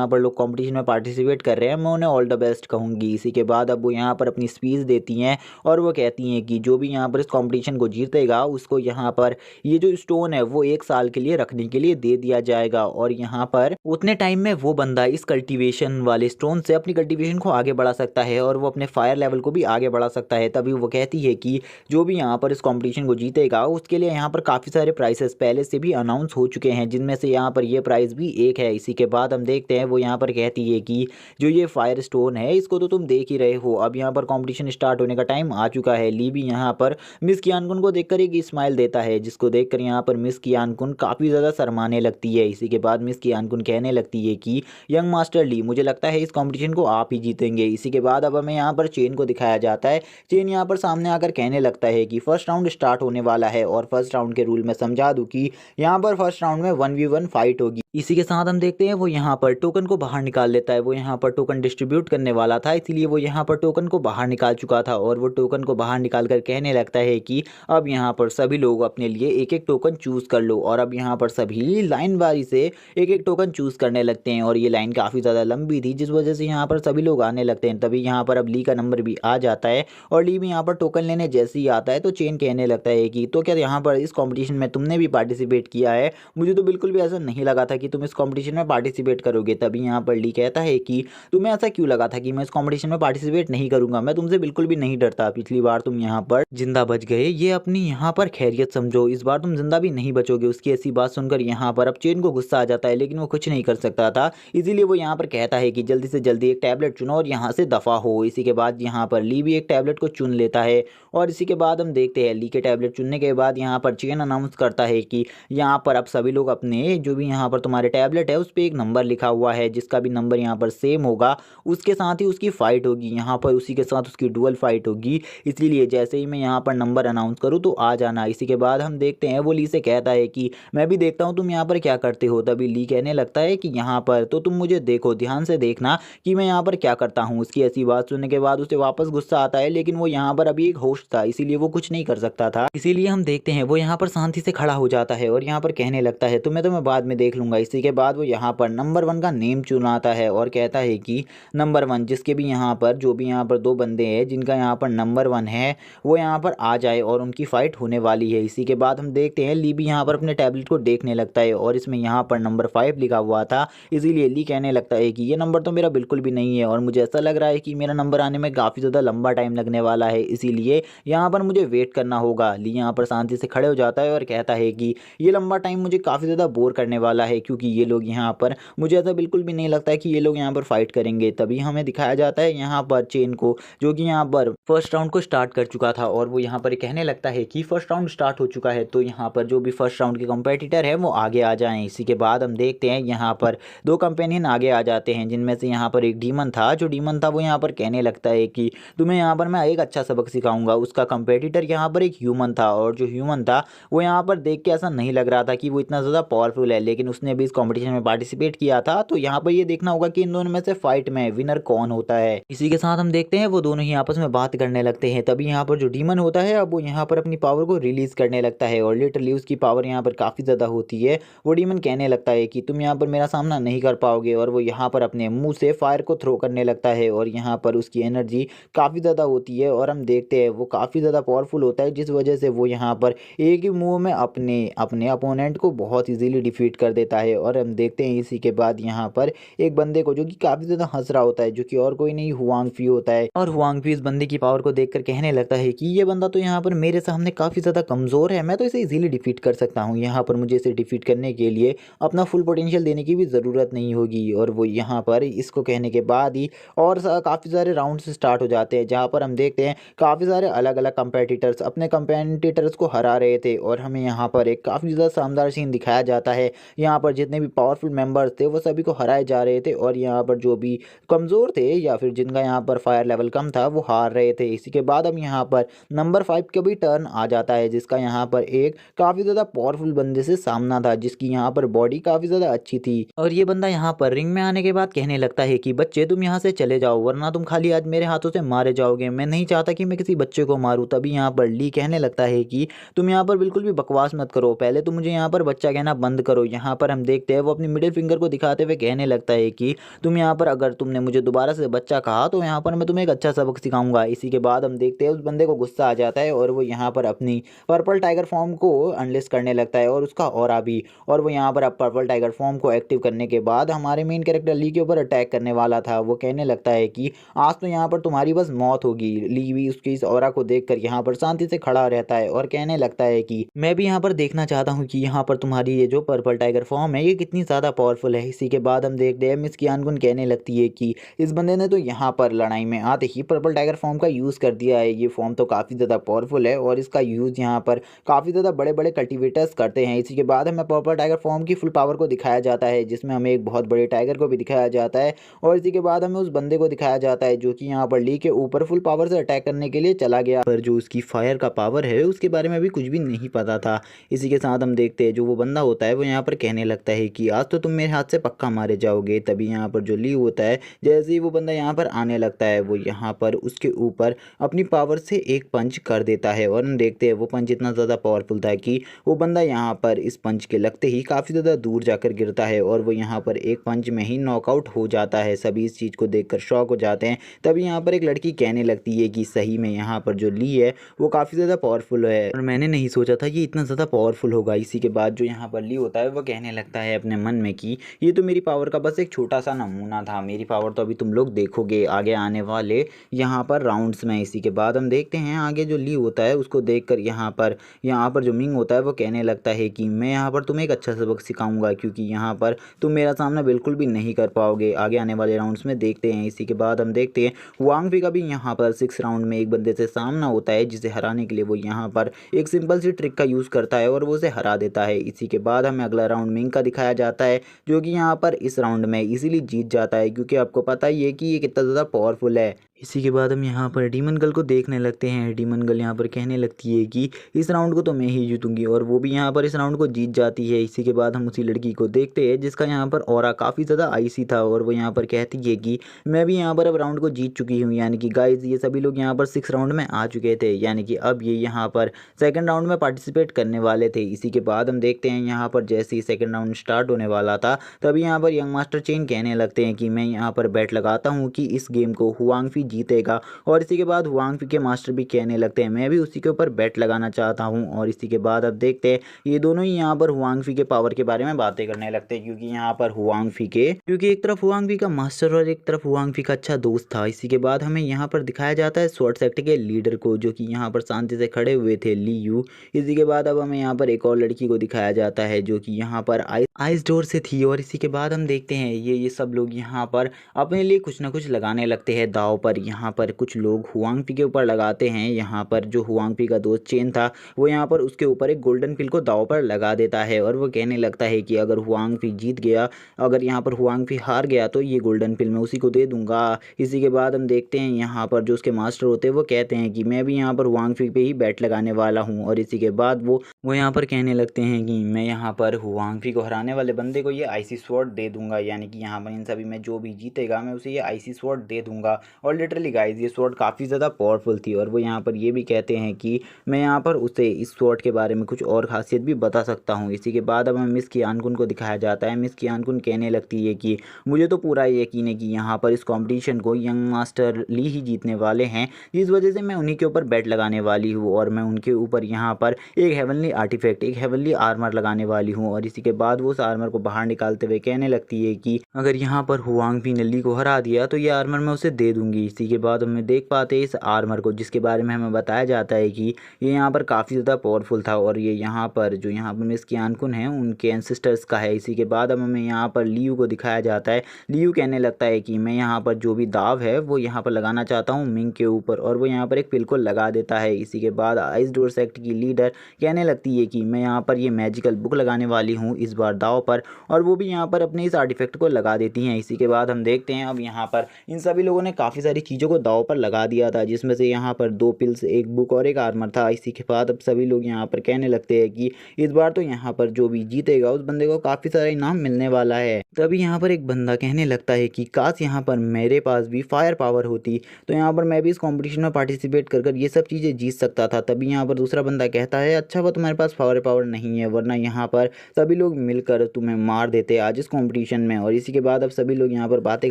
पर लोग कंपटीशन में पार्टिसिपेट कर रहे हैं मैं उन्हें ऑल द बेस्ट कहूँगी। इसी के बाद अब वो यहाँ पर अपनी स्पीच देती हैं और वो कहती हैं कि जो भी यहाँ पर इस कंपटीशन को जीतेगा उसको यहाँ पर ये जो स्टोन है वो 1 साल के लिए रखने के लिए दे दिया जाएगा और यहाँ पर उतने टाइम में वो बंदा इस कल्टीवेशन वाले स्टोन से अपनी कल्टीवेशन को आगे बढ़ा सकता है और वो अपने फायर लेवल को भी आगे बढ़ा सकता है। तभी वो कहती है कि जो भी यहाँ पर इस कंपटीशन को जीतेगा उसके लिए यहाँ पर काफ़ी सारे प्राइसेस पहले से भी अनाउंस हो चुके हैं, जिनमें से यहाँ पर ये प्राइस भी एक है। इसी के बाद हम देखते हैं वो यहाँ पर कहती है कि जो ये फायर स्टोन है इसको तो तुम देख ही रहे हो, अब यहाँ पर कंपटीशन स्टार्ट होने का टाइम आ चुका है। ली भी यहाँ पर मिस कियानकुन को देखकर एक स्माइल देता है जिसको देखकर यहाँ पर पर मिस कियान कुन काफ़ी ज़्यादा शर्माने लगती है। इसी के बाद मिस कियान कुन कहने लगती है कि यंग मास्टर ली, मुझे लगता है इस कंपटीशन को आप ही जीतेंगे। इसी के बाद अब हमें यहाँ पर चेन को दिखाया जाता है। चेन यहाँ पर सामने आकर कहने लगता है कि फर्स्ट राउंड स्टार्ट होने वाला है और फर्स्ट राउंड के रूल में समझा दूं कि यहाँ पर फर्स्ट राउंड में 1v1 फाइट होगी। इसी के साथ हम देखते हैं वो यहाँ पर टोकन को बाहर निकाल लेता है। वो यहाँ पर टोकन डिस्ट्रीब्यूट करने वाला था, इसीलिए वो यहाँ पर टोकन को बाहर निकाल चुका था और वो टोकन को बाहर निकाल कर कहने लगता है कि अब यहाँ पर सभी लोग अपने लिए एक एक टोकन चूज कर लो। और अब यहाँ पर सभी लाइन वारी से एक एक टोकन चूज करने लगते हैं और ये लाइन काफ़ी ज़्यादा लंबी थी, जिस वजह से यहाँ पर सभी लोग आने लगते हैं। तभी यहाँ पर अब ली का नंबर भी आ जाता है और ली भी यहाँ पर टोकन लेने जैसे ही आता है तो चेन कहने लगता है कि तो क्या यहाँ पर इस कॉम्पिटिशन में तुमने भी पार्टिसिपेट किया है? मुझे तो बिल्कुल भी ऐसा नहीं लगा था कि तुम इस कॉम्पिटिशन में पार्टिसिपेट करोगे। तभी यहाँ पर ली कहता है कि तुम्हें ऐसा क्यों लगा था कि मैं इस कॉम्पिटिशन में पार्टिसिपेट नहीं करूंगा? मैं तुमसे बिल्कुल भी नहीं डरता। पिछली बार तुम यहाँ पर जिंदा बच गए, ये अपनी यहाँ पर खैरियत समझो, इस बार तुम जिंदा भी नहीं बचोगे। उसकी ऐसी बात सुनकर यहाँ पर अब चेन को गुस्सा आ जाता है, लेकिन वो कुछ नहीं कर सकता था। इसीलिए वो यहाँ पर कहता है कि जल्दी से जल्दी एक टैबलेट चुनो और यहाँ से दफा हो। इसी के बाद यहाँ पर ली भी एक टैबलेट को चुन लेता है और इसी के बाद हम देखते हैं ली के टैबलेट चुनने के बाद यहाँ पर चेन अनाउंस करता है कि यहाँ पर अब सभी लोग अपने जो भी यहाँ पर तुम्हारे टैबलेट है उस पर एक नंबर लिखा हुआ है, जिसका भी नंबर यहाँ पर सेम होगा उसके साथ ही उसकी फाइट होगी, यहाँ पर उसी के साथ उसकी डुअल फाइट होगी। इसलिए जैसे ही मैं यहाँ पर नंबर अनाउंस करूँ तो आ जाना। इसी के बाद हम देखते हैं वो ली से कहता है कि मैं भी देखता हूँ तुम यहाँ पर क्या करते हो। तभी ली कहने लगता है कि यहाँ पर तो तुम मुझे देखो, ध्यान से देखना कि मैं यहाँ पर क्या करता हूँ। उसकी ऐसी बात सुनने के बाद उसे वापस गुस्सा आता है, लेकिन वो यहाँ पर अभी एक होस्ट था, इसीलिए वो कुछ नहीं कर सकता था। इसीलिए हम देखते हैं वो यहाँ पर शांति से खड़ा हो जाता है और यहाँ पर कहने लगता है तुम्हें तो मैं बाद में देख लूंगा। इसी के बाद वो यहाँ पर नंबर 1 का नेम चुनाता है और कहता है कि नंबर 1, जिसके भी यहाँ पर जो भी यहाँ पर 2 बंदे हैं जिनका यहाँ पर नंबर 1 है वो यहाँ पर आ जाए और उनकी फाइट होने वाली है। इसी के बाद हम देखते हैं ली भी यहाँ पर अपने टैबलेट को देखने लगता है और इसमें यहाँ पर नंबर 5 लिखा हुआ था। इसीलिए ली कहने लगता है कि ये नंबर तो मेरा बिल्कुल भी नहीं है और मुझे ऐसा लग रहा है कि मेरा नंबर आने में काफ़ी ज़्यादा लंबा टाइम लगने वाला है, इसीलिए यहाँ पर मुझे वेट करना होगा। ली यहाँ पर शांति से खड़े हो जाता है और कहता है कि ये लंबा टाइम मुझे काफ़ी ज़्यादा बोर करने वाला है, क्योंकि ये लोग यहाँ पर मुझे ऐसा बिल्कुल भी नहीं लगता है कि ये लोग यहाँ पर फाइट करेंगे। तभी हमें दिखाया जाता है यहाँ पर चेन को, जो कि यहाँ पर फर्स्ट राउंड को स्टार्ट कर चुका था और वो यहाँ पर कहने लगता है कि फर्स्ट राउंड स्टार्ट हो चुका है, तो यहाँ पर जो भी फर्स्ट राउंड के कंपेटिटर है वो आगे आ जाएं। इसी के बाद हम देखते हैं यहाँ पर 2 कंपेनियन आगे आ जाते हैं, जिनमें से यहाँ पर एक डीमन था। जो डीमन था वो यहाँ पर कहने लगता है कि तुम्हें यहाँ पर मैं एक अच्छा सबक सिखाऊंगा। उसका कंपेटिटर यहाँ पर एक ह्यूमन था और जो ह्यूमन था वो यहाँ पर देख के ऐसा नहीं लग रहा था कि वो इतना ज़्यादा पावरफुल है, लेकिन उसने भी इस कॉम्पिटिशन में पार्टिसिपेट किया था। तो यहाँ पर ये देखना होगा कि इन दोनों में से फाइट में विनर कौन होता है। इसी के साथ हम देखते हैं वो दोनों ही आपस में बात करने लगते हैं। तभी यहाँ पर जो डीमन होता है अब वो यहाँ पर अपनी पावर को रिलीज करने लगता है और लिटरली उसकी पावर यहाँ पर काफ़ी ज़्यादा होती है। वो डीमन कहने लगता है कि तुम यहाँ पर मेरा सामना नहीं कर पाओगे और वो यहाँ पर अपने मुंह से फायर को थ्रो करने लगता है और यहाँ पर उसकी एनर्जी काफ़ी ज़्यादा होती है और हम देखते हैं वो काफ़ी ज़्यादा पावरफुल होता है, जिस वजह से वो यहाँ पर एक ही मूव में अपने अपने अपोनेंट को बहुत इजीली डिफीट कर देता है। और हम देखते हैं इसी के बाद यहाँ पर एक बंदे को जो कि काफ़ी ज़्यादा हंस रहा होता है, जो कि और कोई नहीं हुआंग फी होता है। और हुआंग फी इस बंदे की पावर को देखकर कहने लगता है कि ये बंदा तो यहाँ पर मेरे सामने काफ़ी ज़्यादा कमज़ोर है, मैं तो इसे इजीली डिफीट कर सकता हूँ। यहाँ पर मुझे इसे डिफीट करने के लिए अपना फुल पोटेंशियल देने की भी ज़रूरत नहीं होगी। और वो यहाँ पर इसको कहने के बाद ही और काफ़ी सारे राउंड्स स्टार्ट हो जाते हैं, जहाँ पर हम देखते हैं काफ़ी सारे अलग अलग कंपेटिटर्स अपने कंपेटिटर्स को हरा रहे थे और हमें यहाँ पर एक काफ़ी ज़्यादा शानदार सीन दिखाया जाता है। यहाँ पर जितने भी पावरफुल मेंबर्स थे वो सभी को हराए जा रहे थे और यहाँ पर जो भी कमज़ोर थे या फिर जिनका यहाँ पर फायर लेवल कम था वो हार रहे थे। इसी के बाद हम यहाँ पर नंबर 5 का भी टर्न आ जाता है, जिसका यहाँ पर एक काफ़ी ज़्यादा पावरफुल बंदे से सामना था, जिसकी यहाँ पर बॉडी काफ़ी ज़्यादा अच्छी थी। और ये बंदा यहाँ पर रिंग में आने के बाद कहने लगता है कि बच्चे तुम यहाँ से चले जाओ, वरना तुम खाली आज मेरे हाथों से मारे जाओगे। मैं नहीं चाहता कि मैं किसी बच्चे को मारूं। तभी यहाँ पर ली कहने लगता है कि तुम यहाँ पर बिल्कुल भी बकवास मत करो, पहले तो मुझे यहाँ पर बच्चा कहना बंद करो। यहाँ पर हम देखते हैं वो अपनी मिडिल फिंगर को दिखाते हुए कहने लगता है कि तुम यहाँ पर अगर तुमने मुझे दोबारा से बच्चा कहा तो यहाँ पर मैं तुम्हें एक अच्छा सबक सिखाऊंगा। इसी के बाद हम देखते हैं उस बंदे को गुस्सा आ जाता है और वो यहाँ पर अपनी पर्पल टाइगर फॉर्म को अनलिस्ट करने लगता है और उसका ऑरा भी। और वो यहाँ पर अब पर्पल टाइगर फॉर्म को एक्टिव करने के बाद हमारे मेन कैरेक्टर ली के ऊपर अटैक करने वाला था। वो कहने लगता है कि आज तो यहाँ पर तुम्हारी बस मौत होगी। ली भी उसकी इस ऑरा को देखकर यहाँ पर शांति से खड़ा रहता है और कहने लगता है कि मैं भी यहाँ पर देखना चाहता हूँ कि यहाँ पर तुम्हारी ये जो पर्पल टाइगर फॉर्म फॉर्म है ये कितनी ज़्यादा पावरफुल है। इसी के बाद हम देखते हैं मिस कियान-कुन कहने लगती है कि इस बंदे ने तो यहाँ पर लड़ाई में आते ही पर्पल टाइगर फॉर्म का यूज़ कर दिया है। ये फॉर्म तो काफ़ी ज़्यादा पावरफुल है और इसका यूज़ यहाँ पर काफ़ी ज़्यादा बड़े-बड़े कल्टीवेटर्स करते हैं। इसी के बाद हमें पर्पल टाइगर फॉर्म की फुल पावर को दिखाया जाता है, जिसमें हमें एक बहुत बड़े टाइगर को भी दिखाया जाता है और इसी के बाद हमें उस बंदे को दिखाया जाता है जो कि यहाँ पर ली के ऊपर फुल पावर से अटैक करने के लिए चला गया, पर जो उसकी फायर का पावर है उसके बारे में भी कुछ भी नहीं पता था। इसी के साथ हम देखते हैं जो वो बंदा होता है वो यहाँ पर कहने लगता है कि आज तो तुम मेरे हाथ से पक्का मारे जाओगे। तभी यहाँ पर जो ली होता है, जैसे ही वो बंदा यहाँ पर आने लगता है वो यहाँ पर उसके ऊपर अपनी पावर से एक पंच कर देता है और हम देखते हैं वो पंच इतना ज़्यादा पावरफुल था कि वो बंदा यहाँ पर इस पंच के लगते ही काफ़ी ज़्यादा दूर जाकर गिरता है और वो यहाँ पर एक पंच में ही नॉकआउट हो जाता है। सभी इस चीज़ को देखकर शॉक हो जाते हैं। तभी यहाँ पर एक लड़की कहने लगती है कि सही में यहाँ पर जो ली है वो काफ़ी ज़्यादा पावरफुल है और मैंने नहीं सोचा था ये इतना ज़्यादा पावरफुल होगा। इसी के बाद जो यहाँ पर ली होता है वो कहने लगता है अपने मन में कि ये तो मेरी पावर का बस एक छोटा सा नमूना था, मेरी पावर तो अभी तुम लोग देखोगे आगे आने वाले यहाँ पर राउंड्स में। इसी के बाद हम देखते हैं आगे जो ली होता है उसको देखकर यहाँ पर जो मिंग होता है वो कहने लगता है कि मैं यहाँ पर तुम्हें एक अच्छा सबक सिखाऊंगा, क्योंकि यहाँ पर तुम मेरा सामना बिल्कुल भी नहीं कर पाओगे आगे आने वाले राउंड्स में, देखते हैं। इसी के बाद हम देखते हैं हुआंग फी का भी यहाँ पर 6 राउंड में एक बंदे से सामना होता है, जिसे हराने के लिए वो यहाँ पर एक सिंपल सी ट्रिक का यूज़ करता है और वो उसे हरा देता है। इसी के बाद हमें अगला राउंड मिंग का दिखाया जाता है, जो कि यहाँ पर इस राउंड में इजीली जीत जाता है, क्योंकि आपको पता ही है कि ये कितना ज़्यादा पावरफुल है। इसी के बाद हम यहाँ पर डीमन गर्ल को देखने लगते हैं। डीमन गर्ल यहाँ पर कहने लगती है कि इस राउंड को तो मैं ही जीतूंगी और वो भी यहाँ पर इस राउंड को जीत जाती है। इसी के बाद हम उसी लड़की को देखते हैं जिसका यहाँ पर ऑरा काफ़ी ज़्यादा आईसी था और वो यहाँ पर कहती है कि मैं भी यहाँ पर अब राउंड को जीत चुकी हूँ। यानी कि गाइज ये सभी लोग यहाँ पर 6 राउंड में आ चुके थे, यानी कि अब ये यहाँ पर सेकेंड राउंड में पार्टिसिपेट करने वाले थे। इसी के बाद हम देखते हैं यहाँ पर जैसे ही सेकेंड राउंड स्टार्ट होने वाला था तभी यहाँ पर यंग मास्टर चेन कहने लगते हैं कि मैं यहाँ पर बैट लगाता हूँ कि इस गेम को हुआंग फी जीतेगा। और इसी के बाद हुआंग फी के मास्टर भी कहने लगते हैं मैं भी उसी के ऊपर बैट लगाना चाहता हूं। और इसी के बाद अब देखते हैं ये दोनों ही यहाँ पर हुआंग फी के पावर के बारे में बातें करने लगते हैं, क्योंकि यहाँ पर हुआंग फी के एक तरफ हुआंग फी का मास्टर और एक तरफ हुआंग फी का अच्छा दोस्त था। इसी के बाद हमें यहाँ पर दिखाया जाता है स्वॉर्ड सेक्टर के लीडर को, जो कि यहाँ पर शांति से खड़े हुए थे, ली यू। इसी के बाद अब हमें यहाँ पर एक और लड़की को दिखाया जाता है जो कि यहाँ पर आइस डोर से थी। और इसी के बाद हम देखते हैं ये सब लोग यहाँ पर अपने लिए कुछ ना कुछ लगाने लगते हैं दाव पर। यहाँ पर कुछ लोग हुआंग फी के ऊपर लगाते हैं। यहाँ पर जो हुआंग फी का दोस्त चेन था वो यहाँ पर उसके ऊपर एक गोल्डन पिल को दाव पर लगा देता है और वो कहने लगता है कि अगर हुआंग फी जीत गया, अगर यहाँ पर हुआंग फी हार गया तो ये गोल्डन पिल मैं उसी को दे दूंगा। इसी के बाद हम देखते हैं यहाँ पर जो उसके मास्टर होते हैं वो कहते हैं कि मैं भी यहाँ पर हुआंग फी पे ही बैट लगाने वाला हूँ। और इसी के बाद वो यहाँ पर कहने लगते हैं कि मैं यहाँ पर हुआंग फी को हराने वाले बंदे को ये आईसी स्वॉर्ड दे दूंगा, यानी कि यहाँ पर इन सभी में जो भी जीतेगा मैं उसे ये आईसी स्वॉर्ड दे दूंगा। और लिटरली गाइज ये स्वॉर्ड काफ़ी ज़्यादा पावरफुल थी और वो यहाँ पर ये भी कहते हैं कि मैं यहाँ पर उसे इस स्वॉर्ड के बारे में कुछ और खासियत भी बता सकता हूँ। इसी के बाद अब हमें मिस कियान-कुन को दिखाया जाता है। मिस कियान-कुन कहने लगती है कि मुझे तो पूरा यकीन है कि यहाँ पर इस कॉम्पिटिशन को यंग मास्टर ली ही जीतने वाले हैं, जिस वजह से मैं उन्हीं के ऊपर बैट लगाने वाली हूँ और मैं उनके ऊपर यहाँ पर एक हेवनली आर्टिफैक्ट, एक हेवनली आर्मर लगाने वाली हूँ। और इसी के बाद वो उस आर्मर को बाहर निकालते हुए कहने लगती है कि अगर यहाँ पर हुआंग फी ने ली को हरा दिया तो ये आर्मर मैं उसे दे दूंगी। इसी के बाद हमें देख पाते हैं इस आर्मर को, जिसके बारे में हमें बताया जाता है कि ये यहाँ पर काफ़ी ज़्यादा पावरफुल था और ये यहाँ पर जो यहाँ पर मिस कियान-कुन है उनके एंसेस्टर्स का है। इसी के बाद अब हमें यहाँ पर लियू को दिखाया जाता है। लियू कहने लगता है कि मैं यहाँ पर जो भी दाव है वो यहाँ पर लगाना चाहता हूँ मिंग के ऊपर, और वो यहाँ पर एक पिल को लगा देता है। इसी के बाद आइस डोर सेक्ट की लीडर कहने लगती है कि मैं यहाँ पर ये मैजिकल बुक लगाने वाली हूँ इस बार दाव पर, और वो भी यहाँ पर अपने इस आर्टिफैक्ट को लगा देती हैं। इसी के बाद हम देखते हैं अब यहाँ पर इन सभी लोगों ने काफ़ी सारी चीज़ों को दाव पर लगा दिया था, जिसमें से यहाँ पर 2 पिल्स, एक बुक और एक आर्मर था। इसी के बाद अब सभी लोग यहाँ पर कहने लगते हैं कि इस बार तो यहाँ पर जो भी जीतेगा उस बंदे को काफ़ी सारा इनाम मिलने वाला है। तभी यहाँ पर एक बंदा कहने लगता है कि काश यहाँ पर मेरे पास भी फायर पावर होती तो यहाँ पर मैं भी इस कॉम्पिटिशन में पार्टिसिपेट कर ये सब चीज़ें जीत सकता था। तभी यहाँ पर दूसरा बंदा कहता है अच्छा वो तुम्हारे पास फायर पावर नहीं है, वरना यहाँ पर सभी लोग मिलकर तुम्हें मार देते आज इस कॉम्पिटिशन में। और इसी के बाद अब सभी लोग यहाँ पर बातें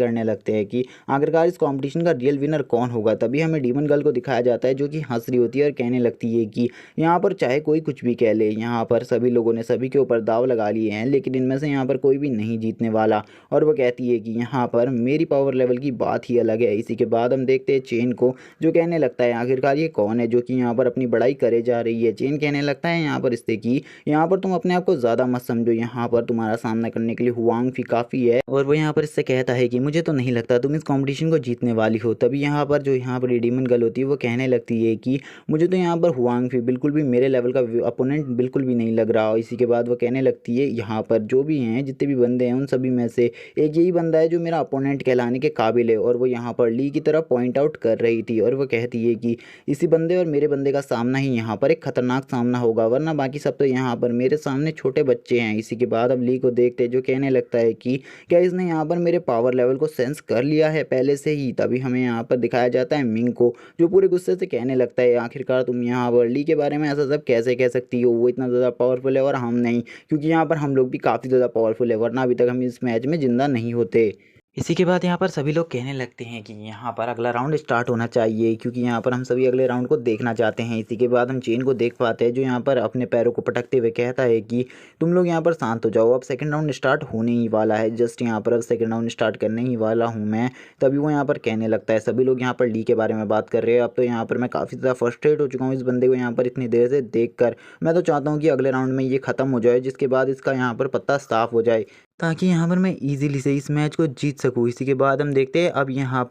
करने लगते हैं कि आखिरकार इस कॉम्पिटिशन का रियल विनर कौन होगा। तभी हमें डीमन गर्ल को दिखाया जाता है जो कि हंस रही होती है और कहने लगती है कि यहाँ पर चाहे कोई कुछ भी कह ले, यहाँ पर सभी लोगों ने सभी के ऊपर दाव लगा लिए हैं, लेकिन इनमें से यहाँ पर कोई भी नहीं जीतने वाला। और वो कहती है कि यहाँ पर मेरी पावर लेवल की बात ही अलग है। इसी के बाद हम देखते हैं चेन को, जो कहने लगता है आखिरकार ये कौन है जो कि यहाँ पर अपनी बड़ाई करे जा रही है। चेन कहने लगता है यहाँ पर इससे कि यहाँ पर तुम अपने आप को ज़्यादा मत समझो, यहाँ पर तुम्हारा सामना करने के लिए हुआंग फी काफ़ी है। और वो यहाँ पर इससे कहता है कि मुझे तो नहीं लगता तुम इस कॉम्पिटिशन को जीतने वाली हो। तभी यहाँ पर जो यहाँ पर डीमन गर्ल होती है वो कहने लगती है कि मुझे तो यहाँ पर हुआंग फी बिल्कुल भी मेरे लेवल का अपोनेंट बिल्कुल भी नहीं लग रहा। और इसी के बाद वो कहने लगती है यहाँ पर जो भी हैं जितने भी बंदे हैं उन सभी में से एक यही बंदा है जो मेरा अपोनेंट कहलाने के काबिल है। और वो यहाँ पर ली की तरफ पॉइंट आउट कर रही थी और वो कहती है कि इसी बंदे और मेरे बंदे का सामना ही यहाँ पर एक खतरनाक सामना होगा, वरना बाकी सब तो यहाँ पर मेरे सामने छोटे बच्चे हैं। इसी के बाद अब ली को देखते जो कहने लगता है कि क्या इसने यहाँ पर मेरे पावर लेवल को सेंस कर लिया है पहले से ही। तभी हमें यहाँ पर दिखाया जाता है मिंग को, जो पूरे गुस्से से कहने लगता है आखिरकार तुम यहाँ पर ली के बारे में ऐसा सब कैसे कह सकती हो, वो इतना ज़्यादा पावरफुल है और हम नहीं, क्योंकि यहाँ पर हम लोग भी काफ़ी ज़्यादा पावरफुल है, वरना अभी तक हम इस मैच में जिंदा नहीं होते। इसी के बाद यहाँ पर सभी लोग कहने लगते हैं कि यहाँ पर अगला राउंड स्टार्ट होना चाहिए, क्योंकि यहाँ पर हम सभी अगले राउंड को देखना चाहते हैं। इसी के बाद हम चेन को देख पाते हैं जो यहाँ पर अपने पैरों को पटकते हुए कहता है कि तुम लोग यहाँ पर शांत हो जाओ, अब सेकंड राउंड स्टार्ट होने ही वाला है, जस्ट यहाँ पर अब सेकंड राउंड स्टार्ट करने ही वाला हूँ मैं। तभी वो यहाँ पर कहने लगता है सभी लोग यहाँ पर ली के बारे में बात कर रहे हैं। अब तो यहाँ पर मैं काफ़ी ज़्यादा फ्रस्ट्रेट हो चुका हूँ इस बंदे को यहाँ पर इतनी देर से देख कर। मैं तो चाहता हूँ कि अगले राउंड में ये ख़त्म हो जाए, जिसके बाद इसका यहाँ पर पत्ता साफ हो जाए, ताकि यहाँ पर मैं इजीली से इस मैच को जीत सकूँ। इसी के बाद हम देखते हैं अब यहाँ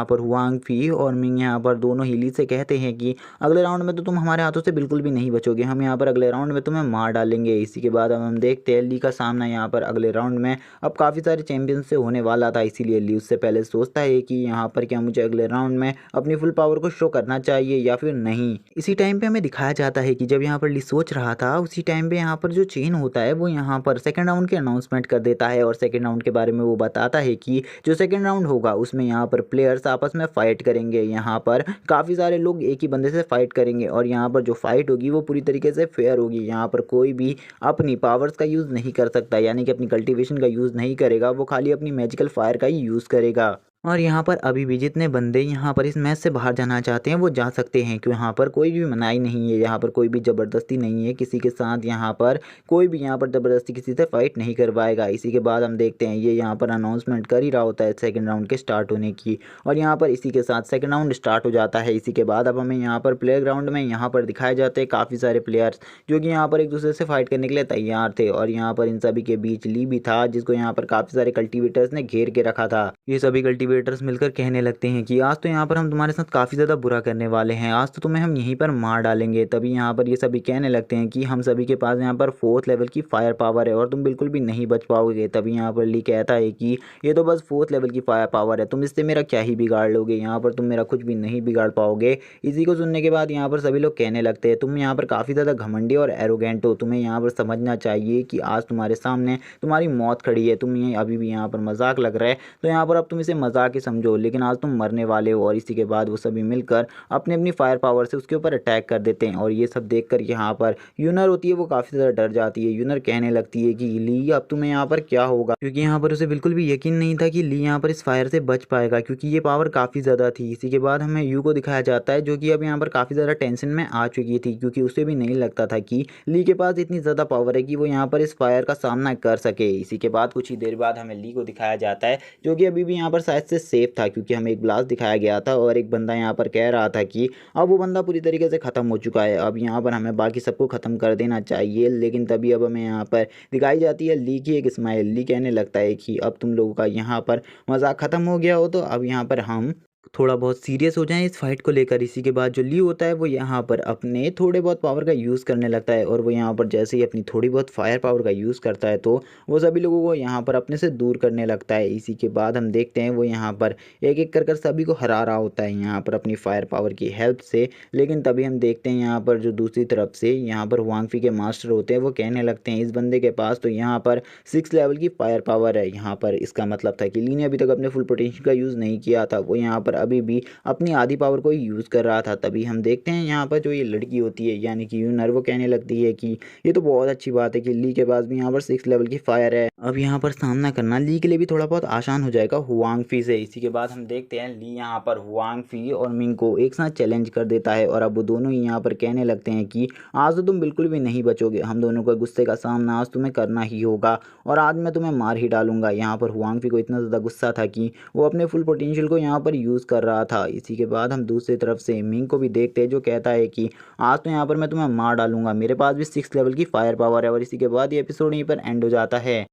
पर हुआंग फी और मिंग यहाँ पर दोनों ही ली से कहते हैं कि अगले राउंड में तो तुम हमारे हाथों से बिल्कुल भी नहीं बचोगे, हम यहाँ पर अगले राउंड में तुम्हें मार डालेंगे। इसी के बाद अब हम देखते हैं ली का सामना यहाँ पर अगले राउंड में अब काफ़ी सारे चैंपियन से होने वाला था, इसीलिए ली उससे पहले सोचता है कि यहाँ पर क्या मुझे अगले राउंड में अपनी फुल पावर को शो करना चाहिए या फिर नहीं। इसी टाइम पे हमें दिखाया जाता है कि जब यहाँ पर ली सोच रहा था उसी टाइम पे यहाँ पर जो चेन होता है वो यहाँ पर सेकंड राउंड की अनाउंसमेंट कर देता है और सेकंड राउंड के बारे में वो बताता है कि जो सेकंड राउंड होगा उसमें यहाँ पर प्लेयर्स आपस में फाइट करेंगे, यहाँ पर काफ़ी सारे लोग एक ही बंदे से फाइट करेंगे और यहाँ पर जो फाइट होगी वो पूरी तरीके से फेयर होगी। यहाँ पर कोई भी अपनी पावर्स का यूज़ नहीं कर सकता, यानी कि अपनी कल्टीवेशन का यूज़ नहीं करेगा, वो खाली अपनी मैजिकल फायर का ही यूज़ करेगा। और यहाँ पर अभी भी जितने बंदे यहाँ पर इस मैच से बाहर जाना चाहते हैं वो जा सकते हैं, क्योंकि यहाँ पर कोई भी मनाही नहीं है, यहाँ पर कोई भी ज़बरदस्ती नहीं है किसी के साथ, यहाँ पर कोई भी यहाँ पर ज़बरदस्ती किसी से फाइट नहीं करवाएगा। इसी के बाद हम देखते हैं ये यहाँ पर अनाउंसमेंट कर ही रहा होता है सेकंड राउंड के स्टार्ट होने की, और यहाँ पर इसी के साथ सेकंड राउंड स्टार्ट हो जाता है। इसी के बाद अब हमें यहाँ पर प्ले ग्राउंड में यहाँ पर दिखाए जाते हैं काफ़ी सारे प्लेयर्स जो कि यहाँ पर एक दूसरे से फाइट करने के लिए तैयार थे, और यहाँ पर इन सभी के बीच ली भी था जिसको यहाँ पर काफ़ी सारे कल्टिवेटर्स ने घेर के रखा था। ये सभी कल्टिवेटर्स मिलकर कहने लगते हैं कि आज तो यहाँ पर हम तुम्हारे साथ काफ़ी ज़्यादा बुरा करने वाले हैं, आज तो तुम्हें हम यहीं पर मार डालेंगे। तभी यहाँ पर ये सभी कहने लगते हैं कि हम सभी के पास यहाँ पर 4th लेवल की फायर पावर है और तुम बिल्कुल भी नहीं बच पाओगे। तभी यहाँ पर ली कहता है कि ये तो बस 4th लेवल की फायर पावर है, तुम इससे मेरा क्या ही बिगाड़ लोगे, यहाँ पर तुम मेरा कुछ भी नहीं बिगाड़ पाओगे। इसी को सुनने के बाद यहाँ पर सभी लोग कहने लगते हैं तुम यहाँ पर काफ़ी ज़्यादा घमंडी और एरोगेंट हो, तुम्हें यहाँ पर समझना चाहिए कि आज तुम्हारे सामने तुम्हारी मौत खड़ी है, तुम ये अभी भी यहाँ पर मजाक लग रहा है तो यहाँ पर अब तुम इसे मजाक ही समझो, लेकिन आज तुम मरने वाले हो। और इसी के बाद वो सभी मिलकर अपनी अपनी फायर पावर से उसके ऊपर अटैक कर देते हैं, और ये सब देखकर यहाँ पर यूनर होती है वो काफ़ी ज़्यादा डर जाती है। यूनर कहने लगती है कि ली अब तुम्हें यहाँ पर क्या होगा, क्योंकि यहाँ पर उसे बिल्कुल भी यकीन नहीं था कि ली यहाँ पर इस फायर से बच पाएगा, क्योंकि ये पावर काफ़ी ज़्यादा थी। इसी के बाद हमें यू को दिखाया जाता है जो कि अब यहाँ पर काफ़ी ज़्यादा टेंशन में आ चुकी थी, क्योंकि उसे भी नहीं लगता था कि ली के पास इतनी ज़्यादा पावर है कि वो यहाँ पर इस फायर का सामना कर सके। इसी के बाद कुछ ही देर बाद हमें ली को दिखाया जाता है जो कि अभी भी यहाँ पर शायद से सेफ था, क्योंकि हमें एक ब्लास्ट दिखाया गया था और एक बंदा यहाँ पर कह रहा था कि अब वो बंदा पूरी तरीके से ख़त्म हो चुका है, अब यहाँ पर हमें बाकी सबको ख़त्म कर देना चाहिए। लेकिन तभी अब हमें यहाँ पर दिखाई जाती है ली की एक स्माइल। ली कहने लगता है कि अब तुम लोगों का यहाँ पर मजाक ख़त्म हो गया हो, तो अब यहाँ पर हम थोड़ा बहुत सीरियस हो जाएं इस फाइट को लेकर। इसी के बाद जो ली होता है वो यहाँ पर अपने थोड़े बहुत पावर का यूज़ करने लगता है, और वो यहाँ पर जैसे ही अपनी थोड़ी बहुत फायर पावर का यूज़ करता है तो वो सभी लोगों को यहाँ पर अपने से दूर करने लगता है। इसी के बाद हम देखते हैं वो यहाँ पर एक एक कर सभी को हरा रहा होता है यहाँ पर अपनी फायर पावर की हेल्प से। लेकिन तभी हम देखते हैं यहाँ पर जो दूसरी तरफ से यहाँ पर हुआंगफी के मास्टर होते हैं वो कहने लगते हैं इस बंदे के पास तो यहाँ पर 6 लेवल की फायर पावर है। यहाँ पर इसका मतलब था कि ली ने अभी तक अपने फुल पोटेंशियल का यूज़ नहीं किया था, वो यहाँ पर अभी भी अपनी आधी पावर को यूज़ कर रहा था। तभी हम देखते हैं यहाँ पर जो ये लड़की होती है यानी कि यूनर, वो कहने लगती है कि ये तो बहुत अच्छी बात है कि ली के पास भी यहाँ पर 6 लेवल की फायर है, अब यहाँ पर सामना करना ली के लिए भी थोड़ा बहुत आसान हो जाएगा हुआंगफी से। इसी के बाद हम देखते हैं ली यहाँ पर हुआंगफी और मिंग को एक साथ चैलेंज कर देता है, और अब वो दोनों ही यहाँ पर कहने लगते हैं कि आज तो तुम बिल्कुल भी नहीं बचोगे, हम दोनों का गुस्से का सामना आज तुम्हें करना ही होगा और आज मैं तुम्हें मार ही डालूंगा। यहाँ पर हुआंगफी को इतना ज़्यादा गुस्सा था कि वो अपने फुल पोटेंशियल को यहाँ पर यूज़ यूज़ कर रहा था। इसी के बाद हम दूसरी तरफ से मिंग को भी देखते हैं, जो कहता है कि आज तो यहाँ पर मैं तुम्हें मार डालूंगा, मेरे पास भी 6 लेवल की फायर पावर है। और इसी के बाद ये एपिसोड यहीं पर एंड हो जाता है।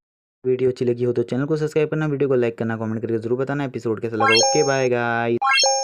वीडियो अच्छी लगी हो तो चैनल को सब्सक्राइब करना, वीडियो को लाइक करना, कमेंट करके जरूर बताना एपिसोड कैसा लगा। Okay bye guys.